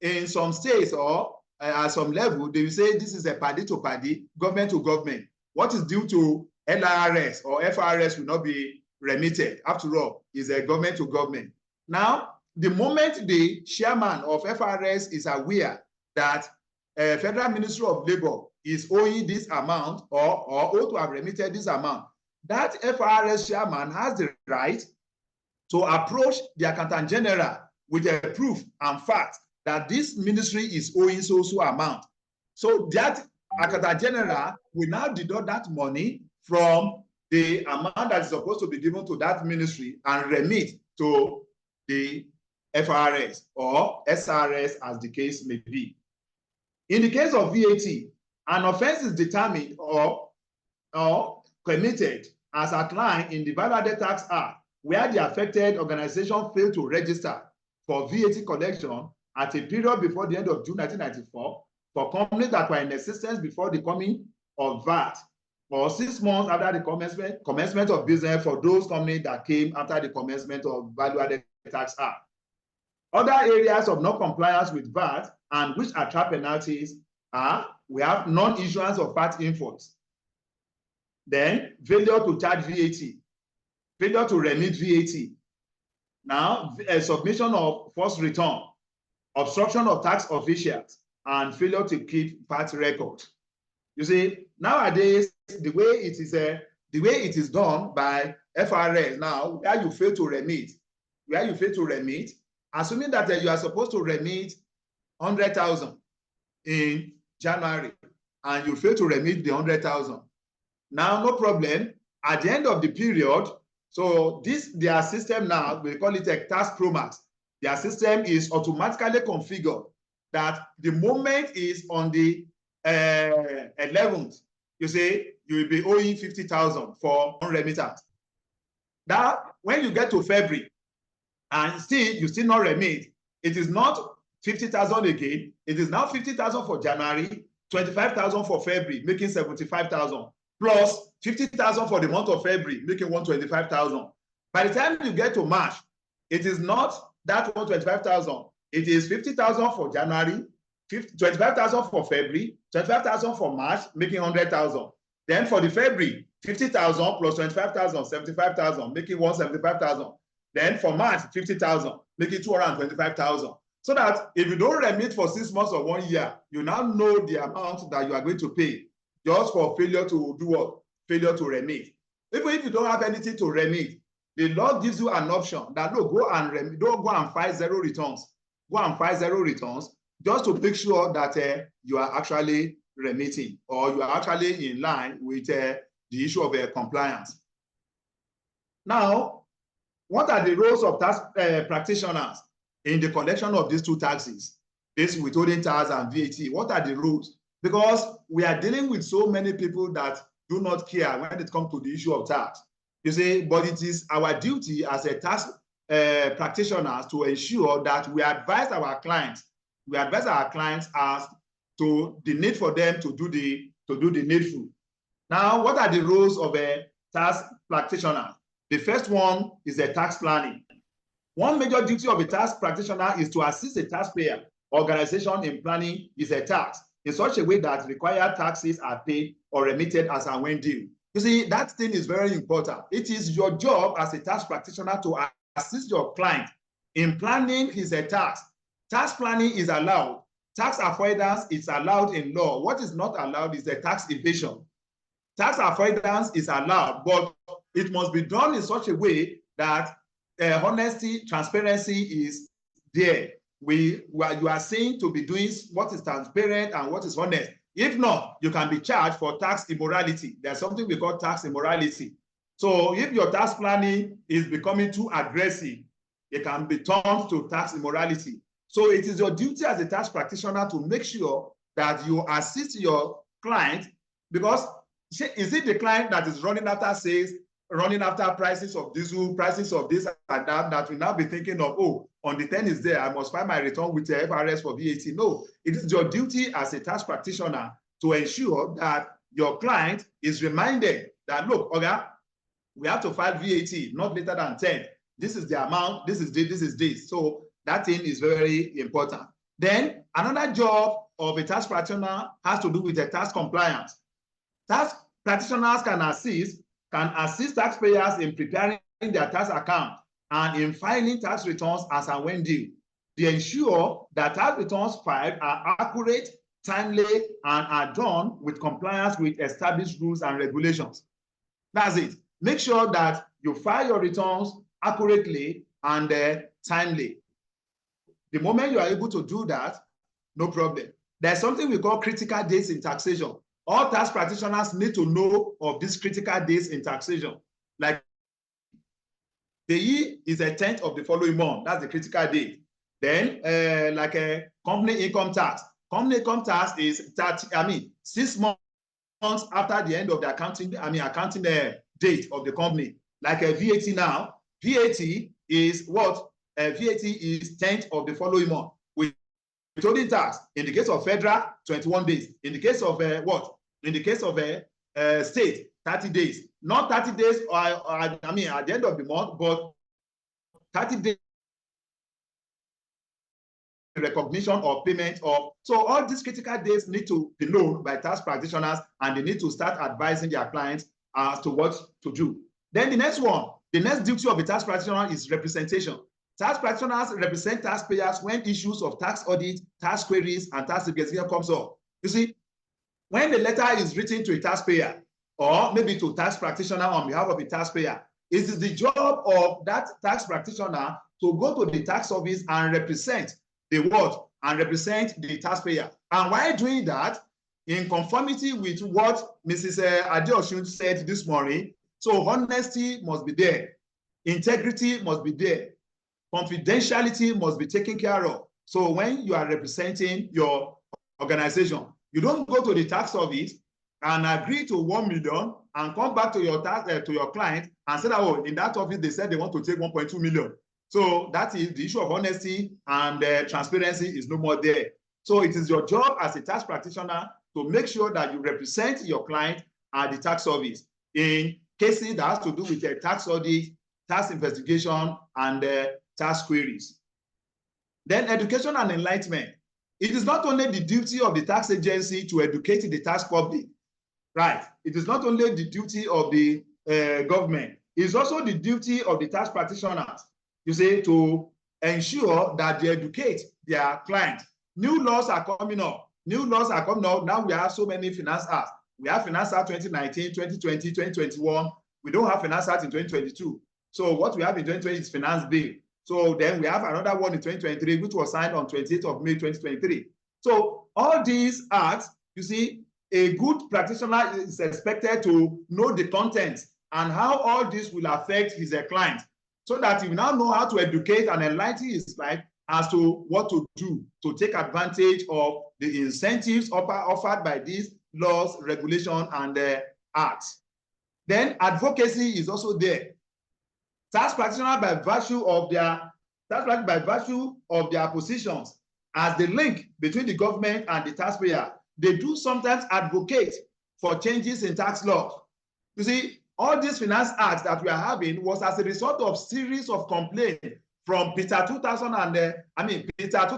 in some states or at some level, they will say this is a party to party, government to government. What is due to LRS or FRS will not be remitted. After all, is a government to government. Now, the moment the chairman of FRS is aware that Federal Ministry of Labor is owing this amount or ought to have remitted this amount, that FRS chairman has the right to approach the accountant general with a proof and fact that this ministry is owing so amount. So that accountant general will now deduct that money from the amount that is supposed to be given to that ministry and remit to the FRS or SRS as the case may be. In the case of VAT, an offense is determined or committed as outlined in the Value-Added Tax Act, where the affected organization failed to register for VAT collection at a period before the end of June 1994 for companies that were in existence before the coming of VAT, or 6 months after the commencement of business for those companies that came after the commencement of Value-Added Tax Act. Other areas of non-compliance with VAT and which attract penalties are, we have non-issuance of VAT invoice, then failure to charge VAT, failure to remit VAT, now a submission of false return, obstruction of tax officials, and failure to keep VAT record. You see, nowadays the way it is done by FRS now, where you fail to remit, assuming that you are supposed to remit 100,000 in January and you fail to remit the 100,000. Now, no problem. At the end of the period, so their system now, we call it a tax promax. Their system is automatically configured that the moment is on the 11th, you say you will be owing 50,000 for remittance. That when you get to February and you still not remit, it is not 50,000 again. It is now 50,000 for January, 25,000 for February, making 75,000, plus 50,000 for the month of February, making 125,000. By the time you get to March, it is not that 125,000. It is 50,000 for January, 25,000 for February, 25,000 for March, making 100,000. Then for the February, 50,000 plus 25,000, 75,000, making 175,000. Then for March, 50,000, making 225,000. So that if you don't remit for 6 months or 1 year, you now know the amount that you are going to pay just for failure to do what? Failure to remit. Even if you don't have anything to remit, the law gives you an option that look, don't go and file zero returns. Go and file zero returns just to make sure that you are actually remitting or you are actually in line with the issue of compliance. Now, what are the roles of tax practitioners in the collection of these two taxes, this withholding tax and VAT? What are the rules? Because we are dealing with so many people that do not care when it comes to the issue of tax. You say, but it is our duty as a tax practitioners to ensure that we advise our clients. We advise our clients as to the need for them to do the needful. Now, what are the roles of a tax practitioner? The first one is the tax planning. One major duty of a tax practitioner is to assist a taxpayer organization in planning is a tax in such a way that required taxes are paid or remitted as and when due. You see, that thing is very important. It is your job as a tax practitioner to assist your client in planning his tax. Tax planning is allowed. Tax avoidance is allowed in law. What is not allowed is the tax evasion. Tax avoidance is allowed, but it must be done in such a way that honesty, transparency is there. You are seen to be doing what is transparent and what is honest. If not, you can be charged for tax immorality. There's something we call tax immorality. So if your tax planning is becoming too aggressive, it can be turned to tax immorality. So it is your duty as a tax practitioner to make sure that you assist your client, because is it the client that is running after sales, running after prices of diesel, prices of this and that will now be thinking of, oh, on the 10th is there, I must file my return with the FRS for VAT. No, it is your duty as a tax practitioner to ensure that your client is reminded that, look, okay, we have to file VAT not later than 10. This is the amount, this is this. So that thing is very important. Then another job of a tax practitioner has to do with the tax compliance. Tax practitioners can assist taxpayers in preparing their tax account and in filing tax returns as and when due. They ensure that tax returns filed are accurate, timely, and are done with compliance with established rules and regulations. That's it. Make sure that you file your returns accurately and timely. The moment you are able to do that, no problem. There's something we call critical dates in taxation. All tax practitioners need to know of these critical dates in taxation. Like the year is a 10th of the following month. That's the critical date. Then like a company income tax. Company income tax is 6 months after the end of the accounting date of the company. Like a VAT now, VAT is what? VAT is 10th of the following month. Withholding tax, in the case of federal, 21 days. In the case of what? In the case of state, 30 days. Not 30 days, at the end of the month, but 30 days recognition or payment of. So all these critical days need to be known by tax practitioners, and they need to start advising their clients as to what to do. Then the next one, the next duty of a tax practitioner is representation. Tax practitioners represent taxpayers when issues of tax audit, tax queries, and tax investigation comes up. You see, when the letter is written to a taxpayer, or maybe to a tax practitioner on behalf of a taxpayer, it is the job of that tax practitioner to go to the tax office and represent the what? And represent the taxpayer. And while doing that, in conformity with what Mrs. Adeosun said this morning, so honesty must be there, integrity must be there, confidentiality must be taken care of. So when you are representing your organization, you don't go to the tax office and agree to 1 million and come back to your tax to your client and say that, oh, in that office they said they want to take 1.2 million. So that is the issue of honesty, and transparency is no more there. So it is your job as a tax practitioner to make sure that you represent your client at the tax office in cases that has to do with the tax audit, tax investigation, and tax queries. Then education and enlightenment. It is not only the duty of the tax agency to educate the tax public, right? It is not only the duty of the government. It's also the duty of the tax practitioners, you say, to ensure that they educate their clients. New laws are coming up. New laws are coming up. Now we have so many finance acts. We have Finance Act 2019, 2020, 2021. We don't have Finance Act in 2022. So what we have in 2020 is finance bill. So then we have another one in 2023, which was signed on 28th of May 2023. So all these acts, you see, a good practitioner is expected to know the contents and how all this will affect his client, so that he will now know how to educate and enlighten his client as to what to do to take advantage of the incentives offered by these laws, regulation, and acts. Then advocacy is also there. Tax practitioners, by virtue of their positions as the link between the government and the taxpayer, they do sometimes advocate for changes in tax law. You see, all these finance acts that we are having was as a result of series of complaints from Peter 2011, CETA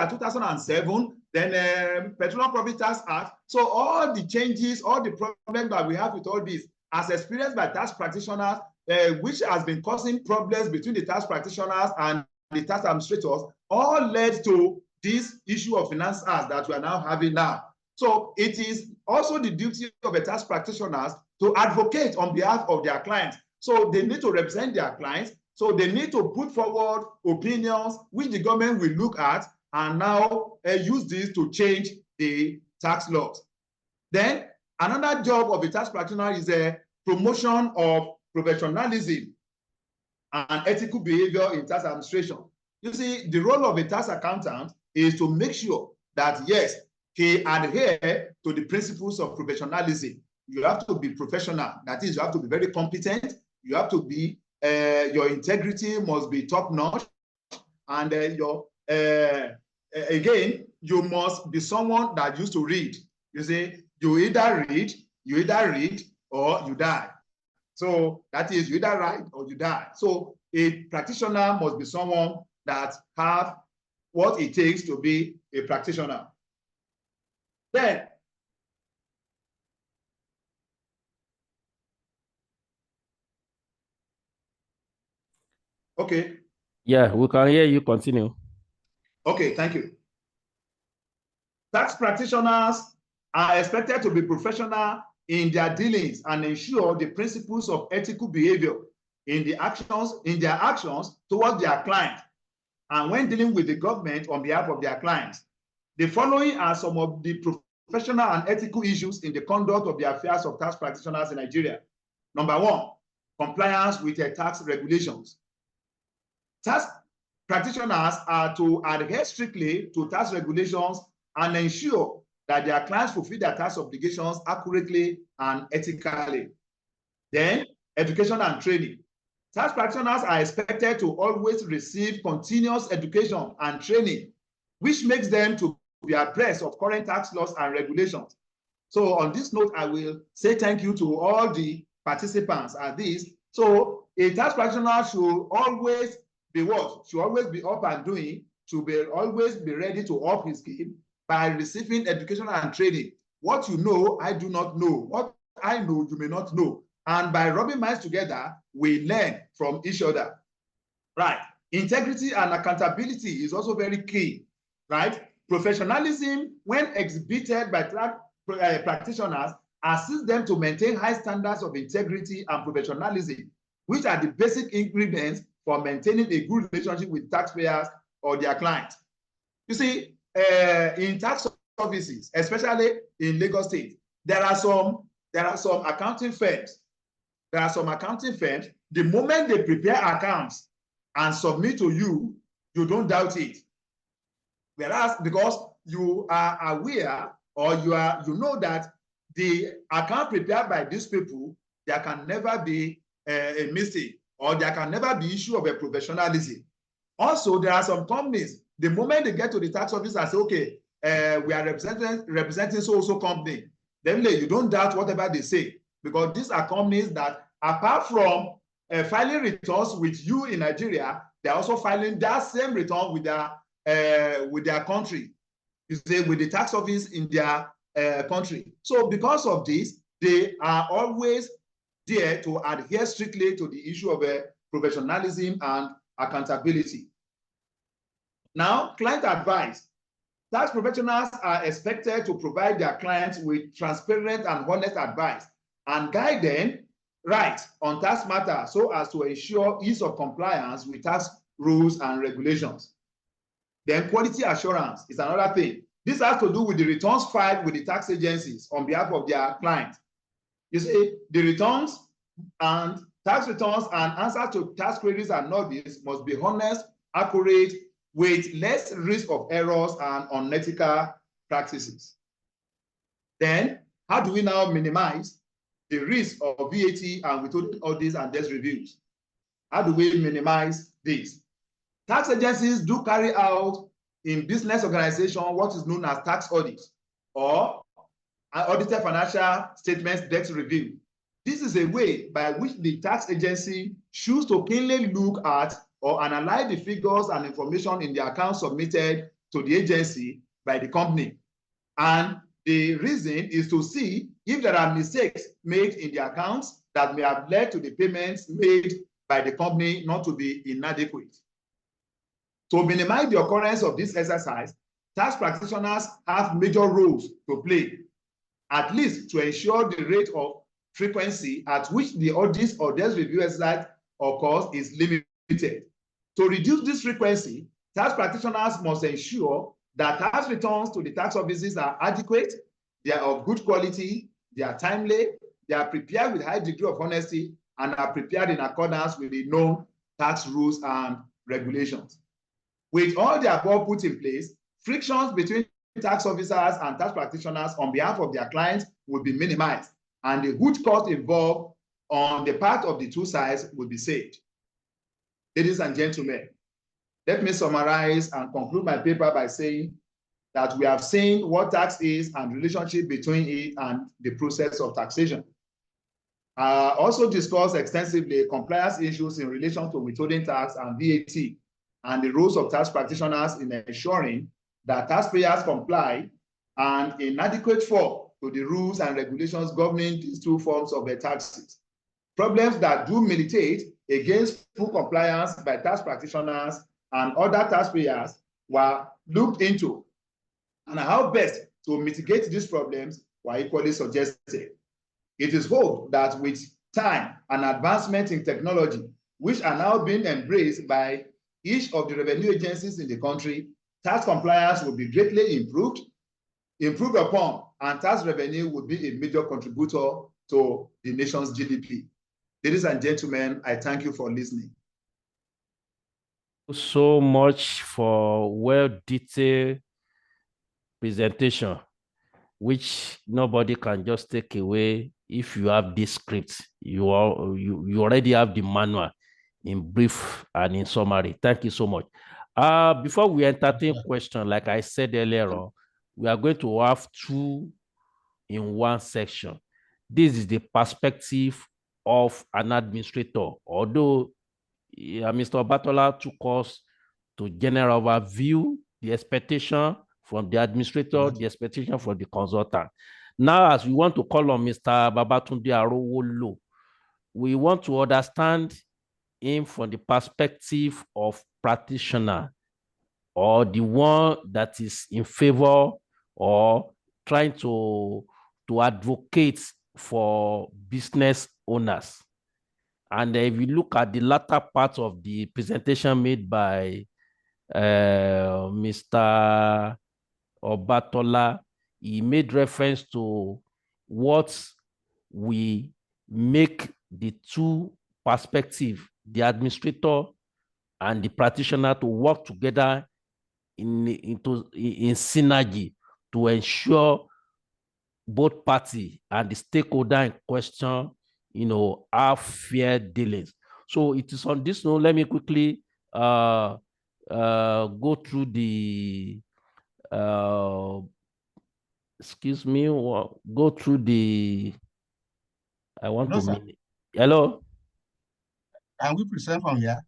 2007, then Petroleum Profit Tax Act. So all the changes, all the problems that we have with all this, as experienced by tax practitioners, which has been causing problems between the tax practitioners and the tax administrators, all led to this issue of finance acts that we are now having now. So it is also the duty of the tax practitioners to advocate on behalf of their clients. So they need to represent their clients. So they need to put forward opinions which the government will look at and now use this to change the tax laws. Then another job of a tax practitioner is a promotion of professionalism and ethical behavior in tax administration. You see, the role of a tax accountant is to make sure that, yes, he adhere to the principles of professionalism. You have to be professional. That is, you have to be very competent. You have to be, your integrity must be top-notch. And again, you must be someone that used to read. You see, you either read, or you die. So that is, you either write or you die. So a practitioner must be someone that have what it takes to be a practitioner. Then, okay. Yeah, we can hear you. Continue. Okay, thank you. Tax practitioners are expected to be professional in their dealings and ensure the principles of ethical behavior in their actions towards their clients and when dealing with the government on behalf of their clients. The following are some of the professional and ethical issues in the conduct of the affairs of tax practitioners in Nigeria. Number one, compliance with tax regulations. Tax practitioners are to adhere strictly to tax regulations and ensure that their clients fulfill their tax obligations accurately and ethically. Then, education and training. Tax practitioners are expected to always receive continuous education and training, which makes them to be abreast of current tax laws and regulations. So on this note, I will say thank you to all the participants at this. So a tax practitioner should always be what? Should always be up and doing, should be always be ready to up his game by receiving education and training. What you know, I do not know. What I know, you may not know. And by rubbing minds together, we learn from each other. Right. Integrity and accountability is also very key. Right. Professionalism, when exhibited by practitioners, assists them to maintain high standards of integrity and professionalism, which are the basic ingredients for maintaining a good relationship with taxpayers or their clients. You see, in tax offices, especially in Lagos State, there are some accounting firms. There are some accounting firms, the moment they prepare accounts and submit to you, you don't doubt it. Whereas, because you are aware or you know that the account prepared by these people, there can never be a mistake or there can never be issue of a professionalism. Also, there are some companies, the moment they get to the tax office and say, okay, we are representing so-so company, then you don't doubt whatever they say, because these are companies that, apart from filing returns with you in Nigeria, they're also filing that same return with their country, you say, with the tax office in their country. So because of this, they are always there to adhere strictly to the issue of professionalism and accountability. Now, client advice. Tax professionals are expected to provide their clients with transparent and honest advice and guide them right on tax matters so as to ensure ease of compliance with tax rules and regulations. Then quality assurance is another thing. This has to do with the returns filed with the tax agencies on behalf of their clients. You see, the returns and tax returns and answers to tax queries and notice must be honest, accurate, with less risk of errors and unethical practices. Then, how do we now minimize the risk of VAT and withholding audits and debt reviews? How do we minimize this? Tax agencies do carry out in business organization what is known as tax audits or an audited financial statements debt review. This is a way by which the tax agency chooses to keenly look at or analyze the figures and information in the accounts submitted to the agency by the company. And the reason is to see if there are mistakes made in the accounts that may have led to the payments made by the company not to be inadequate. To minimize the occurrence of this exercise, tax practitioners have major roles to play, at least to ensure the rate of frequency at which the audits or debt review exercise occurs is limited. To reduce this frequency, tax practitioners must ensure that tax returns to the tax offices are adequate, they are of good quality, they are timely, they are prepared with high degree of honesty, and are prepared in accordance with the known tax rules and regulations. With all the above put in place, frictions between tax officers and tax practitioners on behalf of their clients will be minimized, and the good cost involved on the part of the two sides will be saved. Ladies and gentlemen, let me summarize and conclude my paper by saying that we have seen what tax is and relationship between it and the process of taxation. Also discussed extensively compliance issues in relation to withholding tax and VAT and the roles of tax practitioners in ensuring that taxpayers comply and in adequate form to the rules and regulations governing these two forms of the taxes. Problems that do militate against full compliance by tax practitioners and other taxpayers were looked into, and how best to mitigate these problems were equally suggested. It is hoped that with time and advancement in technology, which are now being embraced by each of the revenue agencies in the country, tax compliance will be greatly improved upon, and tax revenue will be a major contributor to the nation's GDP. Ladies and gentlemen, I thank you for listening. So much for well-detailed presentation, which nobody can just take away. If you have this script, you already have the manual in brief and in summary. Thank you so much. Before we entertain questions, like I said earlier on, we are going to have two in one section. This is the perspective of an administrator, although Mr. Batola took us to general overview, the expectation from the administrator, the expectation from the consultant. Now, as we want to call on Mr. Babatunde Arowolo, we want to understand him from the perspective of practitioner, or the one that is in favor or trying to advocate for business owners. And if you look at the latter part of the presentation made by Mr. Obatola, he made reference to what we make the two perspectives, the administrator and the practitioner, to work together in synergy to ensure both parties and the stakeholder in question, have fair dealings. So it is on this note, let me quickly go through the excuse me, go through the hello. Can we present from here?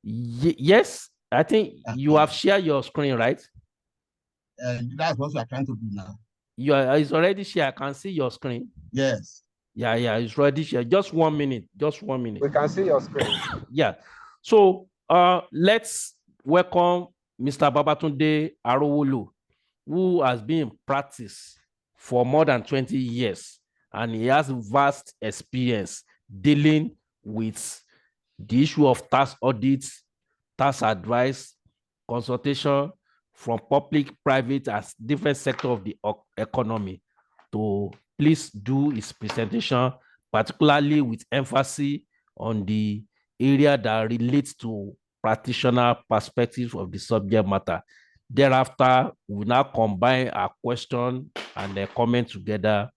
Yes, I think you have shared your screen, right? That's what we are trying to do now. It's already shared. I can see your screen. Yes. Yeah, it's already shared. Just 1 minute. Just 1 minute. We can see your screen. Yeah. So let's welcome Mr. Babatunde Arowolo, who has been in practice for more than 20 years, and he has vast experience dealing with the issue of tax audits, tax advice, consultation from public, private, as different sector of the economy, to please do his presentation, particularly with emphasis on the area that relates to practitioner perspective of the subject matter. Thereafter, we now combine our question and the comment together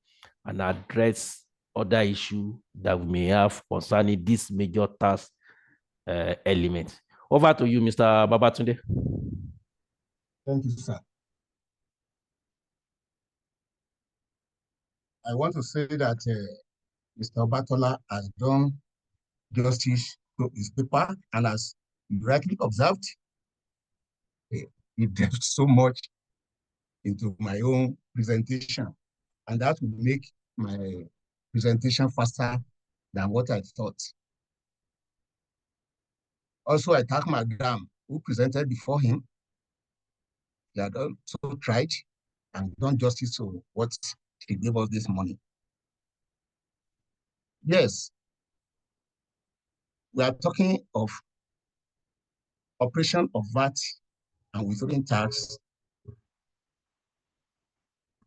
and address other issues that we may have concerning this major task element. Over to you, Mr. Babatunde. Thank you, sir. I want to say that Mr. Obatola has done justice to his paper, and as you rightly observed, he delved so much into my own presentation, and that will make my presentation faster than what I thought. Also, I thank Madam who presented before him. They had also tried and done justice to what he gave us this morning. Yes, we are talking of operation of VAT and withholding tax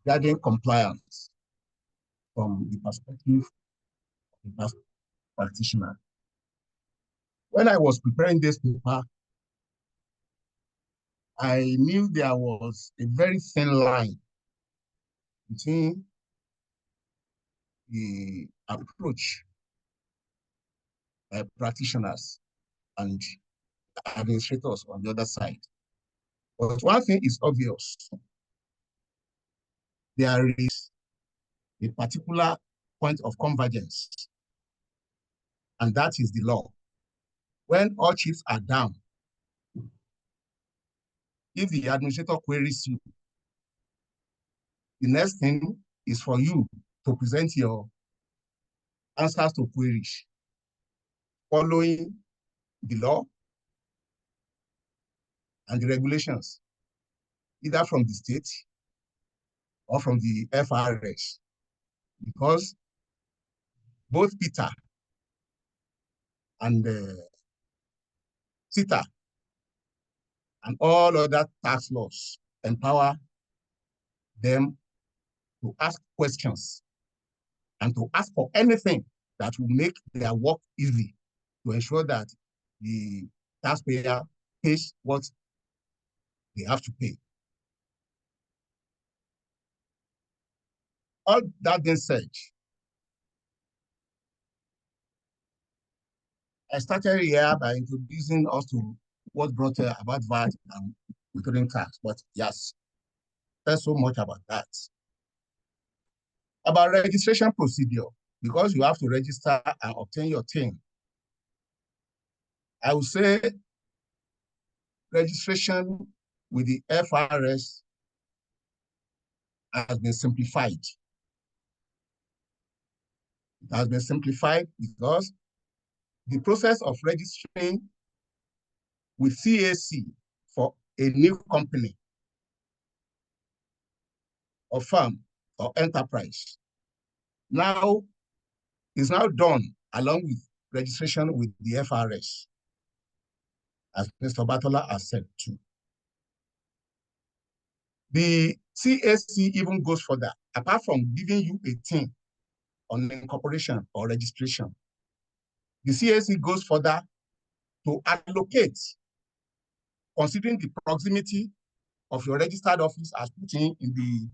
regarding compliance from the perspective of the practitioner. When I was preparing this paper, I knew there was a very thin line between the approach by practitioners and administrators on the other side. But one thing is obvious. There is a particular point of convergence, and that is the law. When all chips are down, if the administrator queries you, the next thing is for you to present your answers to queries following the law and the regulations, either from the state or from the FRS, because both Peter and CITA and all other tax laws empower them to ask questions and to ask for anything that will make their work easy, to ensure that the taxpayer pays what they have to pay. All that being said, I started here by introducing us to what brought about VAT and withholding tax, but yes, there's so much about that. About registration procedure, because you have to register and obtain your thing. I would say registration with the FRS has been simplified. It has been simplified because the process of registering with CAC for a new company or firm or enterprise now is now done along with registration with the FRS, as Mr. Batola has said too. The CAC even goes further. Apart from giving you a thing on incorporation or registration, the CAC goes further to allocate, considering the proximity of your registered office as put in the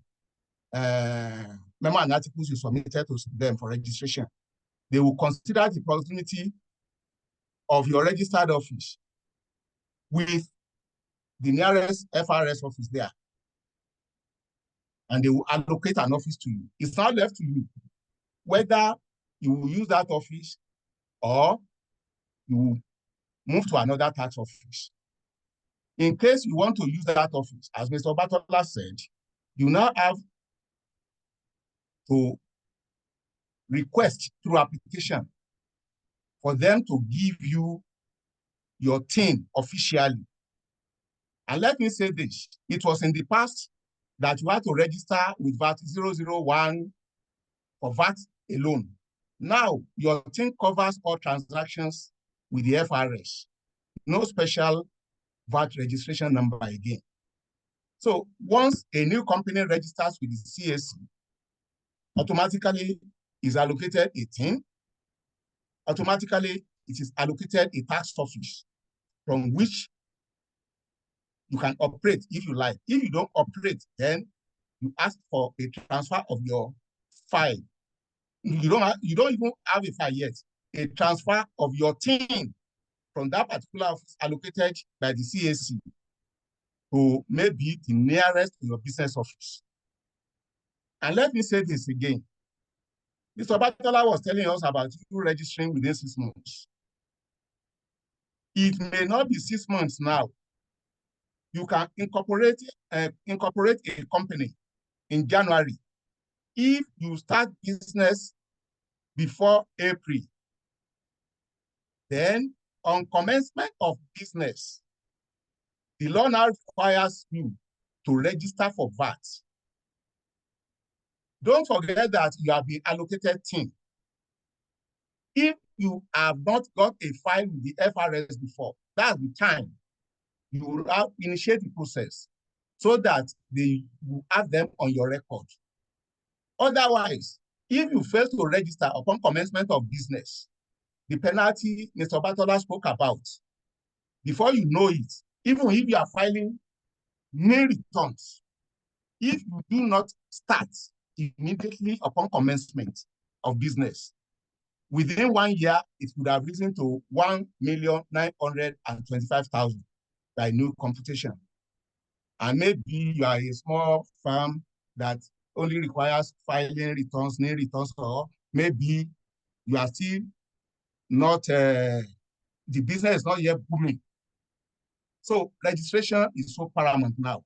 memo and articles you submitted to them for registration. They will consider the proximity of your registered office with the nearest FRS office there, and they will allocate an office to you. It's now left to you whether you will use that office or you will move to another tax office. In case you want to use that office, as Mr. Batola said, you now have to request through application for them to give you your TIN officially. And let me say this, it was in the past that you had to register with VAT 001 for VAT alone. Now, your thing covers all transactions with the FRS. No special VAT registration number again. So once a new company registers with the CAC, automatically is allocated a thing, automatically it is allocated a tax office from which you can operate if you like. If you don't operate, then you ask for a transfer of your file. You don't even have a file yet. A transfer of your thing from that particular office allocated by the CAC to maybe the nearest to your business office. And let me say this again. Mr. Batola was telling us about you registering within 6 months. It may not be 6 months now. You can incorporate a company in January. If you start business before April, then on commencement of business, the law now requires you to register for VAT. Don't forget that you have been allocated TIN. If you have not got a file with the FRS before, that's the time you will have initiate the process so that they will have them on your record. Otherwise, if you fail to register upon commencement of business, the penalty Mr. Batola spoke about, before you know it, even if you are filing May returns, if you do not start immediately upon commencement of business, within 1 year, it would have risen to 1,925,000 by new computation. And maybe you are a small firm that only requires filing returns, new returns, or maybe you are still not, the business is not yet booming. So registration is so paramount now.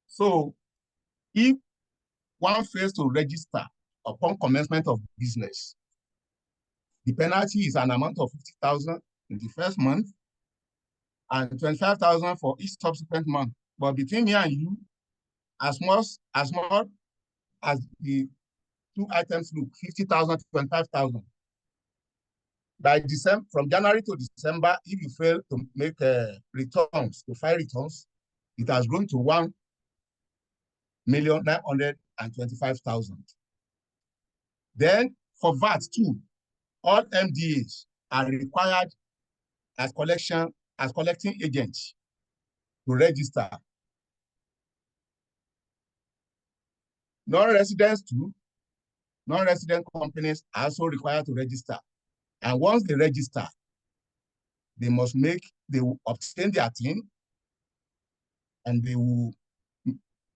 So if one fails to register upon commencement of business, the penalty is an amount of 50,000 in the first month and 25,000 for each subsequent month. But between me and you, as much as the two items look, 50,000 to 25,000. By December, from January to December, if you fail to make returns, to file returns, it has grown to 1,925,000. Then for VAT too, all MDAs are required as collecting agents to register. Non-residents too, non-resident companies are also required to register. And once they register, they will obtain their TIN and they will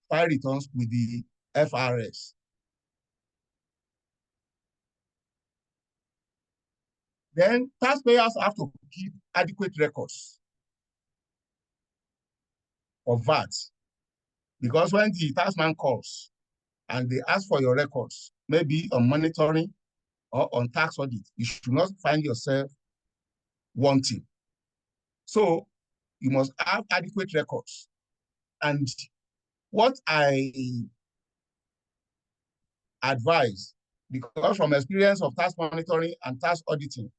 file returns with the FRS. Then taxpayers have to keep adequate records of VAT, because when the taxman calls and they ask for your records, maybe on monitoring or on tax audit, you should not find yourself wanting. So you must have adequate records. And what I advise, because from experience of tax monitoring and tax auditing,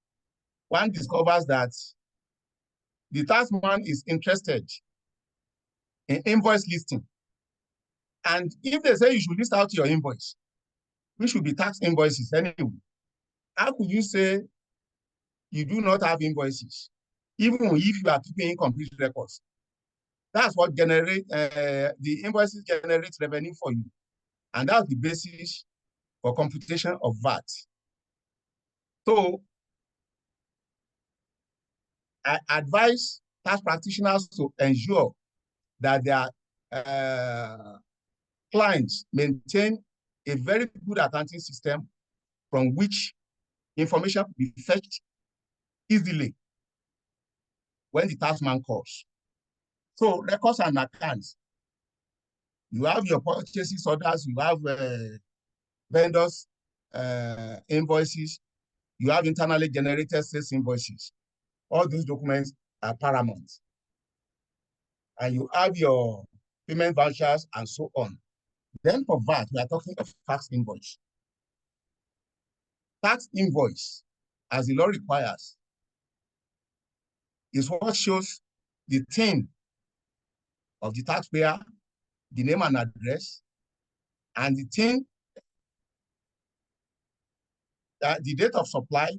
one discovers that the taxman is interested in invoice listing. And if they say you should list out your invoice, which should be tax invoices anyway, how could you say you do not have invoices, even if you are keeping incomplete records? That's what the invoices generate revenue for you. And that's the basis for computation of VAT. So I advise tax practitioners to ensure that their clients maintain a very good accounting system from which information will be fetched easily when the taxman calls. So records and accounts. You have your purchases orders, you have vendors invoices, you have internally generated sales invoices. All these documents are paramount. And you have your payment vouchers and so on. Then for VAT, we are talking of tax invoice. Tax invoice, as the law requires, is what shows the thing of the taxpayer, the name and address, and the thing, the date of supply,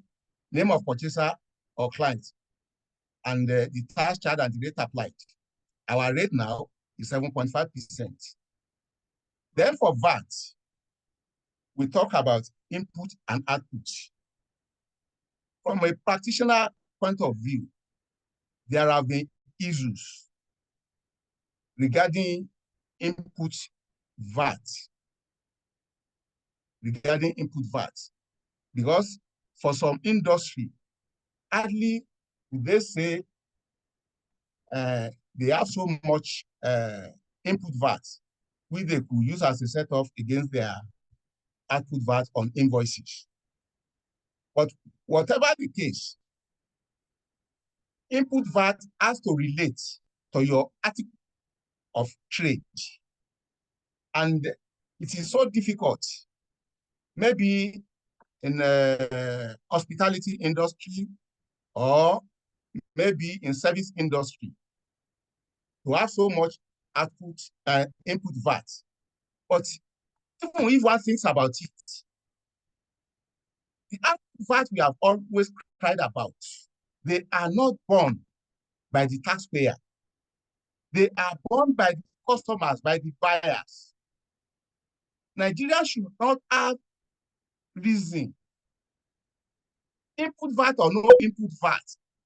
name of purchaser or client, and the tax charge and the rate applied. Our rate now is 7.5%. Then for VAT, we talk about input and output. From a practitioner point of view, there have been issues regarding input VAT, because for some industry, hardly they say they have so much input VAT, which they could use as a set-off against their output VAT on invoices. But whatever the case, input VAT has to relate to your article of trade. And it is so difficult, maybe in hospitality industry or maybe in service industry, to have so much output input VAT. But even if one thinks about it, the output VAT we have always cried about, they are not borne by the taxpayer. They are borne by the customers, by the buyers. Nigeria should not have reason, input VAT or no input VAT,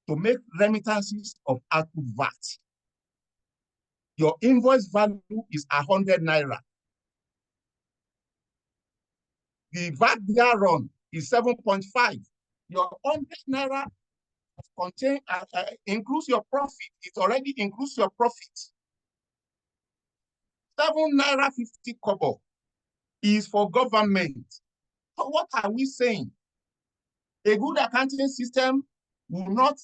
to make remittances of output VAT. Your invoice value is 100 naira. The VAT thereon is 7.5. Your 100 naira contain includes your profit. It already includes your profit. 7 naira 50 kobo is for government. So what are we saying? A good accounting system will not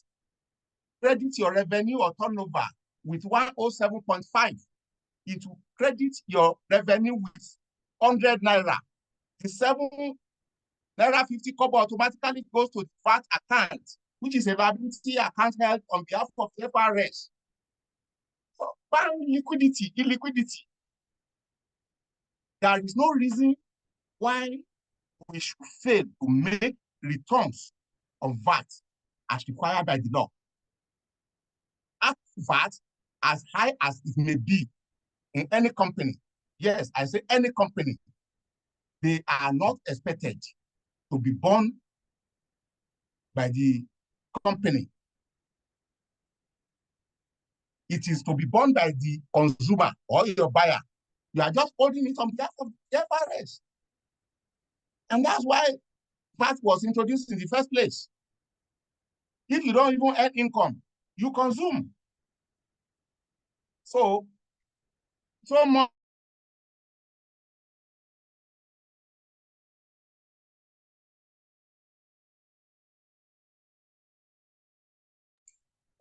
credit your revenue or turnover with 107.5. It will credit your revenue with 100 naira. The 7 naira 50 kobo automatically goes to the VAT account, which is a liability account held on behalf of the FRS. So, bank liquidity, illiquidity. There is no reason why we should fail to make returns of VAT as required by the law. At VAT, as high as it may be in any company, yes, I say any company, they are not expected to be borne by the company. It is to be borne by the consumer or your buyer. You are just holding it on behalf of the FRS. And that's why VAT was introduced in the first place. If you don't even earn income, you consume. So much.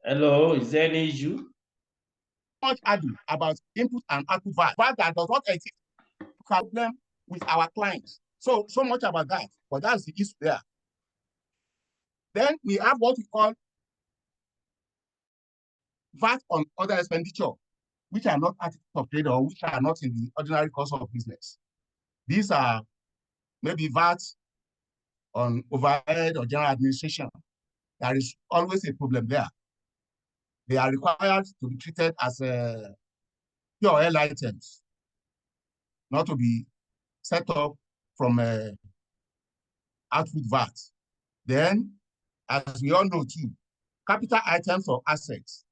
Hello, is there any issue? Much ado about input and output VAT. VAT that does not exist. Problem with our clients. So much about that, but that's the issue there. Then we have what we call VAT on other expenditure, which are not articles of trade or which are not in the ordinary course of business. These are maybe VAT on overhead or general administration. There is always a problem there. They are required to be treated as pure L items, not to be set up from output VAT. Then, as we all know too, capital items or assets,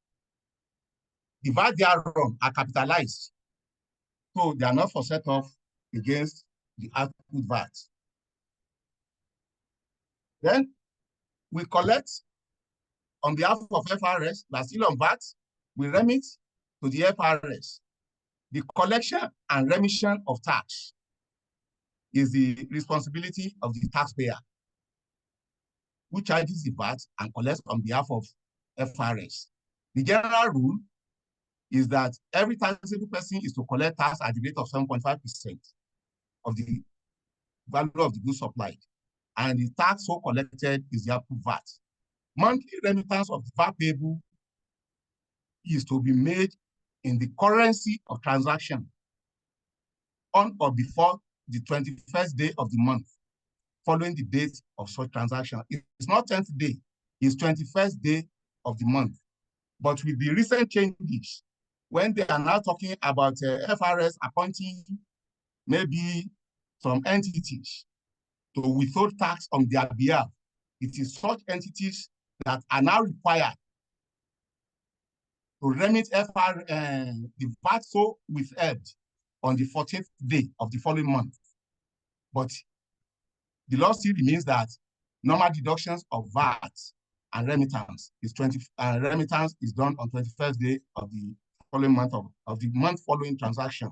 the VAT thereon are capitalized. So they are not for set off against the output VAT. Then we collect on behalf of FRS, that's still on VAT, we remit to the FRS. The collection and remission of tax is the responsibility of the taxpayer, who charges the VAT and collects on behalf of FRS. The general rule is that every taxable person is to collect tax at the rate of 7.5% of the value of the goods supplied. And the tax so collected is the approved VAT. Monthly remittance of the VAT payable is to be made in the currency of transaction on or before the 21st day of the month, following the date of such transaction. It's not 10th day, it's 21st day of the month. But with the recent changes, when they are now talking about FRS appointing maybe some entities to withhold tax on their behalf, it is such entities that are now required to remit the VAT so withheld on the 14th day of the following month. But the law still remains that normal deductions of VAT and remittance is remittance is done on 21st day of the following month of the month following transaction.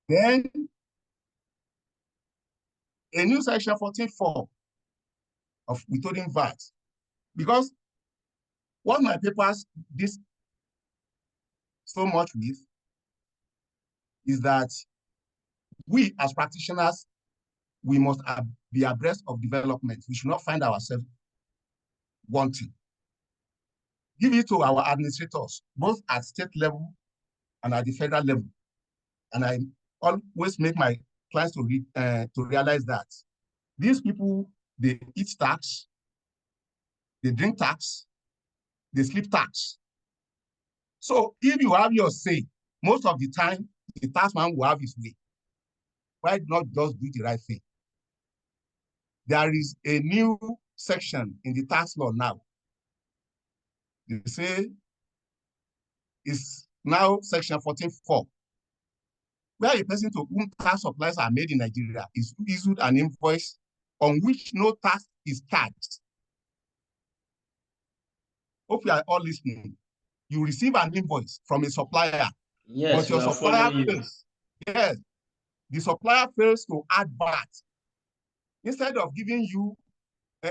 Then a new section 14.4 of withholding VAT, because what my papers this so much with is that we as practitioners, we must be abreast of development. We should not find ourselves wanting. Give it to our administrators, both at state level and at the federal level. And I always make my clients to realize that these people, they eat tax, they drink tax, they sleep tax. So if you have your say, most of the time, the taxman will have his way. Why not just do the right thing? There is a new section in the tax law now. They say it's now section 14.4, where a person to whom tax supplies are made in Nigeria is issued an invoice on which no tax is charged. Hope you are all listening. You receive an invoice from a supplier, yes, but your supplier fails. Yes, the supplier fails to add VAT. Instead of giving you,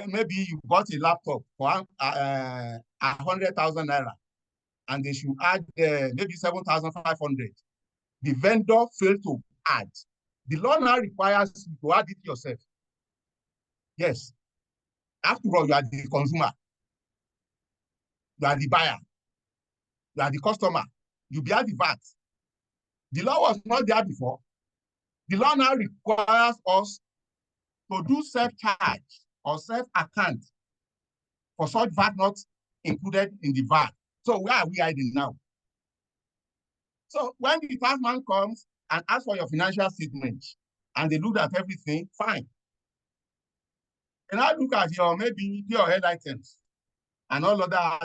maybe you bought a laptop for 100,000 naira, and they should add maybe 7,500. The vendor failed to add. The law now requires you to add it yourself. Yes. After all, you are the consumer. You are the buyer. You are the customer. You bear the VAT. The law was not there before. The law now requires us to do self-charge or self-account for such VAT not included in the VAT. So where are we hiding now? So when the taxman comes and asks for your financial statement and they look at everything, fine. And I look at your maybe your head items and all other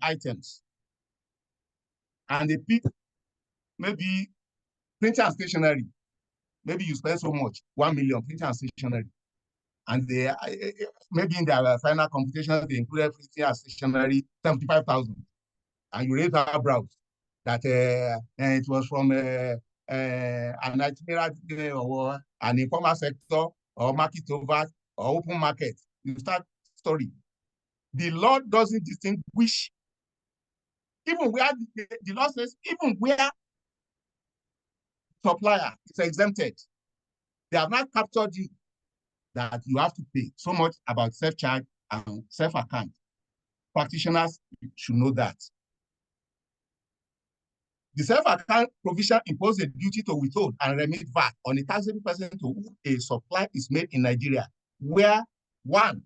items. And they pick maybe printer and stationery. Maybe you spend so much, 1 million printer and stationery. And they maybe in their final computation, they included printer and stationery 75,000. And you raise our brows that it was from an itinerary or an informal sector or market over or open market. You start story. The law doesn't distinguish, even where the law says, even where supplier is exempted, they have not captured you that you have to pay so much about self-charge and self-account. Practitioners should know that. The self-account provision imposes a duty to withhold and remit VAT on a taxable person to whom a supply is made in Nigeria, where one,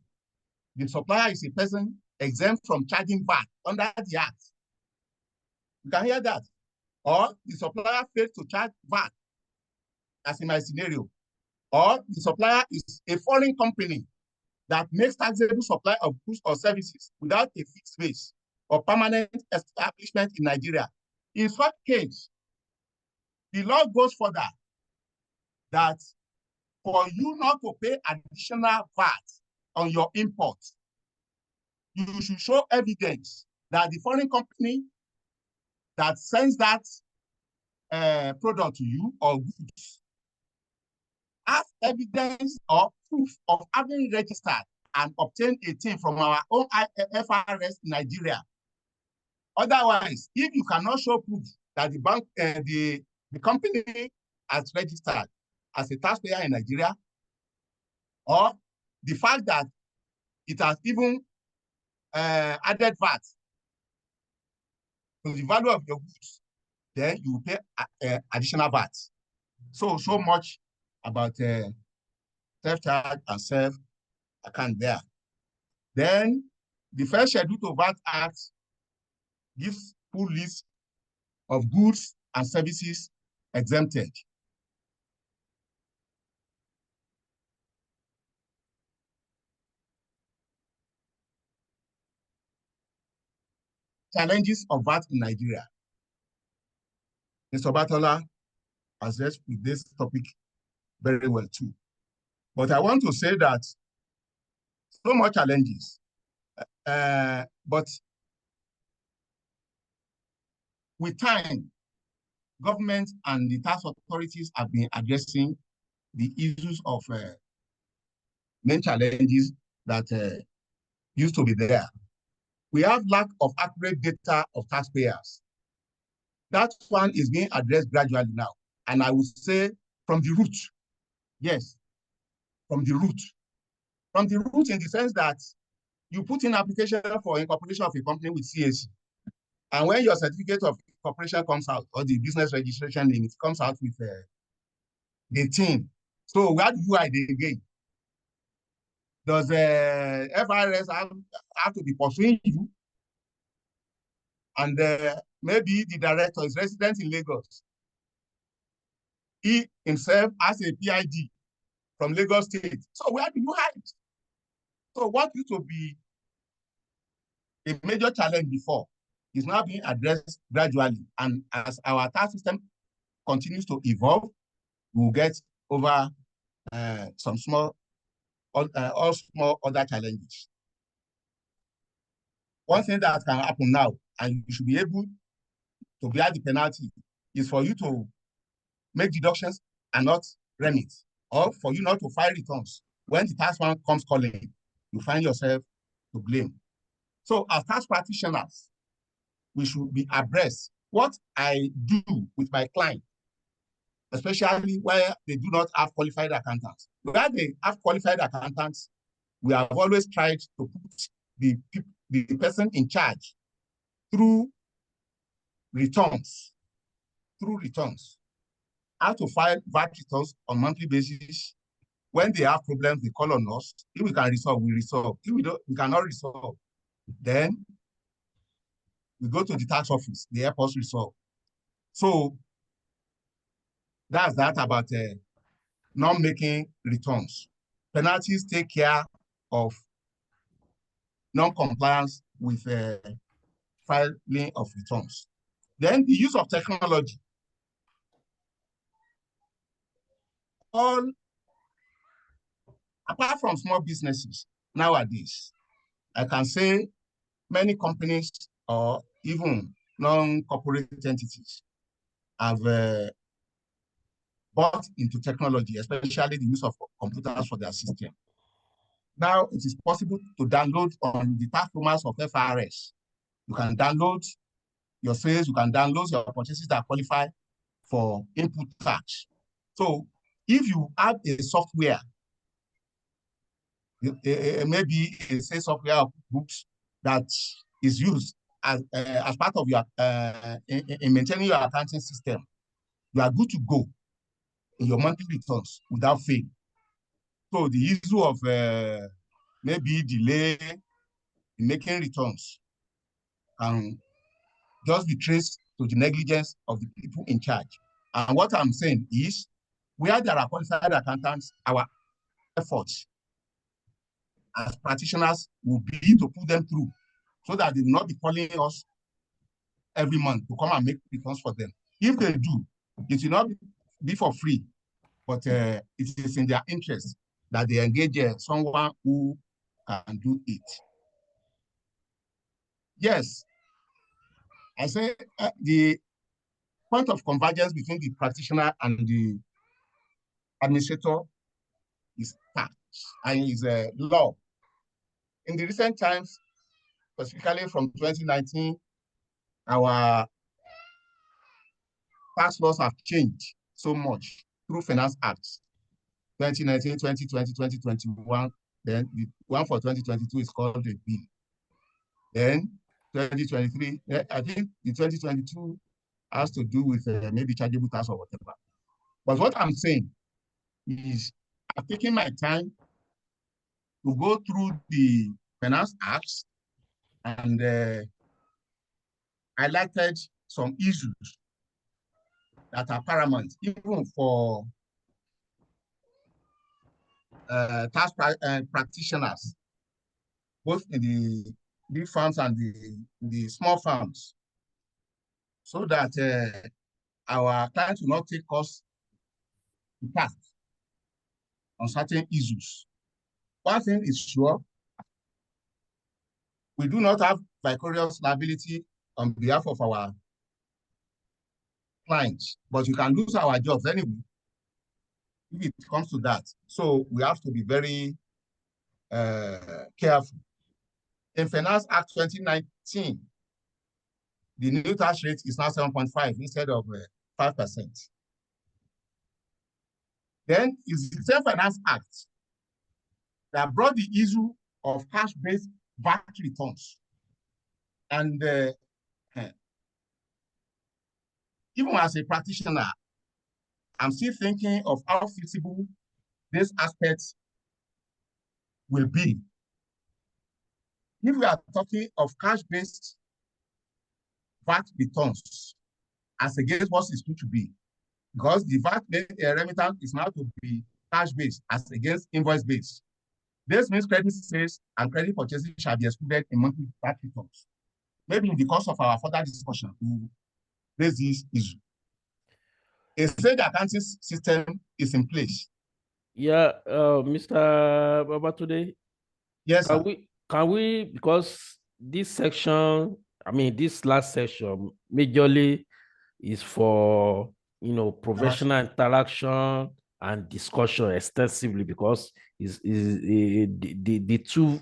the supplier is a person exempt from charging VAT under the Act. You can hear that. Or the supplier fails to charge VAT, as in my scenario. Or the supplier is a foreign company that makes taxable supply of goods or services without a fixed base or permanent establishment in Nigeria. In such case, the law goes further that for you not to pay additional VAT on your import, you should show evidence that the foreign company that sends that product to you or goods has evidence or proof of having registered and obtained a thing from our own FRS in Nigeria Otherwise, if you cannot show proof that the bank, the company has registered as a taxpayer in Nigeria, or the fact that it has even added VAT to the value of your goods, then you pay additional VAT. So much about self-charge and self-account there. Then the first schedule to VAT Act gives full list of goods and services exempted. Challenges of VAT in Nigeria. Mr. Batola has dealt with this topic very well too. But I want to say that so much challenges, but with time, government and the tax authorities have been addressing the issues of main challenges that used to be there. We have lack of accurate data of taxpayers. That one is being addressed gradually now. And I would say from the root, yes, from the root. From the root in the sense that you put in application for incorporation of a company with CAC. And when your certificate of incorporation comes out, or the business registration name, it comes out with the team. So where do you hide it again? Does the FRS have to be pursuing you? And maybe the director is resident in Lagos. He himself has a PID from Lagos State. So where do you hide? So what used to be a major challenge before is now being addressed gradually. And as our tax system continues to evolve, we'll get over some small other challenges. One thing that can happen now, and you should be able to bear the penalty, is for you to make deductions and not remit, or for you not to file returns. When the tax man comes calling, you find yourself to blame. So as tax practitioners, we should be abreast. What I do with my client, especially where they do not have qualified accountants. Where they have qualified accountants, we have always tried to put the person in charge through returns, how to file VAT returns on monthly basis. When they have problems, they call on us. If we can resolve, we resolve. If we cannot resolve, then we go to the tax office, they help us resolve. So that's that about not making returns. Penalties take care of non-compliance with filing of returns. Then the use of technology. Apart from small businesses, nowadays, I can say many companies or even non-corporate entities have bought into technology, especially the use of computers for their system. Now it is possible to download on the tax formats of FRS. You can download your sales, you can download your purchases that qualify for input tax. So if you have a software, maybe a sales software of books that is used as part of your in maintaining your accounting system, you are good to go in your monthly returns without fail. So the issue of maybe delay in making returns can just be traced to the negligence of the people in charge. And what I'm saying is, where there are qualified accountants, our efforts as practitioners will be to put them through so that they will not be calling us every month to come and make returns for them. If they do, it will not be for free, but it is in their interest that they engage someone who can do it. Yes, I say the point of convergence between the practitioner and the administrator is tax and is law. In the recent times, specifically from 2019 our tax laws have changed so much through Finance Acts 2019, 2020, 2021. Then the one for 2022 is called the bill. Then 2023, I think the 2022 has to do with maybe chargeable tax or whatever. But what I'm saying is I've taken my time to go through the Finance Acts and highlighted some issues that are paramount, even for tax practitioners, both in the big firms and the small firms, so that our clients will not take us to task on certain issues. One thing is sure, we do not have vicarious liability on behalf of our clients, but we can lose our jobs anyway if it comes to that. So we have to be very careful. In Finance Act 2019, the new tax rate is now 7.5 instead of 5%. Then it's the same Finance Act that brought the issue of cash-based VAT returns. And even as a practitioner, I'm still thinking of how feasible this aspect will be. If we are talking of cash-based VAT returns as against what is going to be, because the VAT remittance is now to be cash-based as against invoice-based. This means credit sales and credit purchases shall be excluded in monthly VAT returns. Maybe in the course of our further discussion, we will raise this issue. A state accounting system is in place. Yeah, Mr. Babatunde. Yes, sir. Can we, because this section, I mean, this last section majorly is for, professional interaction and discussion extensively, because the two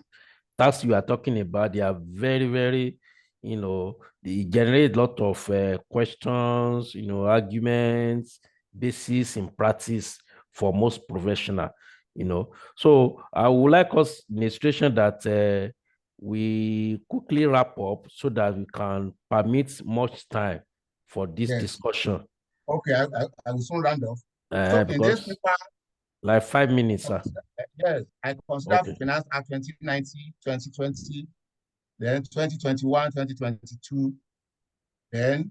tasks you are talking about, they are very, very, they generate a lot of questions, arguments, basis in practice for most professional, So I would like us, administration, that we quickly wrap up so that we can permit much time for this discussion. Okay, I will soon round off. So in this paper, like 5 minutes, sir. Yes, I consider Finance Act 2019, 2020, then 2021, 2022, then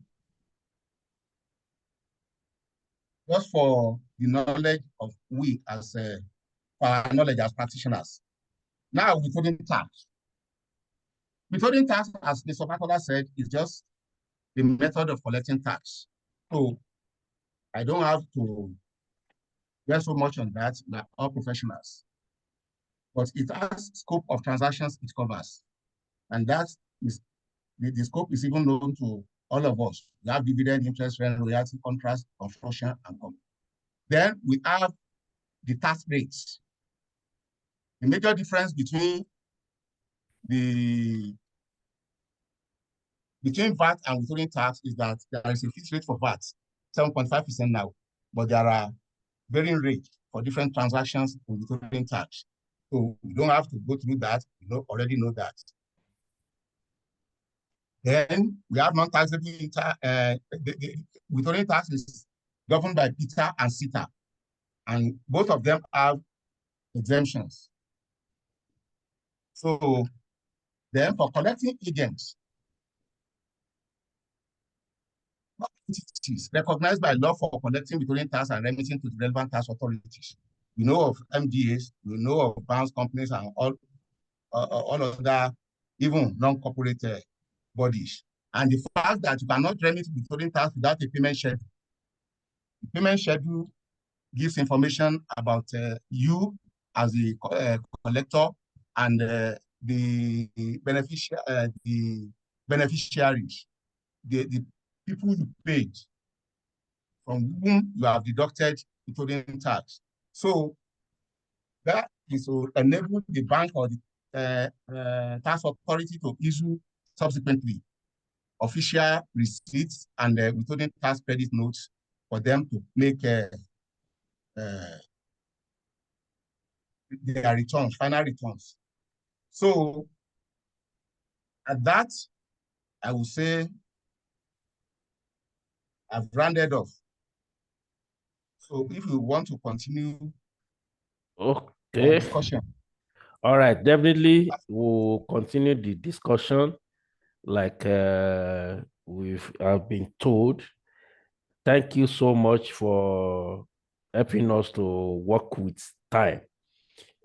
just for the knowledge of we as our knowledge as practitioners. Now, withholding tax. Withholding tax, as Mr. Bakola said, is just the method of collecting tax. So I don't have to get so much on that, like all professionals. But it has scope of transactions it covers. And that is, the scope is even known to all of us. We have dividend, interest, rent, royalty, contract, construction, and company. Then we have the tax rates. The major difference between VAT and withholding tax is that there is a fixed rate for VAT, 7.5% now, but there are varying rates for different transactions in withholding tax. So we don't have to go through that. We already know that. Then we have non-taxable withholding tax is governed by PITA and CITA, and both of them have exemptions. So then for collecting agents, entities recognized by law for collecting withholding tax and remitting to the relevant tax authorities. We know of MDAs, we know of banks, companies, and all other, even non-corporate bodies. And the fact that you cannot remit withholding tax without a payment schedule. The payment schedule gives information about you as the collector and the beneficiaries, the people you paid, from whom you have deducted withholding tax. So that is to enable the bank or the tax authority to issue subsequently official receipts and withholding tax credit notes for them to make their returns, final returns. So at that, I would say I've rounded off. So if you want to continue okay, discussion. All right, definitely we'll continue the discussion like I've been told. Thank you so much for helping us to work with time.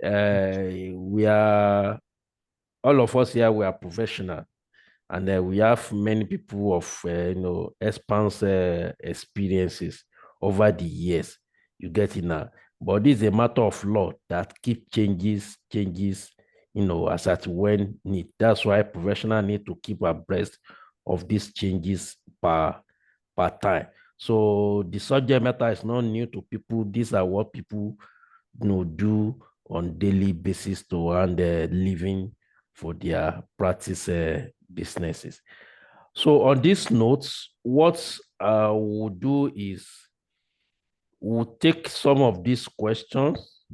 We are, all of us here, we are professional, and we have many people of expansive experiences over the years. You get it now. But this is a matter of law that keep changes, as at when need. That's why professionals need to keep abreast of these changes per time. So the subject matter is not new to people. These are what people do on daily basis to earn their living for their practice businesses. So on these notes, what we'll do is we'll take some of these questions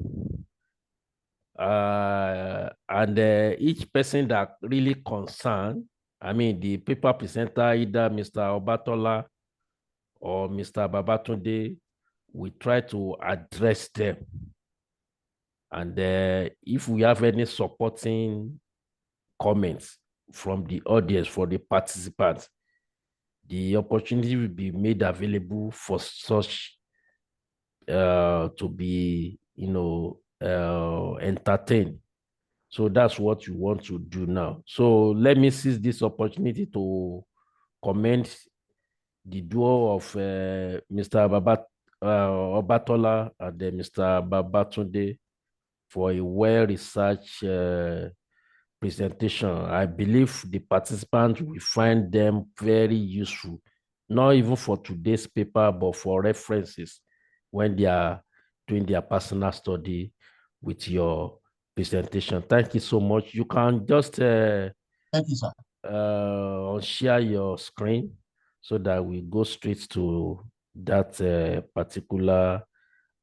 and each person that really concerned, I mean, the paper presenter, either Mr. Obatola or Mr. Babatunde, we try to address them. And if we have any supporting comments from the audience, for the participants, the opportunity will be made available for such to be, entertained. So that's what you want to do now. So let me seize this opportunity to commend the duo of Mr. Obatola and Mr. Babatunde for a well-researched presentation. I believe the participants will find them very useful, not even for today's paper, but for references when they are doing their personal study with your presentation. Thank you so much. You can just thank you, sir. Share your screen so that we go straight to that particular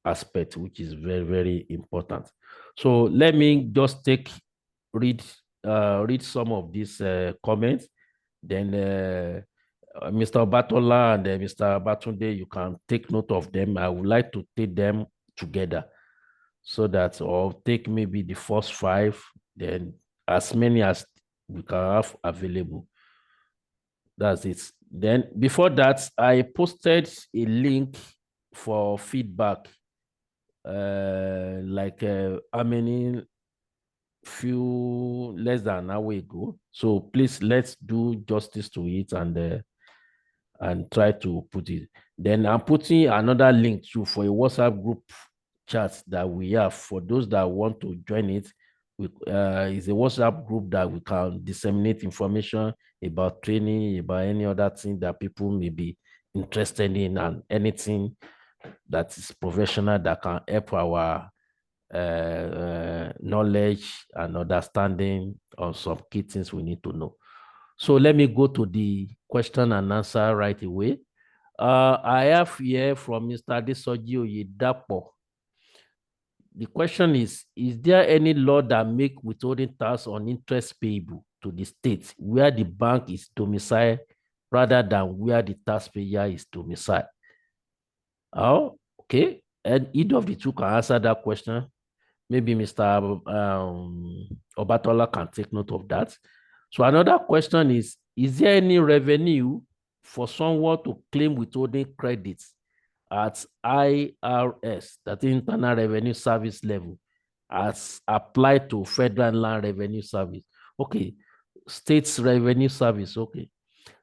aspect, which is very, very important. So let me just read some of these comments. Then Mr. Batola and Mr. Batunde, you can take note of them. I would like to take them together so that, or take maybe the first 5, then as many as we can have available. That's it. Then before that, I posted a link for feedback, like how many few less than an hour ago. So please, let's do justice to it and try to put it. Then I'm putting another link too for a WhatsApp group chat that we have for those that want to join it. It's a WhatsApp group that we can disseminate information about training, about any other thing that people may be interested in, and anything that is professional that can help our knowledge and understanding on some key things we need to know. So let me go to the question and answer right away. I have here from Mr. Adesoji Oyedapo. The question is there any law that make withholding tax on interest payable to the state where the bank is domiciled rather than where the taxpayer is domiciled? Oh, okay. And either of the two can answer that question. Maybe Mr. Obatola can take note of that. So another question is there any revenue for someone to claim withholding credits at IRS, that is Internal Revenue Service level, as applied to Federal Land Revenue Service? Okay, States Revenue Service, okay.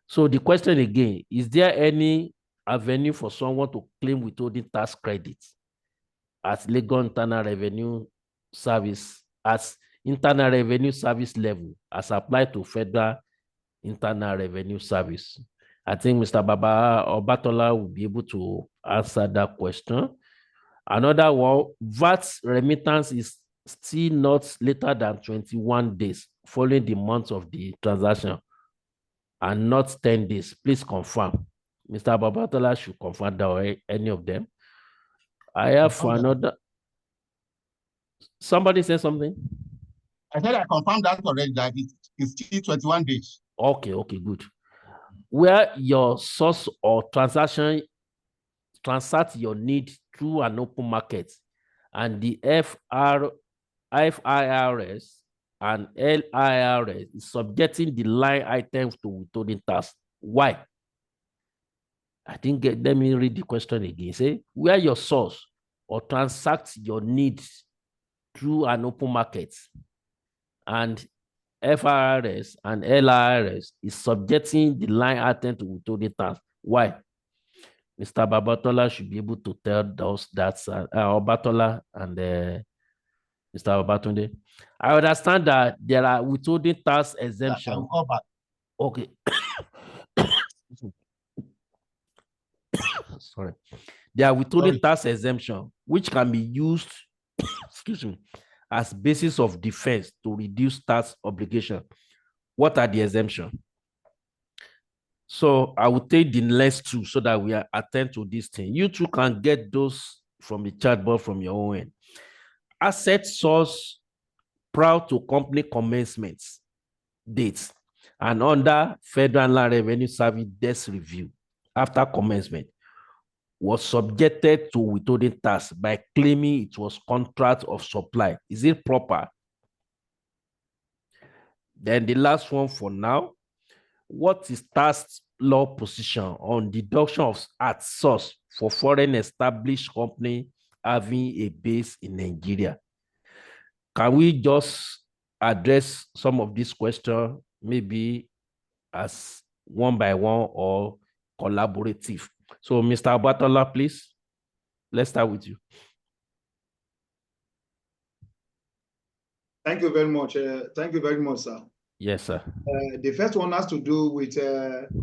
So the question again, is there any avenue for someone to claim withholding tax credits at Lagos Internal Revenue Service, as Internal Revenue Service level, as applied to Federal Internal Revenue Service? I think Mr. Baba Obatola will be able to answer that question. Another one, VAT remittance is still not later than 21 days following the month of the transaction. and not 10 days. Please confirm. Mr. Babatola should confirm that or any of them. I have for another. Somebody say something. I said I confirmed that already, that it's still 21 days. Okay, good. Where your source or transact your need through an open market, and the FIRS and LIRS is subjecting the line items to withholding tax. Why? I didn't get. Let me read the question again. Say, where your source or transact your needs through an open market, and FIRS and LIRS is subjecting the line item to withholding tax. Why? Mr. Babatola should be able to tell us that, Obatola and Mr. Babatunde. I understand that there are withholding tax exemption. Okay. Sorry. There are withholding tax exemption, which can be used, excuse me, as basis of defense to reduce tax obligation. What are the exemptions? So I will take the next two so that we attend to this thing. You two can get those from the chat board from your own end. Asset source prior to company commencement dates and under Federal Land Revenue Service desk review after commencement was subjected to withholding tax by claiming it was contract of supply. Is it proper? Then the last one for now, what is tax law position on deduction of at source for foreign established company having a base in Nigeria? Can we just address some of these questions, maybe as one by one or collaborative? So, Mr. Batola, please, let's start with you. Thank you very much. Thank you very much, sir. Yes, sir. The first one has to do with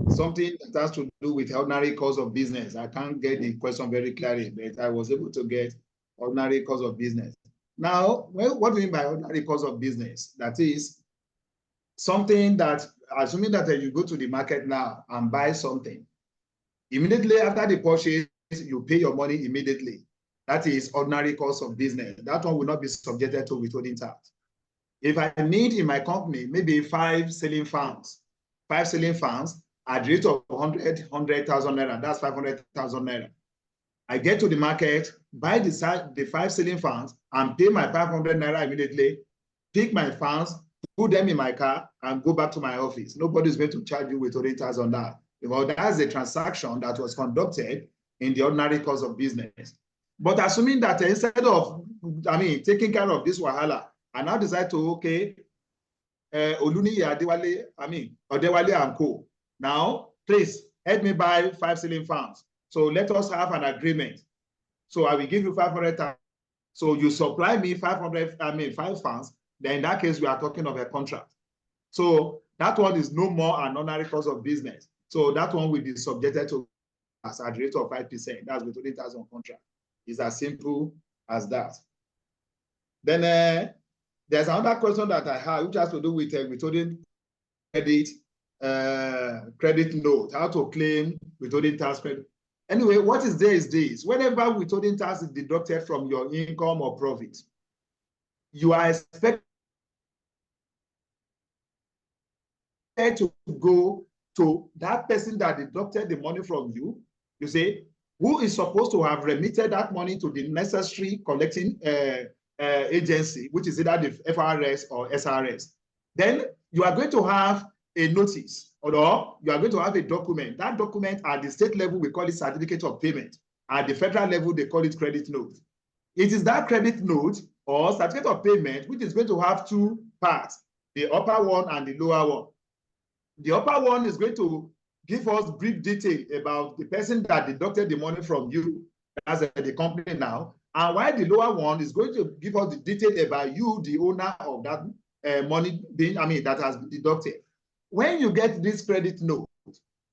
something that has to do with ordinary course of business. I can't get the question very clearly, but I was able to get ordinary course of business. Now, what do you mean by ordinary course of business? That is something that, assuming that you go to the market now and buy something, immediately after the purchase, you pay your money immediately. That is ordinary course of business. That one will not be subjected to withholding tax. If I need in my company maybe 5 selling farms at the rate of 100,000 naira, that's 500,000 naira. I get to the market, buy the 5 selling farms and pay my 500 naira immediately, pick my farms, put them in my car and go back to my office. Nobody's going to charge you withholding tax on that, because that's a transaction that was conducted in the ordinary course of business. But assuming that instead of, taking care of this wahala, I now decide to, okay, Oluni Adewale, Odewale and Co. Now, please help me buy 5 selling farms. So let us have an agreement. So I will give you 500,000. So you supply me 5 farms. Then in that case, we are talking of a contract. So that one is no more an ordinary course of business. So that one will be subjected to as a rate of 5%. That's withholding tax on contract. It's as simple as that. Then there's another question that I have, which has to do with withholding credit note, how to claim withholding tax credit. Anyway, what is there is this. Whenever withholding tax is deducted from your income or profit, you are expected to go to that person that deducted the money from you. You say, who is supposed to have remitted that money to the necessary collecting agency, which is either the FRS or SRS. Then you are going to have a notice, or you are going to have a document. That document at the state level, we call it certificate of payment. At the federal level, they call it credit note. It is that credit note or certificate of payment which is going to have 2 parts, the upper one and the lower one. The upper one is going to give us brief detail about the person that deducted the money from you as the company now. And while the lower one is going to give us the detail about you, the owner of that money being, that has been deducted. When you get this credit note,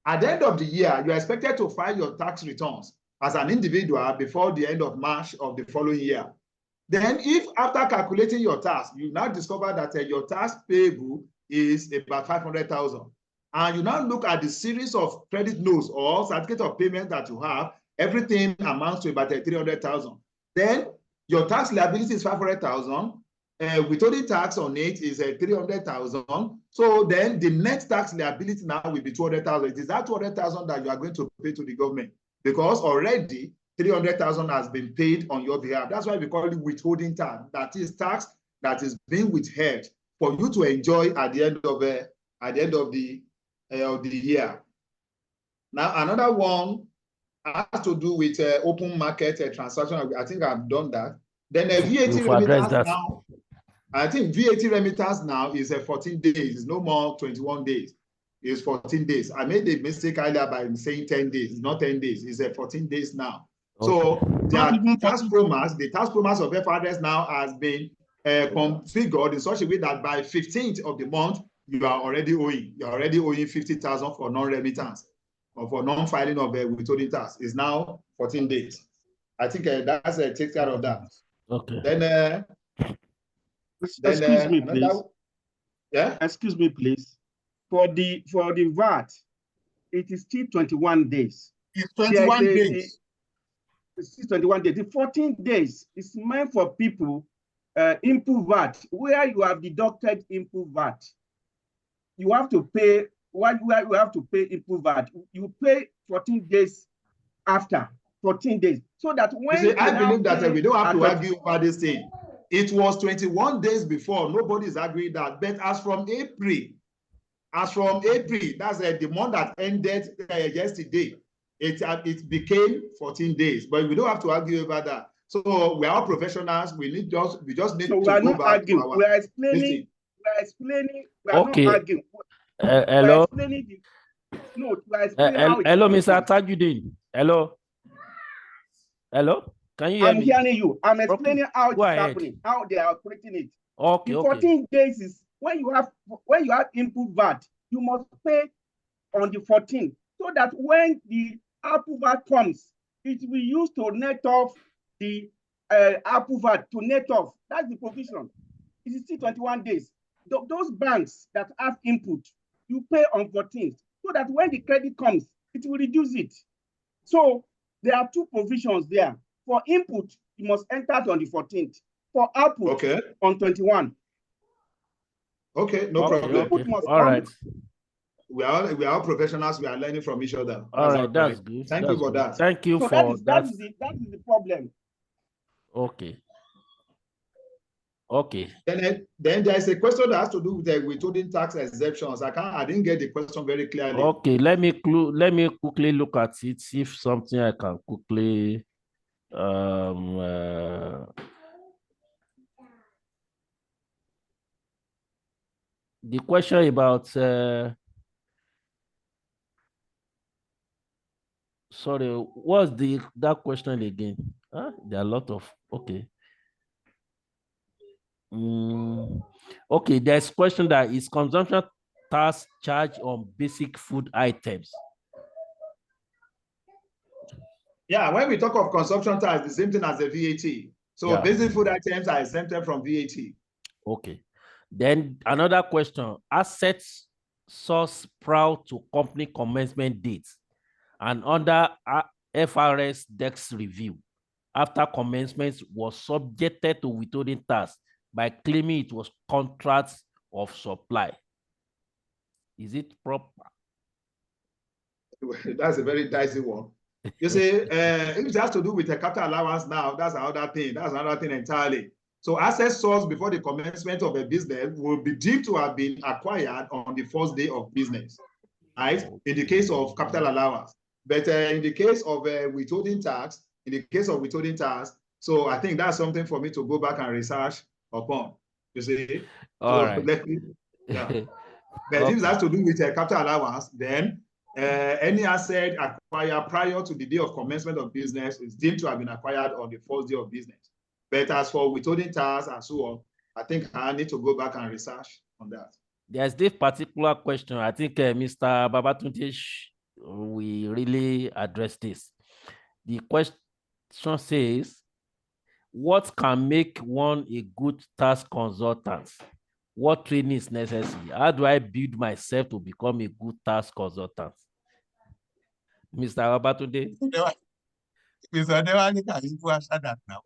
at the end of the year, you are expected to file your tax returns as an individual before the end of March of the following year. Then if after calculating your tax, you now discover that your tax payable is about 500,000, and you now look at the series of credit notes or certificate of payment that you have, everything amounts to about 300,000. Then your tax liability is 500,000. Withholding tax on it is 300,000. So then the net tax liability now will be 200,000. It is that 200,000 that you are going to pay to the government, because already 300,000 has been paid on your behalf. That's why we call it withholding tax. That is tax that is being withheld for you to enjoy at the end of the year. Now another one has to do with open market transaction. I think I've done that. Then a VAT remittance now. I think VAT remittance now is 14 days. It's no more 21 days. It's 14 days. I made a mistake earlier by saying 10 days. It's not 10 days. It's 14 days now. Okay. So the tax promise of FRS now has been configured in such a way that by 15th of the month, you are already owing. You're already owing 50,000 for non-remittance or for non-filing of withholding tax. It's now 14 days. I think that's takes care of that. Okay. Then excuse me, please. Yeah. Excuse me, please. For the VAT, it is still 21 days. It's 21 days. It's 21 days. The 14 days is meant for people input VAT, where you have deducted input VAT. You have to pay where you have to pay input VAT. You pay 14 days after 14 days, so that when I believe that we don't have to argue about this thing. It was 21 days before. Nobody is arguing that. But as from April, that's the month that ended yesterday. It became 14 days. But we don't have to argue about that. So we are professionals. We just need to go back to our. We are explaining. We are okay. not arguing. Hello. Hello, Mr. Tajuddin. Hello. Hello. Can you hear me? I'm hearing you. I'm explaining how it's happening, how they are operating it. Okay. The 14 days is when you have input VAT, you must pay on the 14th, so that when the output VAT comes, it will be used to net off the output VAT to net off. That's the provision. It is still 21 days. Those banks that have input, you pay on 14th, so that when the credit comes, it will reduce it. So there are two provisions there. For input, you must enter on the 14th. For output, on 21. Okay, no problem. All right. We are professionals. We are learning from each other. All right, that's good. Thank you for that. Thank you for that. That is the problem. Okay. Okay. Then there is a question that has to do with the withholding tax exemptions. I didn't get the question very clearly. Okay, let me quickly look at it, see if something I can quickly the question about sorry, what's that question again? There are a lot of okay, there's a question that is consumption tax charged on basic food items. Yeah, when we talk of consumption tax, the same thing as the VAT. So basic food items are exempted from VAT. Okay. Then another question, assets source prior to company commencement dates and under FRS DEX review after commencement was subjected to withholding tax by claiming it was contracts of supply. Is it proper? That's a very dicey one. You see, if it has to do with a capital allowance now, that's another thing. That's another thing entirely. So assets sourced before the commencement of a business will be deemed to have been acquired on the first day of business, right? In the case of capital allowance. But in the case of withholding tax, so I think that's something for me to go back and research upon, you see. All right. But if it has to do with a capital allowance, then any asset acquired prior to the day of commencement of business is deemed to have been acquired on the first day of business. But as for withholding tax and so on, I think I need to go back and research on that. There's this particular question. I think Mr. Babatunde, we really address this. The question says, what can make one a good tax consultant? What training is necessary? How do I build myself to become a good tax consultant? Mr. Babatunde? Mr. Dewani, can you answer that now?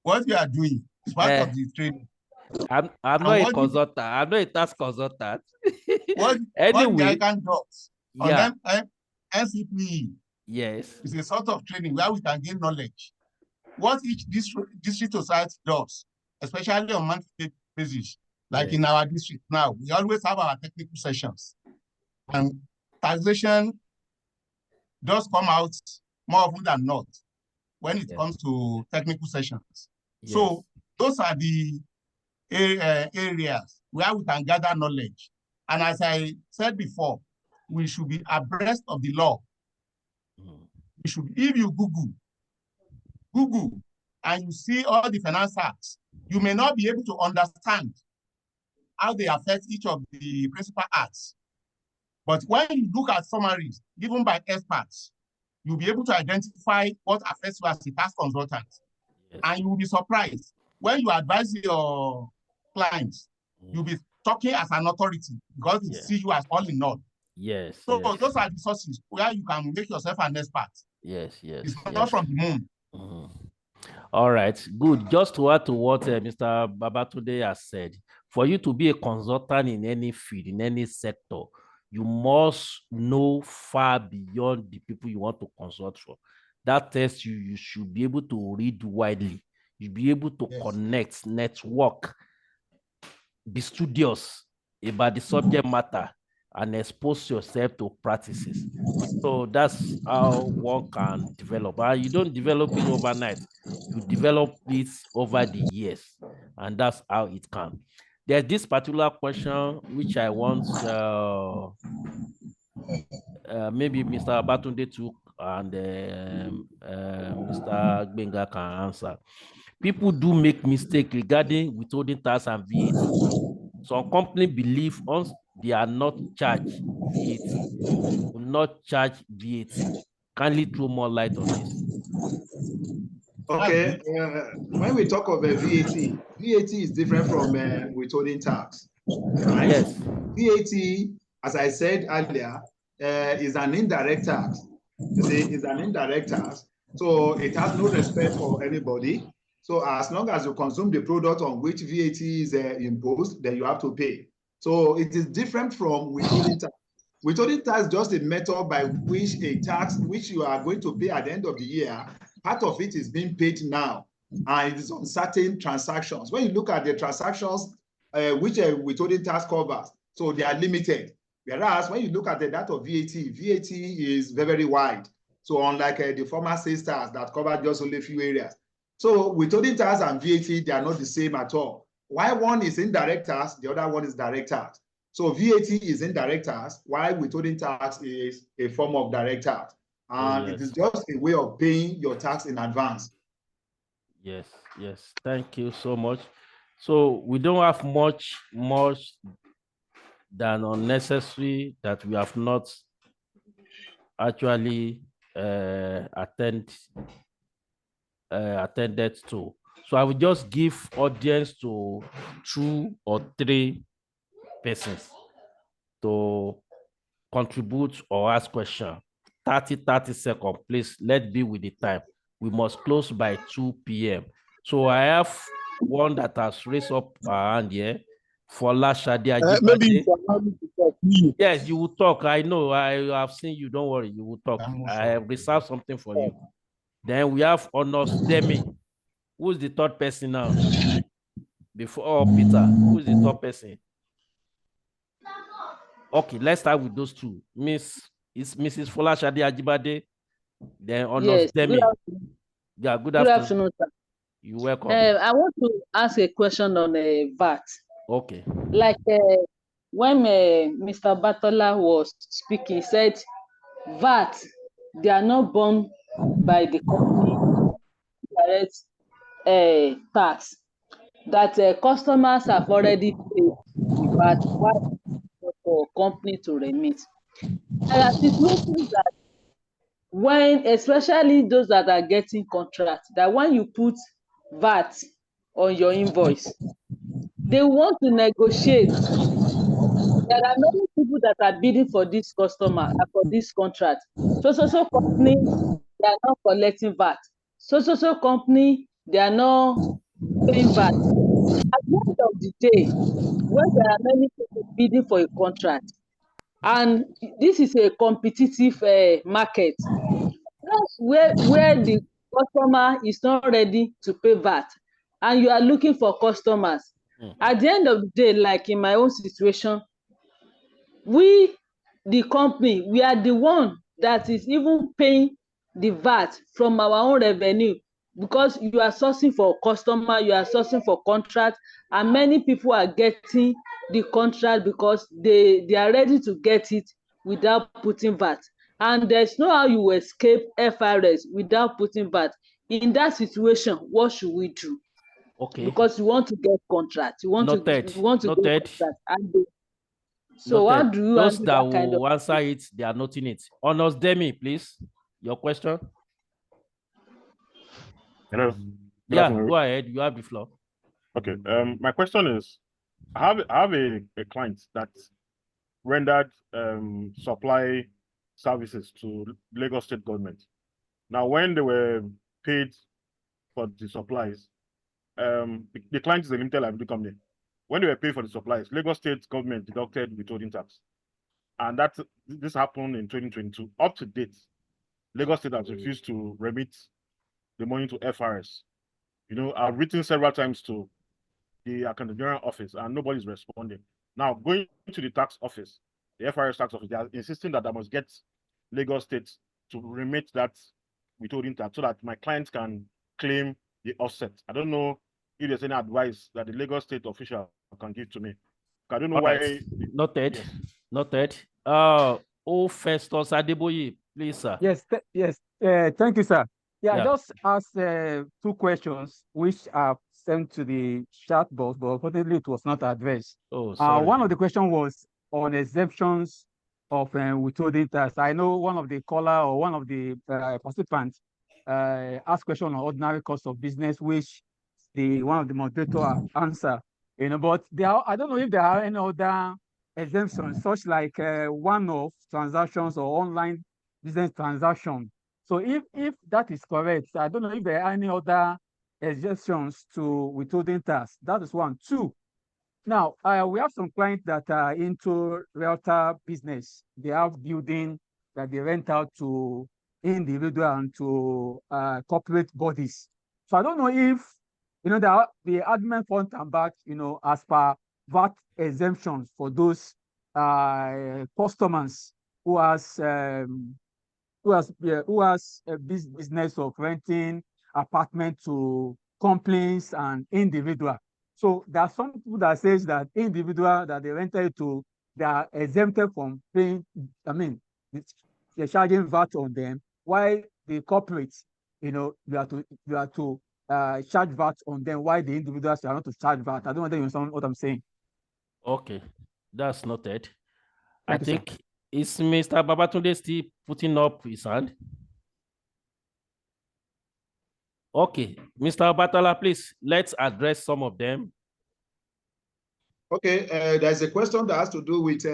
What you are doing is part of the training. I'm not a consultant. I'm not a tax consultant. Anyway, what can does on NCPE, yes, is a sort of training where we can gain knowledge. What each district society does, especially on monthly basis, like in our district now, we always have our technical sessions, and taxation does come out more often than not when it comes to technical sessions. So those are the areas where we can gather knowledge. And as I said before, we should be abreast of the law. We should, if you Google, and you see all the finance acts, you may not be able to understand how they affect each of the principal acts. But when you look at summaries given by experts, you'll be able to identify what affects you as a tax consultant. And you will be surprised when you advise your clients, you'll be talking as an authority because they see you as all in all. So those are the sources where you can make yourself an expert. It's not from the moon. All right, good. Just to add to what Mr. Babatunde has said, for you to be a consultant in any field, in any sector, you must know far beyond the people you want to consult for. That tells you you should be able to read widely. You'll be able to connect, network, be studious about the subject matter, and expose yourself to practices. So that's how one can develop. And you don't develop it overnight. You develop it over the years. And that's how it can. There's this particular question which I want maybe Mr. Batunde took and Mr. Gbenga can answer. People do make mistakes regarding withholding tax and VAT. Some companies believe once they are not charged VAT, will not charge VAT. Kindly throw more light on this. Okay, when we talk of VAT is different from withholding tax. Right? Yes. VAT, as I said earlier, is an indirect tax. You see, it's an indirect tax. So it has no respect for anybody. So as long as you consume the product on which VAT is imposed, then you have to pay. So it is different from withholding tax. Withholding tax is just a method by which a tax which you are going to pay at the end of the year, part of it is being paid now, and it is on certain transactions. When you look at the transactions which withholding tax covers, so they are limited. Whereas when you look at the data of VAT is very, very wide. So unlike the former sisters that cover just only a few areas. So withholding tax and VAT, they are not the same at all. While one is indirect tax, the other one is direct tax. So VAT is indirect tax, while withholding tax is a form of direct tax. And it is just a way of paying your tax in advance. Yes. Thank you so much. So we don't have much than unnecessary that we have not actually attended to. So I will just give audience to 2 or 3 persons to contribute or ask question. 30 seconds, please. Let's be with the time. We must close by 2 p.m. So I have one that has raised up her hand here. For maybe yes, you will talk. I know. I have seen you. Don't worry. You will talk. I have reserved something for you. Then we have Honors Demi. Who's the third person now? Before Peter, who's the third person? Okay, let's start with those 2. It's Mrs. Folashade Ajibade. Then Honors Demi. Good afternoon. Sir. You're welcome. I want to ask a question on VAT. Okay. Like when Mr. Batola was speaking, he said VAT, they are not borne by the company direct tax. That customers have already paid the VAT for company to remit. There are situations that when, especially those that are getting contracts, that when you put VAT on your invoice, they want to negotiate. There are many people that are bidding for this customer, for this contract. So company, they are not collecting VAT. So company, they are not paying VAT. At the end of the day, when there are many people bidding for a contract, and this is a competitive market, where the customer is not ready to pay VAT, and you are looking for customers. At the end of the day, like in my own situation, we, the company, we are the one that is even paying the VAT from our own revenue, because you are sourcing for customer, you are sourcing for contract, and many people are getting the contract because they are ready to get it without putting VAT. And there's no how you escape FRS without putting VAT. In that situation, what should we do? Okay. Because you want to get contract, you want to get contract, and so how do you those handle that that kind of will answer it, they are noting it. Honors Demi, please. Your question. Hello. Yeah, go ahead. You have the floor. Okay. My question is, I have a client that rendered supply services to Lagos State government. Now, when they were paid for the supplies, the client is a limited liability company. When they were paid for the supplies, Lagos State government deducted withholding tax, and this happened in 2022. Up to date, Lagos State has refused to remit the money to FRS. You know, I've written several times to the Accountant General office, and nobody's responding. Now, going to the tax office, the FRS tax office, they are insisting that I must get Lagos State to remit that withholding tax so that my clients can claim the offset. I don't know if there's any advice that the Lagos State official can give to me. I don't know why. Noted. Yes. Noted. Festus Adeboye, please, sir. Yes, yes. Thank you, sir. Yeah, I Yeah. just asked 2 questions which I've sent to the chat box, but unfortunately it was not addressed. Oh, sorry. One of the questions was on exemptions of withholding tax. I know one of the caller or one of the participants asked question on ordinary cost of business, which one of the moderator answer. You know, but I don't know if there are any other exemptions, such like one-off transactions or online business transaction. So if that is correct, I don't know if there are any other exemptions to withholding tax. That is 1. 2, now we have some clients that are into realtor business. They have building that they rent out to individual and to corporate bodies. So I don't know if the admin front and back, as per VAT exemptions for those customers who has a business of renting apartment to companies and individual. So there are some people that says that individual that they rented to, they are exempted from paying. I mean, they're charging VAT on them, while the corporates, you are to charge VAT on them, while the individuals are not to charge VAT. I don't know whether you understand what I'm saying. Okay, that's noted. Thank I you, think is Mr. Babatunde still putting up his hand? Okay, Mr. Batala, please, let's address some of them. Okay, there's a question that has to do with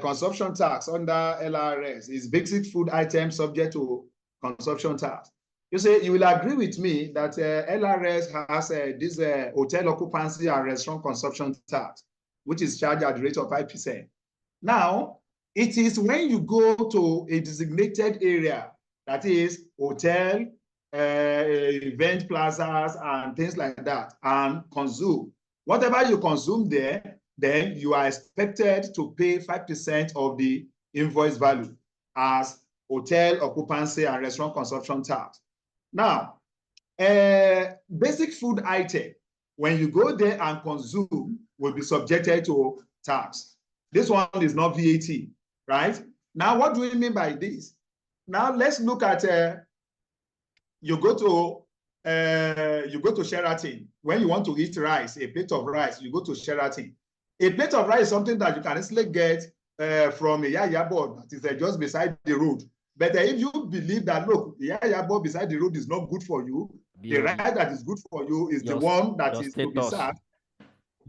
consumption tax under LRS. Is basic food items subject to consumption tax? You say, you will agree with me that LRS has this hotel occupancy and restaurant consumption tax, which is charged at the rate of 5%. Now, it is when you go to a designated area, that is hotel, event plazas, and things like that, and consume. Whatever you consume there, then you are expected to pay 5% of the invoice value as hotel occupancy and restaurant consumption tax. Now, basic food item, when you go there and consume, will be subjected to tax. This one is not VAT, right? Now, what do we mean by this? Now, let's look at you go to Sheraton. When you want to eat rice, a plate of rice, you go to Sheraton. A plate of rice is something that you can easily get from a yaya board that is just beside the road. But if you believe that, look, the yaya board beside the road is not good for you, the rice that is good for you is the one that is to be served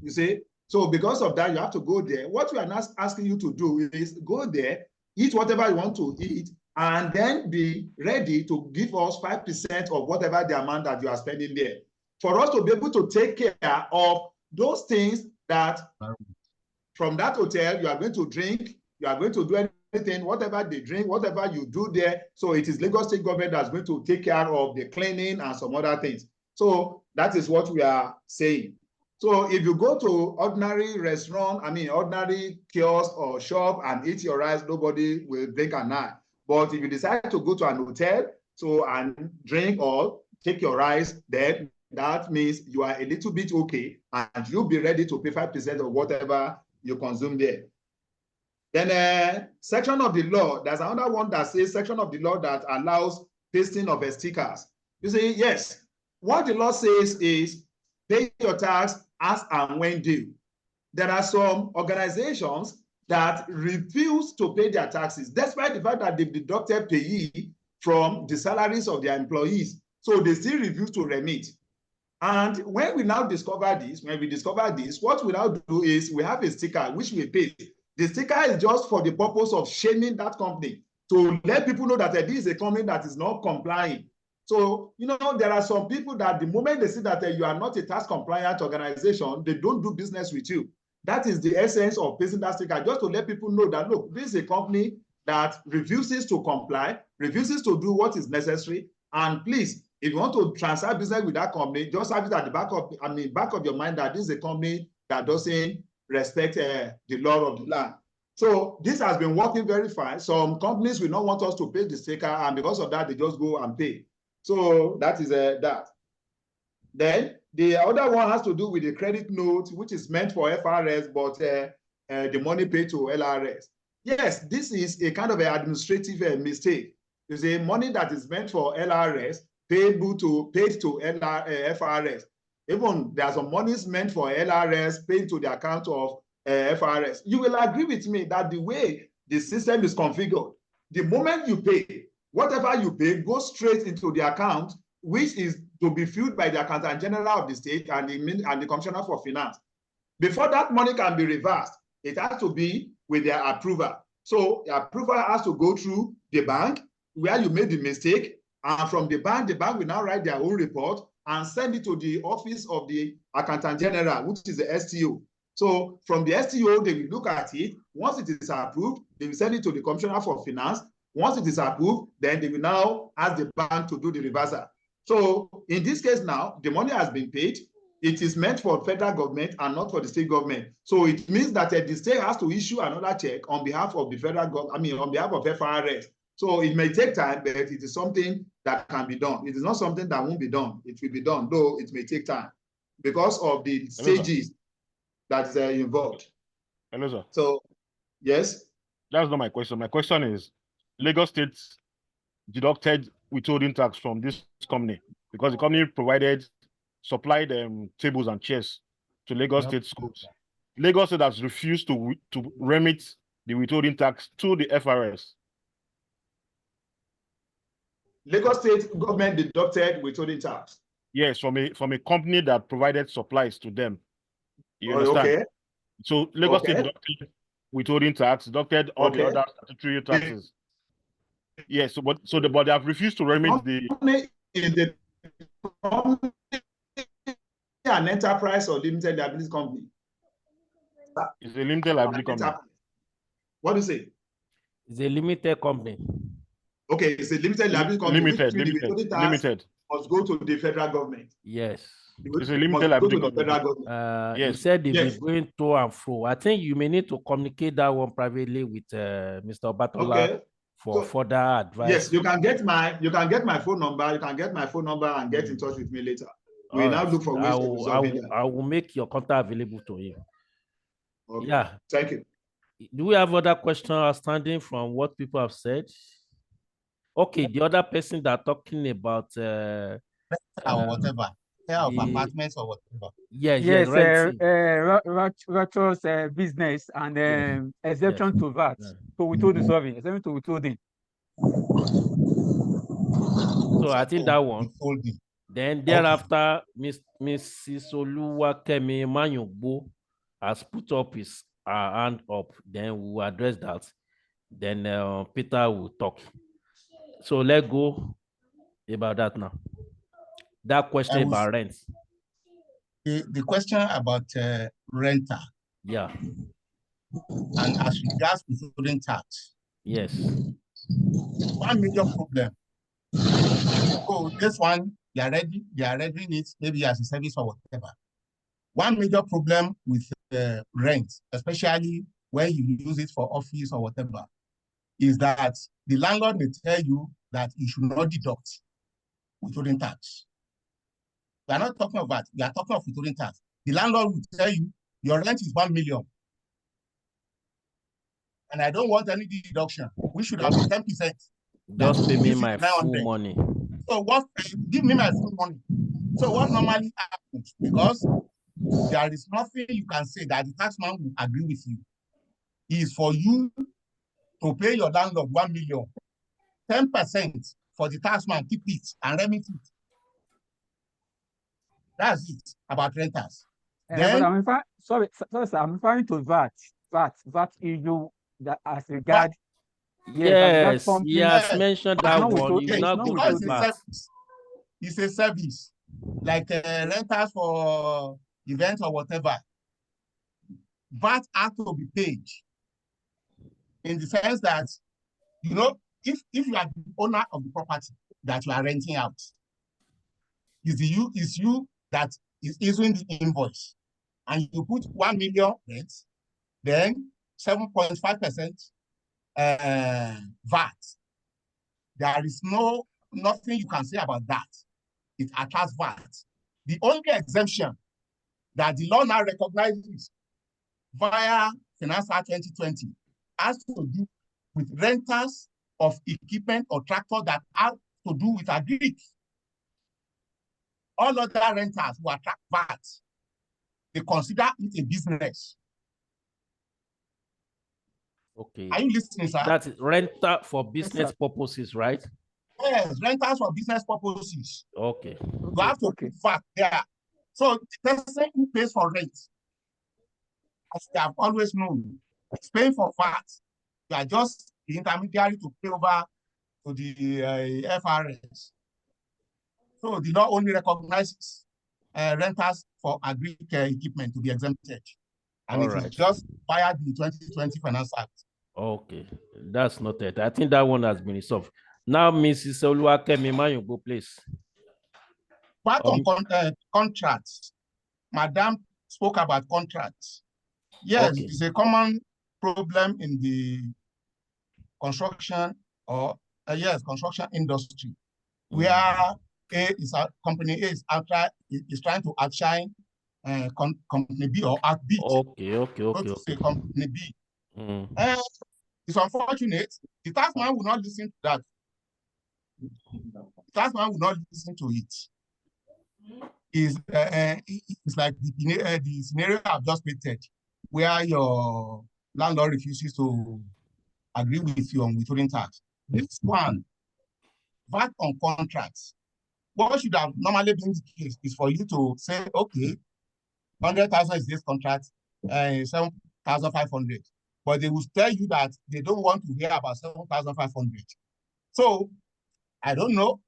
You see? So because of that, you have to go there. What we are not asking you to do is go there, eat whatever you want to eat, and then be ready to give us 5% of whatever the amount that you are spending there. For us to be able to take care of those things that from that hotel, you are going to drink, you are going to do anything, whatever they drink, whatever you do there. So it is Lagos State government that's going to take care of the cleaning and some other things. So that is what we are saying. So if you go to ordinary restaurant, ordinary kiosk or shop and eat your rice, nobody will blink an eye. But if you decide to go to an hotel, and drink or take your rice, then that means you are a little bit okay, and you'll be ready to pay 5% of whatever you consume there. Then section of the law, there's another one that says section of the law that allows pasting of stickers. You see, yes, what the law says is pay your tax as and when due. There are some organizations that refuse to pay their taxes, despite the fact that they've deducted payee from the salaries of their employees. So they still refuse to remit. And when we now discover this, what we now do is we have a sticker which we pay. The sticker is just for the purpose of shaming that company, to let people know that this is a company that is not complying. So, there are some people that the moment they see that you are not a tax compliant organization, they don't do business with you. That is the essence of pasting that sticker, just to let people know that, look, this is a company that refuses to comply, refuses to do what is necessary. And please, if you want to transfer business with that company, just have it at the back of your mind that this is a company that doesn't respect the law of the land. So this has been working very fine. Some companies will not want us to pay the sticker, and because of that, they just go and pay. So that is that. Then the other one has to do with the credit note, which is meant for FRS, but the money paid to LRS. Yes, this is a kind of an administrative mistake. You see, money that is meant for LRS paid to FRS. Even there are some monies meant for LRS paid to the account of FRS. You will agree with me that the way the system is configured, the moment you pay, whatever you pay goes straight into the account, which is to be filled by the Accountant General of the state and the Commissioner for Finance. Before that money can be reversed, it has to be with their approval. So the approval has to go through the bank where you made the mistake, and from the bank will now write their own report and send it to the office of the Accountant General, which is the STO. So from the STO, they will look at it. Once it is approved, they will send it to the Commissioner for Finance. Once it is approved, then they will now ask the bank to do the reversal. So in this case now, the money has been paid. It is meant for federal government and not for the state government. So it means that the state has to issue another check on behalf of the federal government, on behalf of FRS. So it may take time, but it is something that can be done. It is not something that won't be done. It will be done, though it may take time because of the stages that is involved. Hello, sir. So, yes? That's not my question. My question is, Lagos State deducted withholding tax from this company because the company supplied tables and chairs to Lagos State schools. Lagos State has refused to remit the withholding tax to the FRS. Lagos State government deducted withholding tax. Yes, from a company that provided supplies to them. You understand? Okay. So Lagos State deducted withholding tax, deducted all the other statutory taxes. Yes, but they have refused to remit the company an enterprise or limited liability company. It's a limited liability company. What do you say? It's a limited company. Okay, it's a limited liability company. Limited. Must go to the federal government. Yes. It's a limited liability company. Yes. You said they've been going to and fro. I think you may need to communicate that one privately with Mr. Batola for further advice. Yes, you can get my phone number. You can get my phone number and get in touch with me later. We now look for ways to resolve it. I will make your contact available to you. Okay. Yeah. Thank you. Do we have other questions outstanding from what people have said? Okay, the other person that talking about whatever, of apartments or whatever. Yes, virtuous business and exemption to VAT. So withholding, exemption to withholding. So I think that one. Then thereafter, Mrs. Oluwakemi Manyogbo has put up his hand up. Then we will address that. Then Peter will talk. So let's go about that now. That question about rent. The question about renter. Yeah. And as regards withholding tax. Yes. One major problem. So this one, they are rendering it maybe as a service or whatever. One major problem with rent, especially when you use it for office or whatever, is that the landlord may tell you that you should not deduct withholding tax. We are not talking about that. We are talking of withholding tax. The landlord will tell you your rent is 1 million. And I don't want any deduction. We should have 10%. Just pay me my full money. So what? Give me my full money. So what normally happens, because there is nothing you can say that the taxman will agree with you, is for you to pay your landlord 1 million, 10% for the taxman, keep it and remit it. That's it about renters. Then, but sorry, sir, I'm referring to VAT issue that as regard. Yes, he has mentioned that one. You now go to VAT. It's a service, like renters for events or whatever. VAT has to be paid in the sense that, you know, if you are the owner of the property that you are renting out, is you that is issuing the invoice, and you put 1 million rent, then 7.5% VAT. There is nothing you can say about that. It attracts VAT. The only exemption that the law now recognizes via Finance Act 2020 has to do with renters of equipment or tractor that have to do with agri. All other renters who attract VAT, they consider it a business. Okay. Are you listening, sir? That's renter for business purposes, right? Yes, renters for business purposes. Okay. You have to put VAT there. So the person who pays for rent, as they have always known, is paying for VAT. You are just the intermediary to pay over to the FRS. So the law only recognizes renters for agri equipment to be exempted. And it is just via the 2020 Finance Act. Okay, that's noted. I think that one has been resolved. Now, Mrs. Oluwakemi Mayogbo, please. Part on contracts. Madam spoke about contracts. Yes, it's a common problem in the construction or construction industry, where company A is trying to outshine company B or outbid. Okay. Say company B. It's unfortunate. The taxman will not listen to that. The taxman will not listen to it. It's like the scenario I've just painted, where your landlord refuses to agree with you on withholding tax. This one, VAT on contracts. What should have normally been the case is for you to say, okay, 100,000 is this contract, 7,500. But they will tell you that they don't want to hear about 7,500. So, I don't know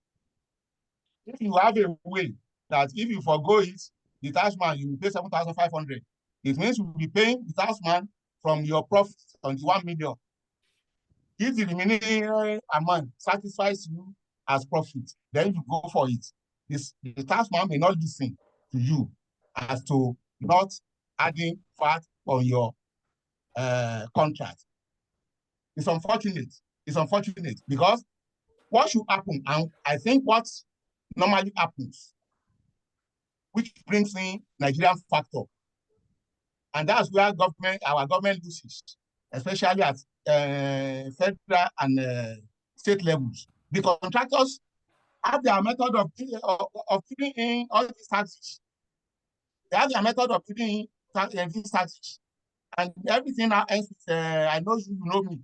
if you have a way that if you forgo it, the taxman, you will pay 7,500. It means you will be paying the taxman from your profit on the 1 million. If the remaining amount satisfies you as profit, then you go for it. The taxman may not listen to you as to not adding VAT on your contract. It's unfortunate. It's unfortunate because what should happen, and I think what normally happens, which brings in Nigerian factor, and that's where our government loses, especially at federal and state levels. The contractors have their method of putting in all these taxes. They have their method of putting in these taxes. And everything now ends with, I know you know me.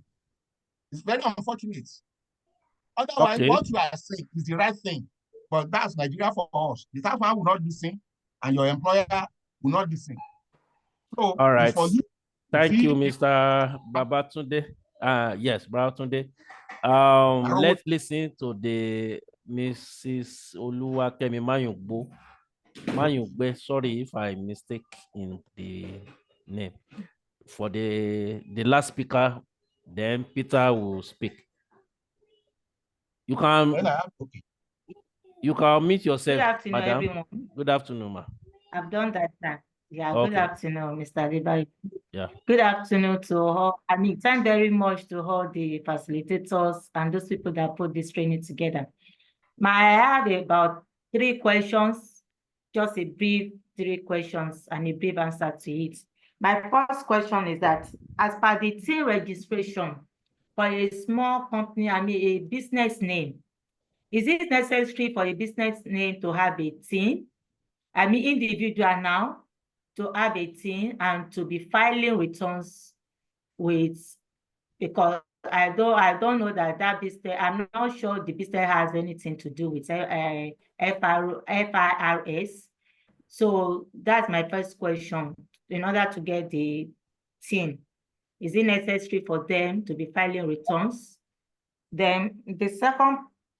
It's very unfortunate. Otherwise, what you are saying is the right thing. But that's Nigeria for us. The tax man will not listen, and your employer will not listen. So all right. it's for you. Thank you, Mr. Babatunde. Yes, Babatunde. Let's listen to the Mrs. Oluwakemi Mayungbo. Mayungbe, sorry if I mistake in the name. For the last speaker, then Peter will speak. You can meet yourself. Good afternoon, madam. everyone. Good afternoon, ma. I've done that now. Yeah, Okay. good afternoon, Mr. Adebayo. Yeah. Good afternoon to all. I mean, thank very much to all the facilitators and those people that put this training together. I have about 3 questions, just a brief 3 questions and a brief answer to it. My first question is that as per the TIN registration for a small company, I mean a business name, is it necessary for a business name to have a TIN? I mean individual now to have a TIN and to be filing returns with, because I don't know that business, I'm not sure the business has anything to do with FIRS. So that's my first question. In order to get the TIN, is it necessary for them to be filing returns? Then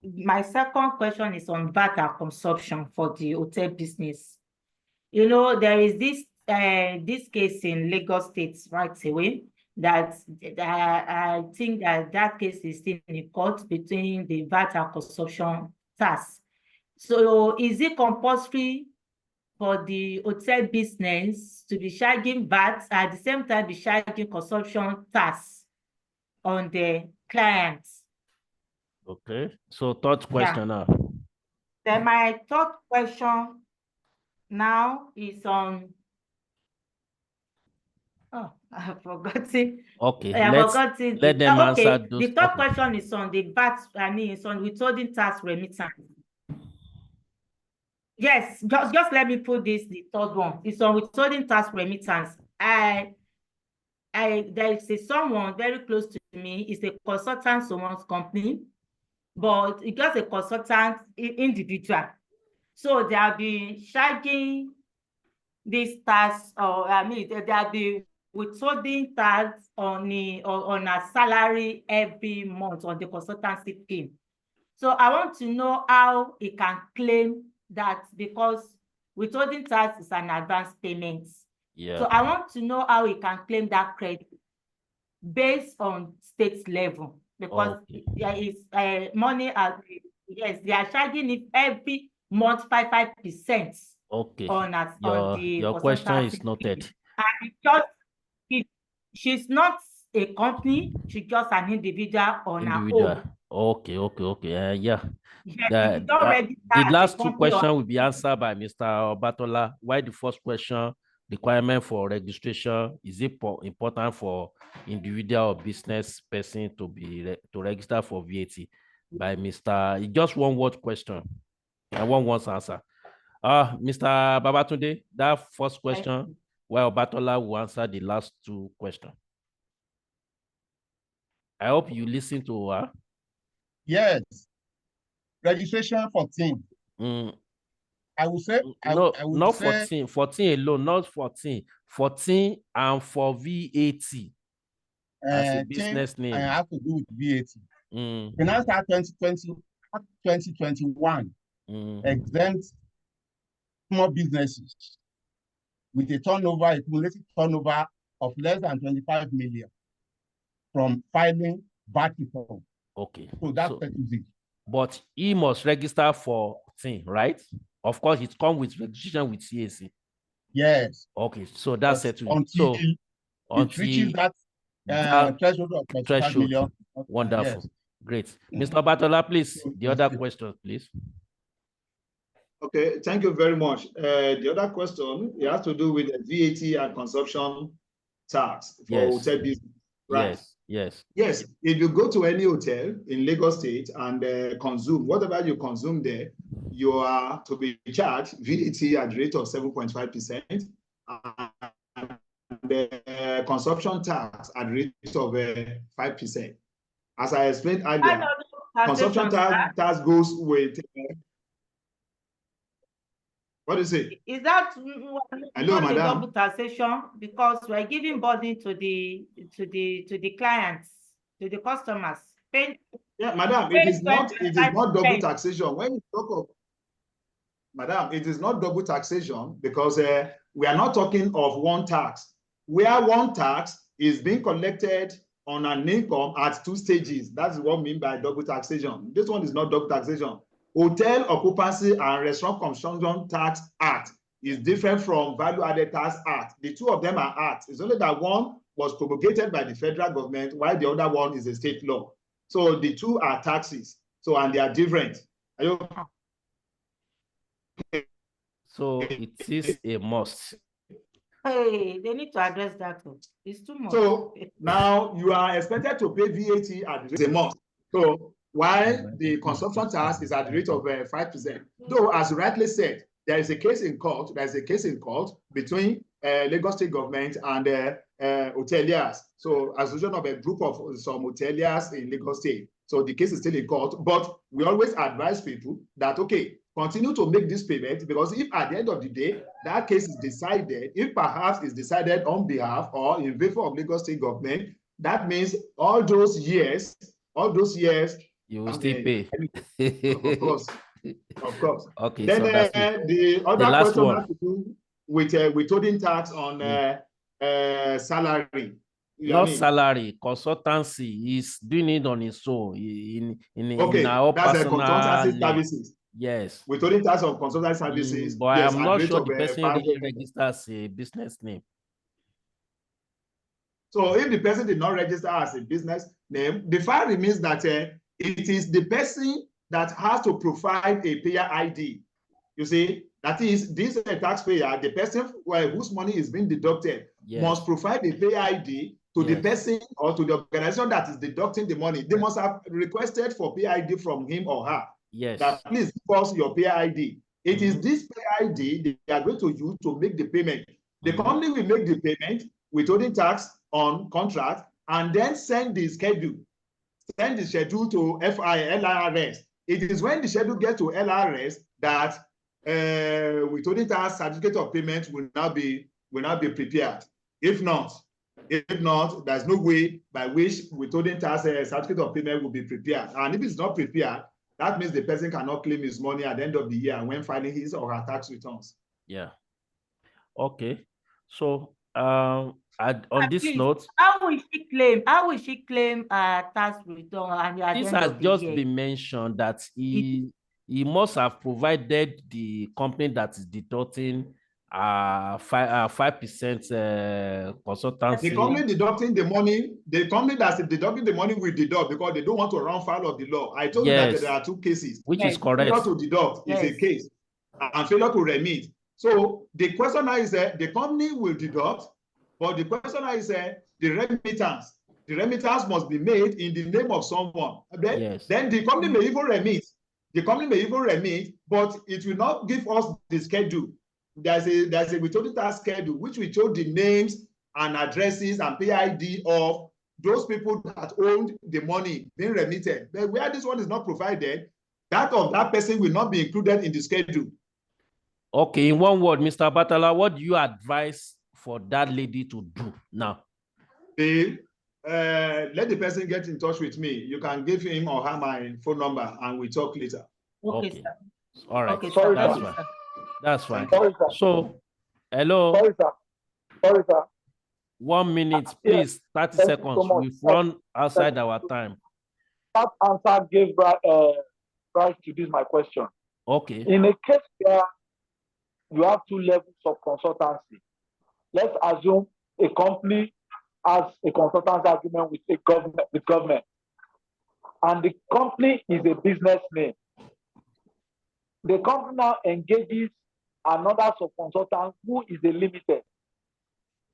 my second question is on VAT consumption for the hotel business. You know, there is this case in Lagos State right away that I think that case is still in court between the VAT and consumption tax. So is it compulsory for the hotel business to be charging VAT at the same time be charging consumption tax on the clients? Okay. So third question now. Then my third question now is on, oh, I have forgotten. Okay, let them answer those. The third question is on the VAT, I mean, it's on withholding tax remittance. Yes, just let me put this, the third one. It's on withholding tax remittance. There is someone very close to me, it's a consultant someone's company, but it got a consultant individual. So they'll be charging this tax, or I mean, they'll be withholding tax on a salary every month on the consultancy fee. So I want to know how he can claim that, because withholding tax is an advance payment. Yeah. So I want to know how he can claim that credit based on state level, because there is money at, yes, they are charging it every month 5%. Okay. On your question is noted. And she's not a company, she's just an individual on her own. Okay. Yeah. Yes, the last 2 questions will be answered by Mr. Obatola. Why the first question, requirement for registration, is it important for individual or business person to register for VAT? By Mr. Just one word question and one word answer. Mr. Babatunde, that first question, while Obatola will answer the last 2 questions. I hope you listen to her. Yes. Registration 14. I will say not 14 alone, not 14 and for VAT as a business name. I have to do with VAT. Finance Act 2021 exempts small businesses with a cumulative turnover of less than 25 million from filing VAT return. Okay. So that's it. But he must register for thing, right? Of course, it comes with registration with CAC. Yes. Okay, so that's it. Until it reaches that threshold of 25 million. Wonderful. Yes. Great. Mr. Batola, please, the other question, please. Okay, thank you very much. The other question, it has to do with the VAT and consumption tax for hotel business. Right? Yes. If you go to any hotel in Lagos State and consume, whatever you consume there, you are to be charged VAT at the rate of 7.5% and the consumption tax at the rate of 5%. As I explained earlier, consumption tax goes with What do you say? Is that Hello, not a madam? double taxation because we're giving burden to the clients, to the customers? Yeah, madam, it is not double taxation. When you talk of, madam, it is not double taxation because we are not talking of one tax. Where one tax is being collected on an income at 2 stages. That's what I mean by double taxation. This one is not double taxation. Hotel Occupancy and Restaurant Consumption Tax Act is different from Value Added Tax Act. The two of them are acts. It's only that one was promulgated by the federal government while the other one is a state law. So the two are taxes. So, and they are different. Are you... So it is a must. Hey, they need to address that. It's too much. So now you are expected to pay VAT at the rate of a must. So while the consumption tax is at the rate of 5%. Though, as rightly said, there is a case in court. There is a case in court between Lagos State government and hoteliers. So, association of a group of some hoteliers in Lagos State. So the case is still in court, but we always advise people that, okay, continue to make this payment, because if at the end of the day, that case is decided, if perhaps it's decided on behalf or in favor of Lagos State government, that means all those years, you will still pay. Of course. Okay. Then so that's the other question has to do with withholding tax on salary. Not salary, consultancy. Is doing it on his own in our that's personal consultancy services. Yes. Withholding tax on consultancy services. But yes, I'm not sure the person really registers a business name. So if the person did not register as a business name, the fact remains that it is the person that has to provide a payer ID. You see, that is, this taxpayer, the person whose money is being deducted, must provide a payer ID to the person or to the organization that is deducting the money. They must have requested for payer ID from him or her. Yes. That please give us your payer ID. It is this payer ID they are going to use to make the payment. The company will make the payment, withholding tax on contract, and then send the schedule to LIRS. It is when the schedule gets to LIRS that withholding tax certificate of payment will now be prepared. If not, there's no way by which withholding tax certificate of payment will be prepared. And if it's not prepared, that means the person cannot claim his money at the end of the year when filing his or her tax returns. Yeah. Okay. So on this note, how will she claim tax return? And this has just been mentioned that he must have provided the company that is deducting 5% consultancy. The company deducting the money, the company that's deducting the money will deduct because they don't want to run foul of the law. I told you that there are two cases. Which is correct. Failure to deduct is a case, and failure to remit. So the question now is that the company will deduct, but the question now is the remittance. The remittance must be made in the name of someone. Then the company may even remit. But it will not give us the schedule. There's a withholding tax schedule which will show the names and addresses and PID of those people that owned the money being remitted. But where this one is not provided, that of that person will not be included in the schedule. Okay, in one word, Mr. Batala, what do you advise for that lady to do now? Let the person get in touch with me. You can give him or her my phone number and we talk later. Okay. All right. Okay, that's fine. That's fine. Sorry, so, hello. Sorry, sir. 1 minute, please. 30 seconds. So we've run outside our time. That answer gave rise to this my question. Okay. In a case where you have two levels of consultancy, let's assume a company has a consultancy agreement with government, and the company is a business name. The company now engages another sub-consultant who is a limited.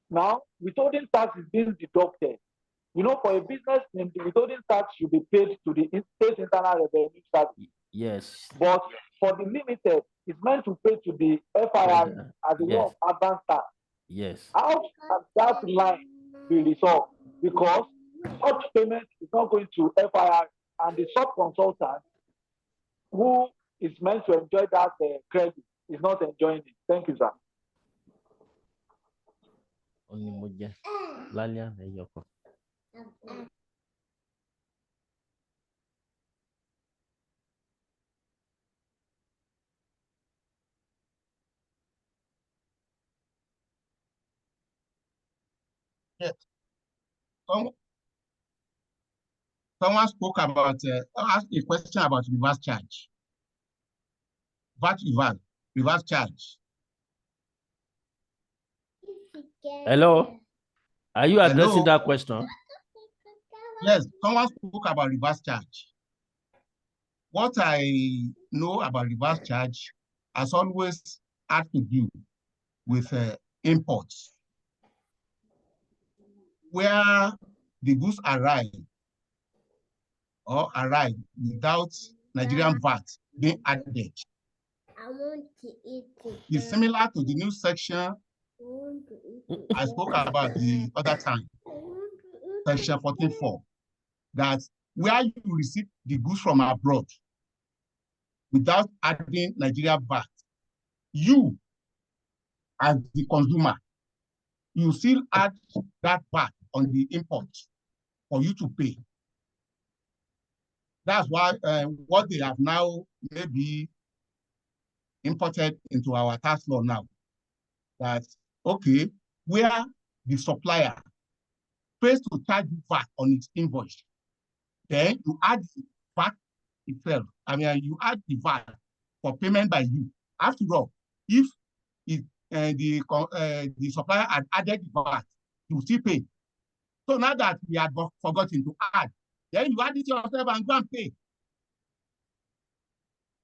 Now, withholding tax is being deducted. You know, for a business name, the withholding tax should be paid to the State Internal Revenue Service. Yes. But for the limited, it's meant to pay to the FIR as a way of advance tax. Yes. How can that line be resolved? Because such payment is not going to FIR, and the sub-consultant who is meant to enjoy that credit is not enjoying it. Thank you, sir. Yes. Someone spoke about, asked a question about reverse charge. VAT reverse charge. Hello? Are you addressing that question? Yes, someone spoke about reverse charge. What I know about reverse charge has always had to do with imports, where the goods arrive without Nigerian VAT being added. I want to eat it. It's similar to the new section I spoke about the other time, section 14.4, that where you receive the goods from abroad without adding Nigerian VAT, you, as the consumer, you still add that VAT on the import for you to pay. That's why what they have now maybe imported into our tax law now, that, okay, where the supplier pays to charge you VAT on its invoice, then you add the VAT itself. I mean, you add the VAT for payment by you. After all, if the supplier had added the VAT, you still pay. So now that we had forgotten to add, then you add it yourself and go and pay.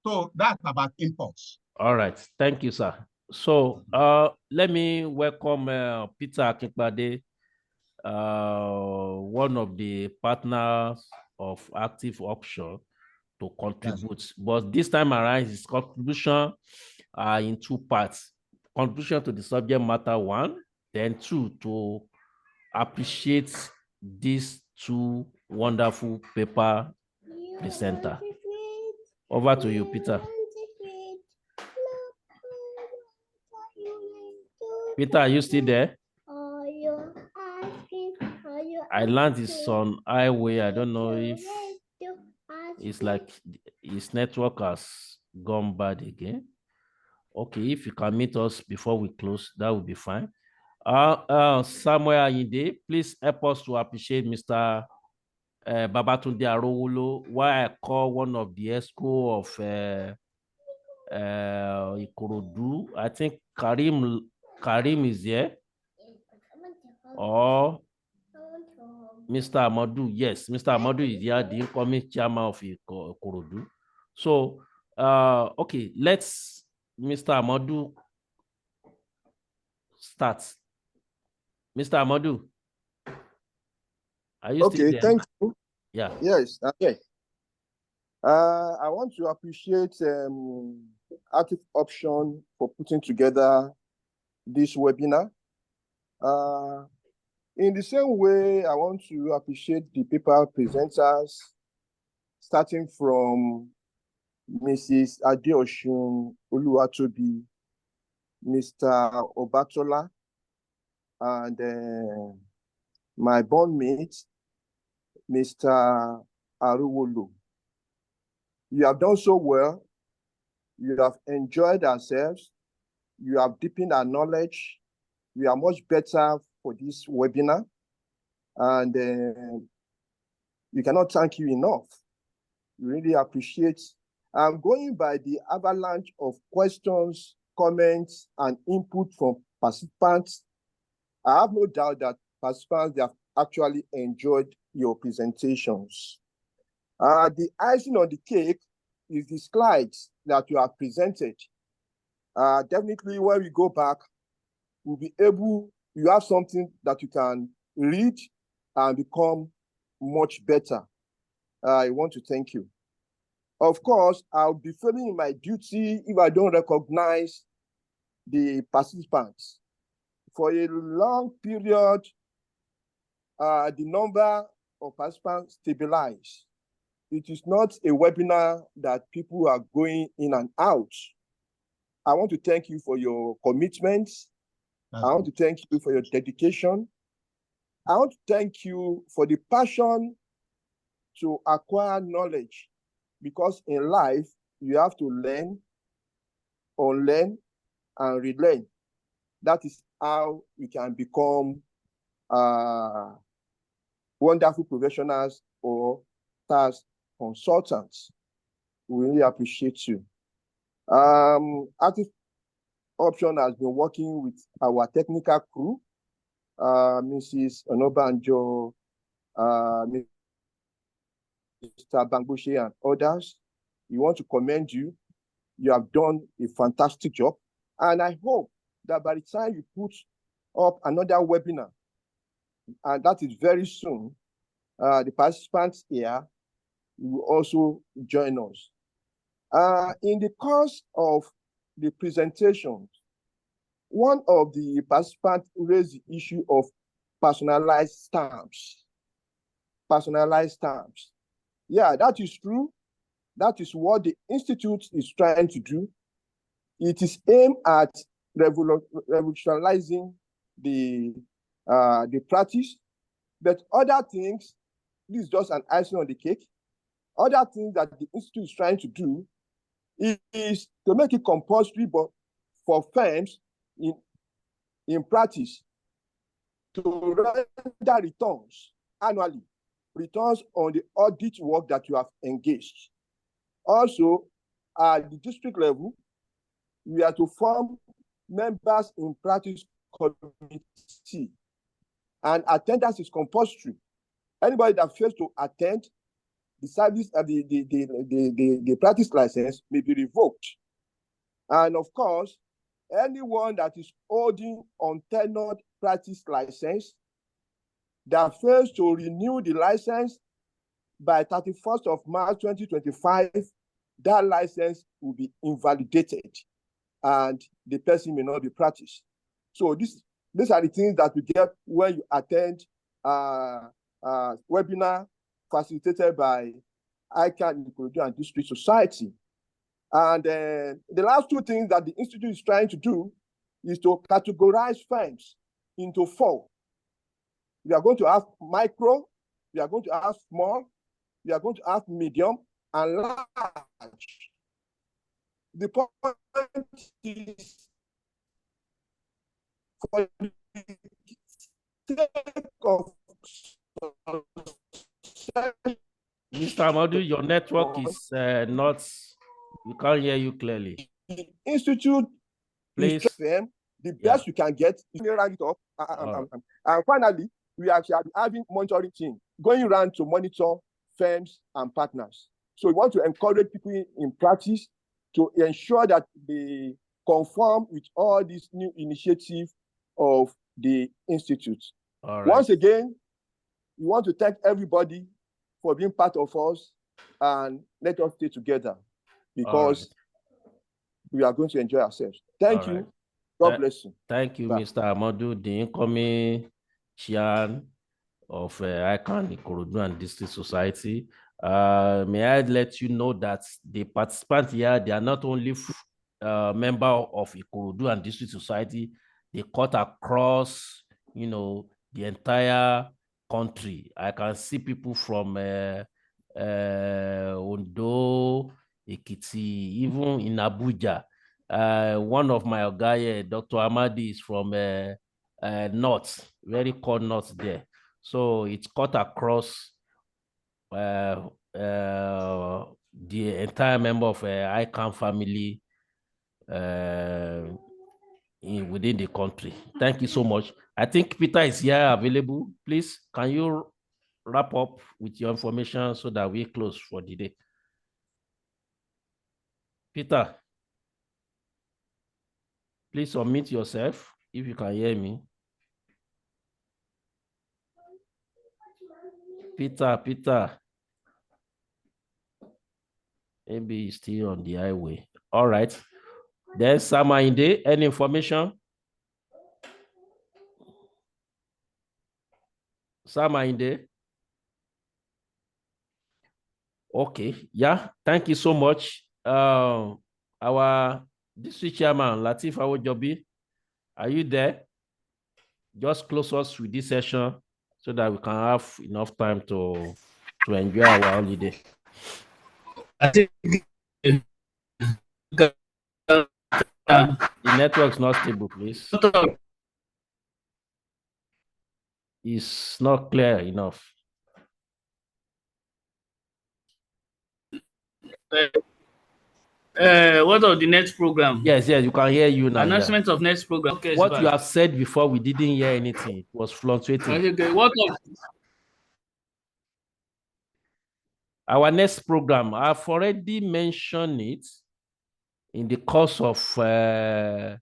So that's about imports. All right, thank you, sir. So let me welcome Peter Akinpade, one of the partners of Active Option, to contribute. Yes. But this time around, his contribution are in two parts. Contribution to the subject matter one, then two, to appreciate these two wonderful paper presenter. Over to you, Peter. Peter, are you still there? I learned it's on highway. I don't know if it's like his network has gone bad again. Okay, if you can meet us before we close, that would be fine. Samuel Ayinde, please help us to appreciate Mr. Babatunde Arowolo, why I call one of the ESCO of Ikorodu. I think Karim is here, or Mr. Amadu. Yes, Mr. Amadu is here, the incoming chairman of Ikorodu. So, okay, let's Mr. Amadu start. Mr. Amadu, are you still there? Thank you. Yeah. Yes. Okay. I want to appreciate Active Option for putting together this webinar. In the same way, I want to appreciate the paper presenters, starting from Mrs. Adeosun Oluwatobi, Mr. Obatola, and my bondmate, Mr. Arowolo. You have done so well. You have enjoyed ourselves. You have deepened our knowledge. We are much better for this webinar. And we cannot thank you enough. We really appreciate. I'm going by the avalanche of questions, comments, and input from participants. I have no doubt that participants have actually enjoyed your presentations. The icing on the cake is the slides that you have presented. Definitely when we go back, we'll be able, you have something that you can read and become much better. I want to thank you. Of course, I'll be failing my duty if I don't recognize the participants. For a long period, the number of participants stabilized. It is not a webinar that people are going in and out. I want to thank you for your commitment. I want to thank you for your dedication. I want to thank you for the passion to acquire knowledge, because in life, you have to learn, unlearn, and relearn. That is how we can become wonderful professionals or tax consultants. We really appreciate you. Active Option has been working with our technical crew, Mrs. Onobanjo, Mr. Bangboshe, and others. We want to commend you. You have done a fantastic job. And I hope that by the time you put up another webinar, and that is very soon, the participants here will also join us. In the course of the presentation, one of the participants raised the issue of personalized stamps. Personalized stamps. Yeah, that is true. That is what the Institute is trying to do. It is aimed at revolutionizing the practice, but other things, this is just an icing on the cake. Other things that the Institute is trying to do is to make it compulsory for firms in practice to render returns annually, returns on the audit work that you have engaged. Also, at the district level, we are to form members in practice committee, and attendance is compulsory. Anybody that fails to attend the service of the practice license may be revoked. And of course, anyone that is holding untenured practice license that fails to renew the license by 31st of March 2025, that license will be invalidated and the person may not be practiced. So these are the things that we get when you attend webinar facilitated by ICANN and District Society. And the last two things that the Institute is trying to do is to categorize firms into 4. We are going to have micro, we are going to have small, we are going to have medium, and large. The point is, for the sake of Mr. Amadu, your network is not, we can't hear you clearly. The Institute Please. is the best you can get. You may round it up. And finally, we actually are having monitoring team going around to monitor firms and partners. So we want to encourage people in practice to ensure that they conform with all these new initiatives of the Institute. All right. Once again, we want to thank everybody for being part of us, and let us stay together because we are going to enjoy ourselves. Thank you. God bless you. Thank you, Mr. Amadu, the incoming chair of ICANN Ikorodu and District Society. May I let you know that the participants here, they are not only member of Ikorodu and District Society, they cut across, the entire country. I can see people from Ondo, Ekiti, even in Abuja. One of my guy, Dr. Amadi, is from North, very cold North there. So it's cut across the entire member of ICANN family within the country. Thank you so much. I think Peter is here available. Please, can you wrap up with your information so that we close for the day? Peter, please unmute yourself if you can hear me. Peter. Maybe he's still on the highway. All right. Then Samainde, any information? Samainde. Okay. Yeah. Thank you so much. Our District Chairman Lateef Awojobi, are you there? Just close us with this session so that we can have enough time to enjoy our holiday. I think the network's not stable, please. It's not clear enough. What of the next program? Yes, you can hear you now. Announcement of next program. Okay, what you have said before, we didn't hear anything. It was fluctuating. Okay, what of our next program? I've already mentioned it in the course of our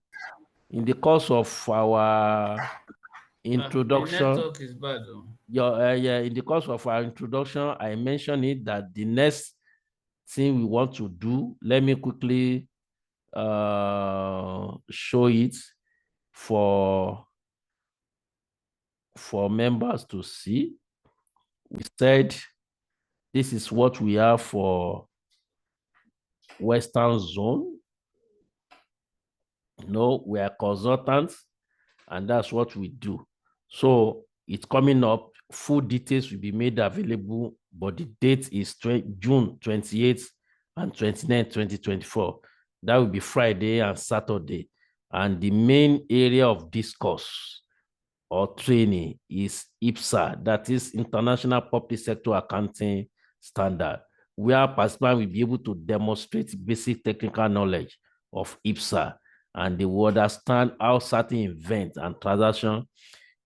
introduction. The network is bad, though. In the course of our introduction, I mentioned it that the next thing we want to do, let me quickly show it for members to see. We said this is what we have for Western Zone. No, we are consultants, and that's what we do. So it's coming up. Full details will be made available, but the date is June 28th and 29th, 2024. That will be Friday and Saturday. And the main area of discourse or training is IPSA, that is International Public Sector Accounting Standard, where participants will be able to demonstrate basic technical knowledge of IPSA, and they will understand how certain events and transactions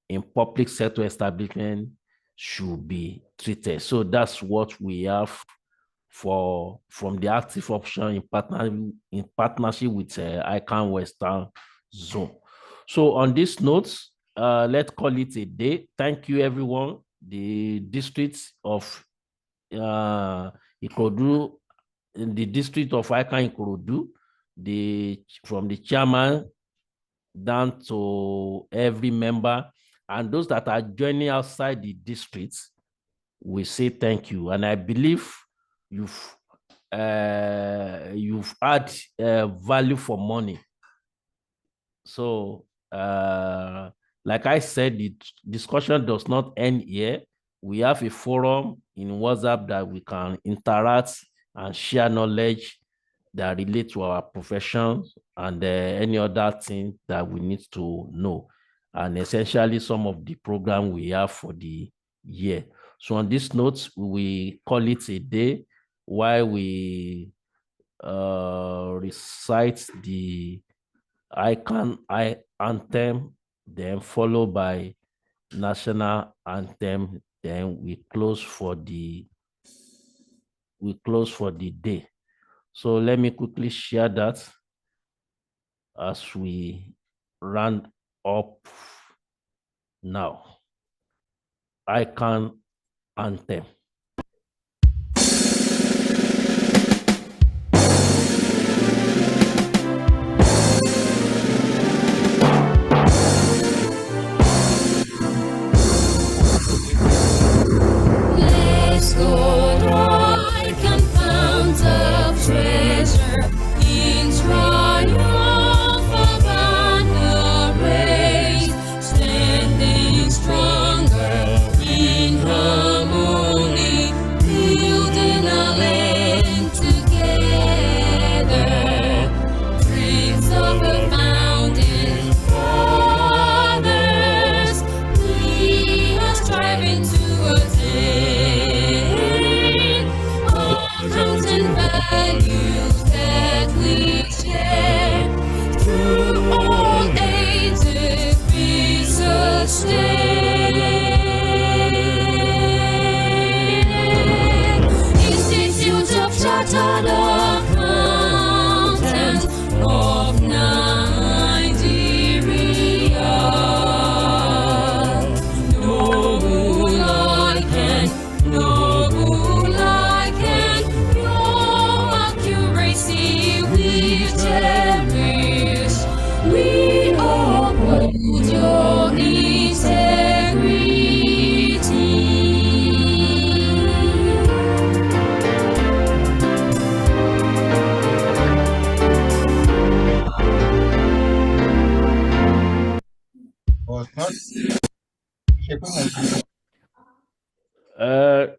in public sector establishment should be treated. So that's what we have from the active option in partnership with ICANN Western Zone. So on this note, let's call it a day. Thank you, everyone. The districts of Ikorodu, in the district of ICANN Ikorodu, from the chairman down to every member, and those that are joining outside the districts, we say thank you. And I believe you've had value for money. So like I said, the discussion does not end here. We have a forum in WhatsApp that we can interact and share knowledge that relate to our profession and any other thing that we need to know. And essentially some of the program we have for the year. So on this note, we call it a day while we recite the ICANN anthem, then followed by national anthem, then we close for the day. So let me quickly share that as we round up now. ICANN anthem. Let's go, ICANN fount of treasure in triumph of banner raised, standing stronger in harmony, building a land together. Dreams of the founding fathers, we are striving to attain. Counts and values that we share through all ages be sustained. Institute of Chartered Accountants of Nigeria. Noble ICANN, noble ICANN, your accuracy we cherish. We uphold your integrity. was not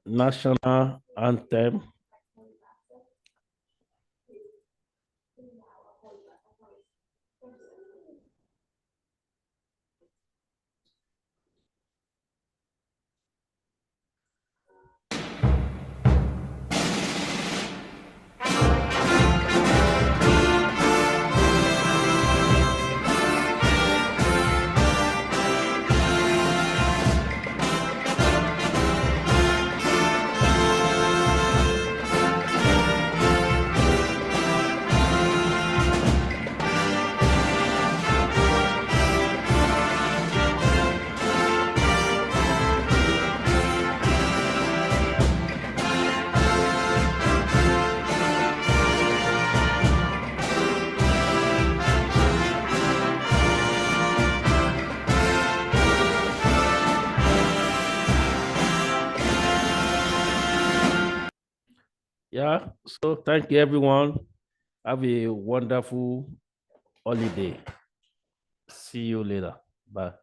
national anthem. Yeah, so thank you, everyone. Have a wonderful holiday. See you later. Bye.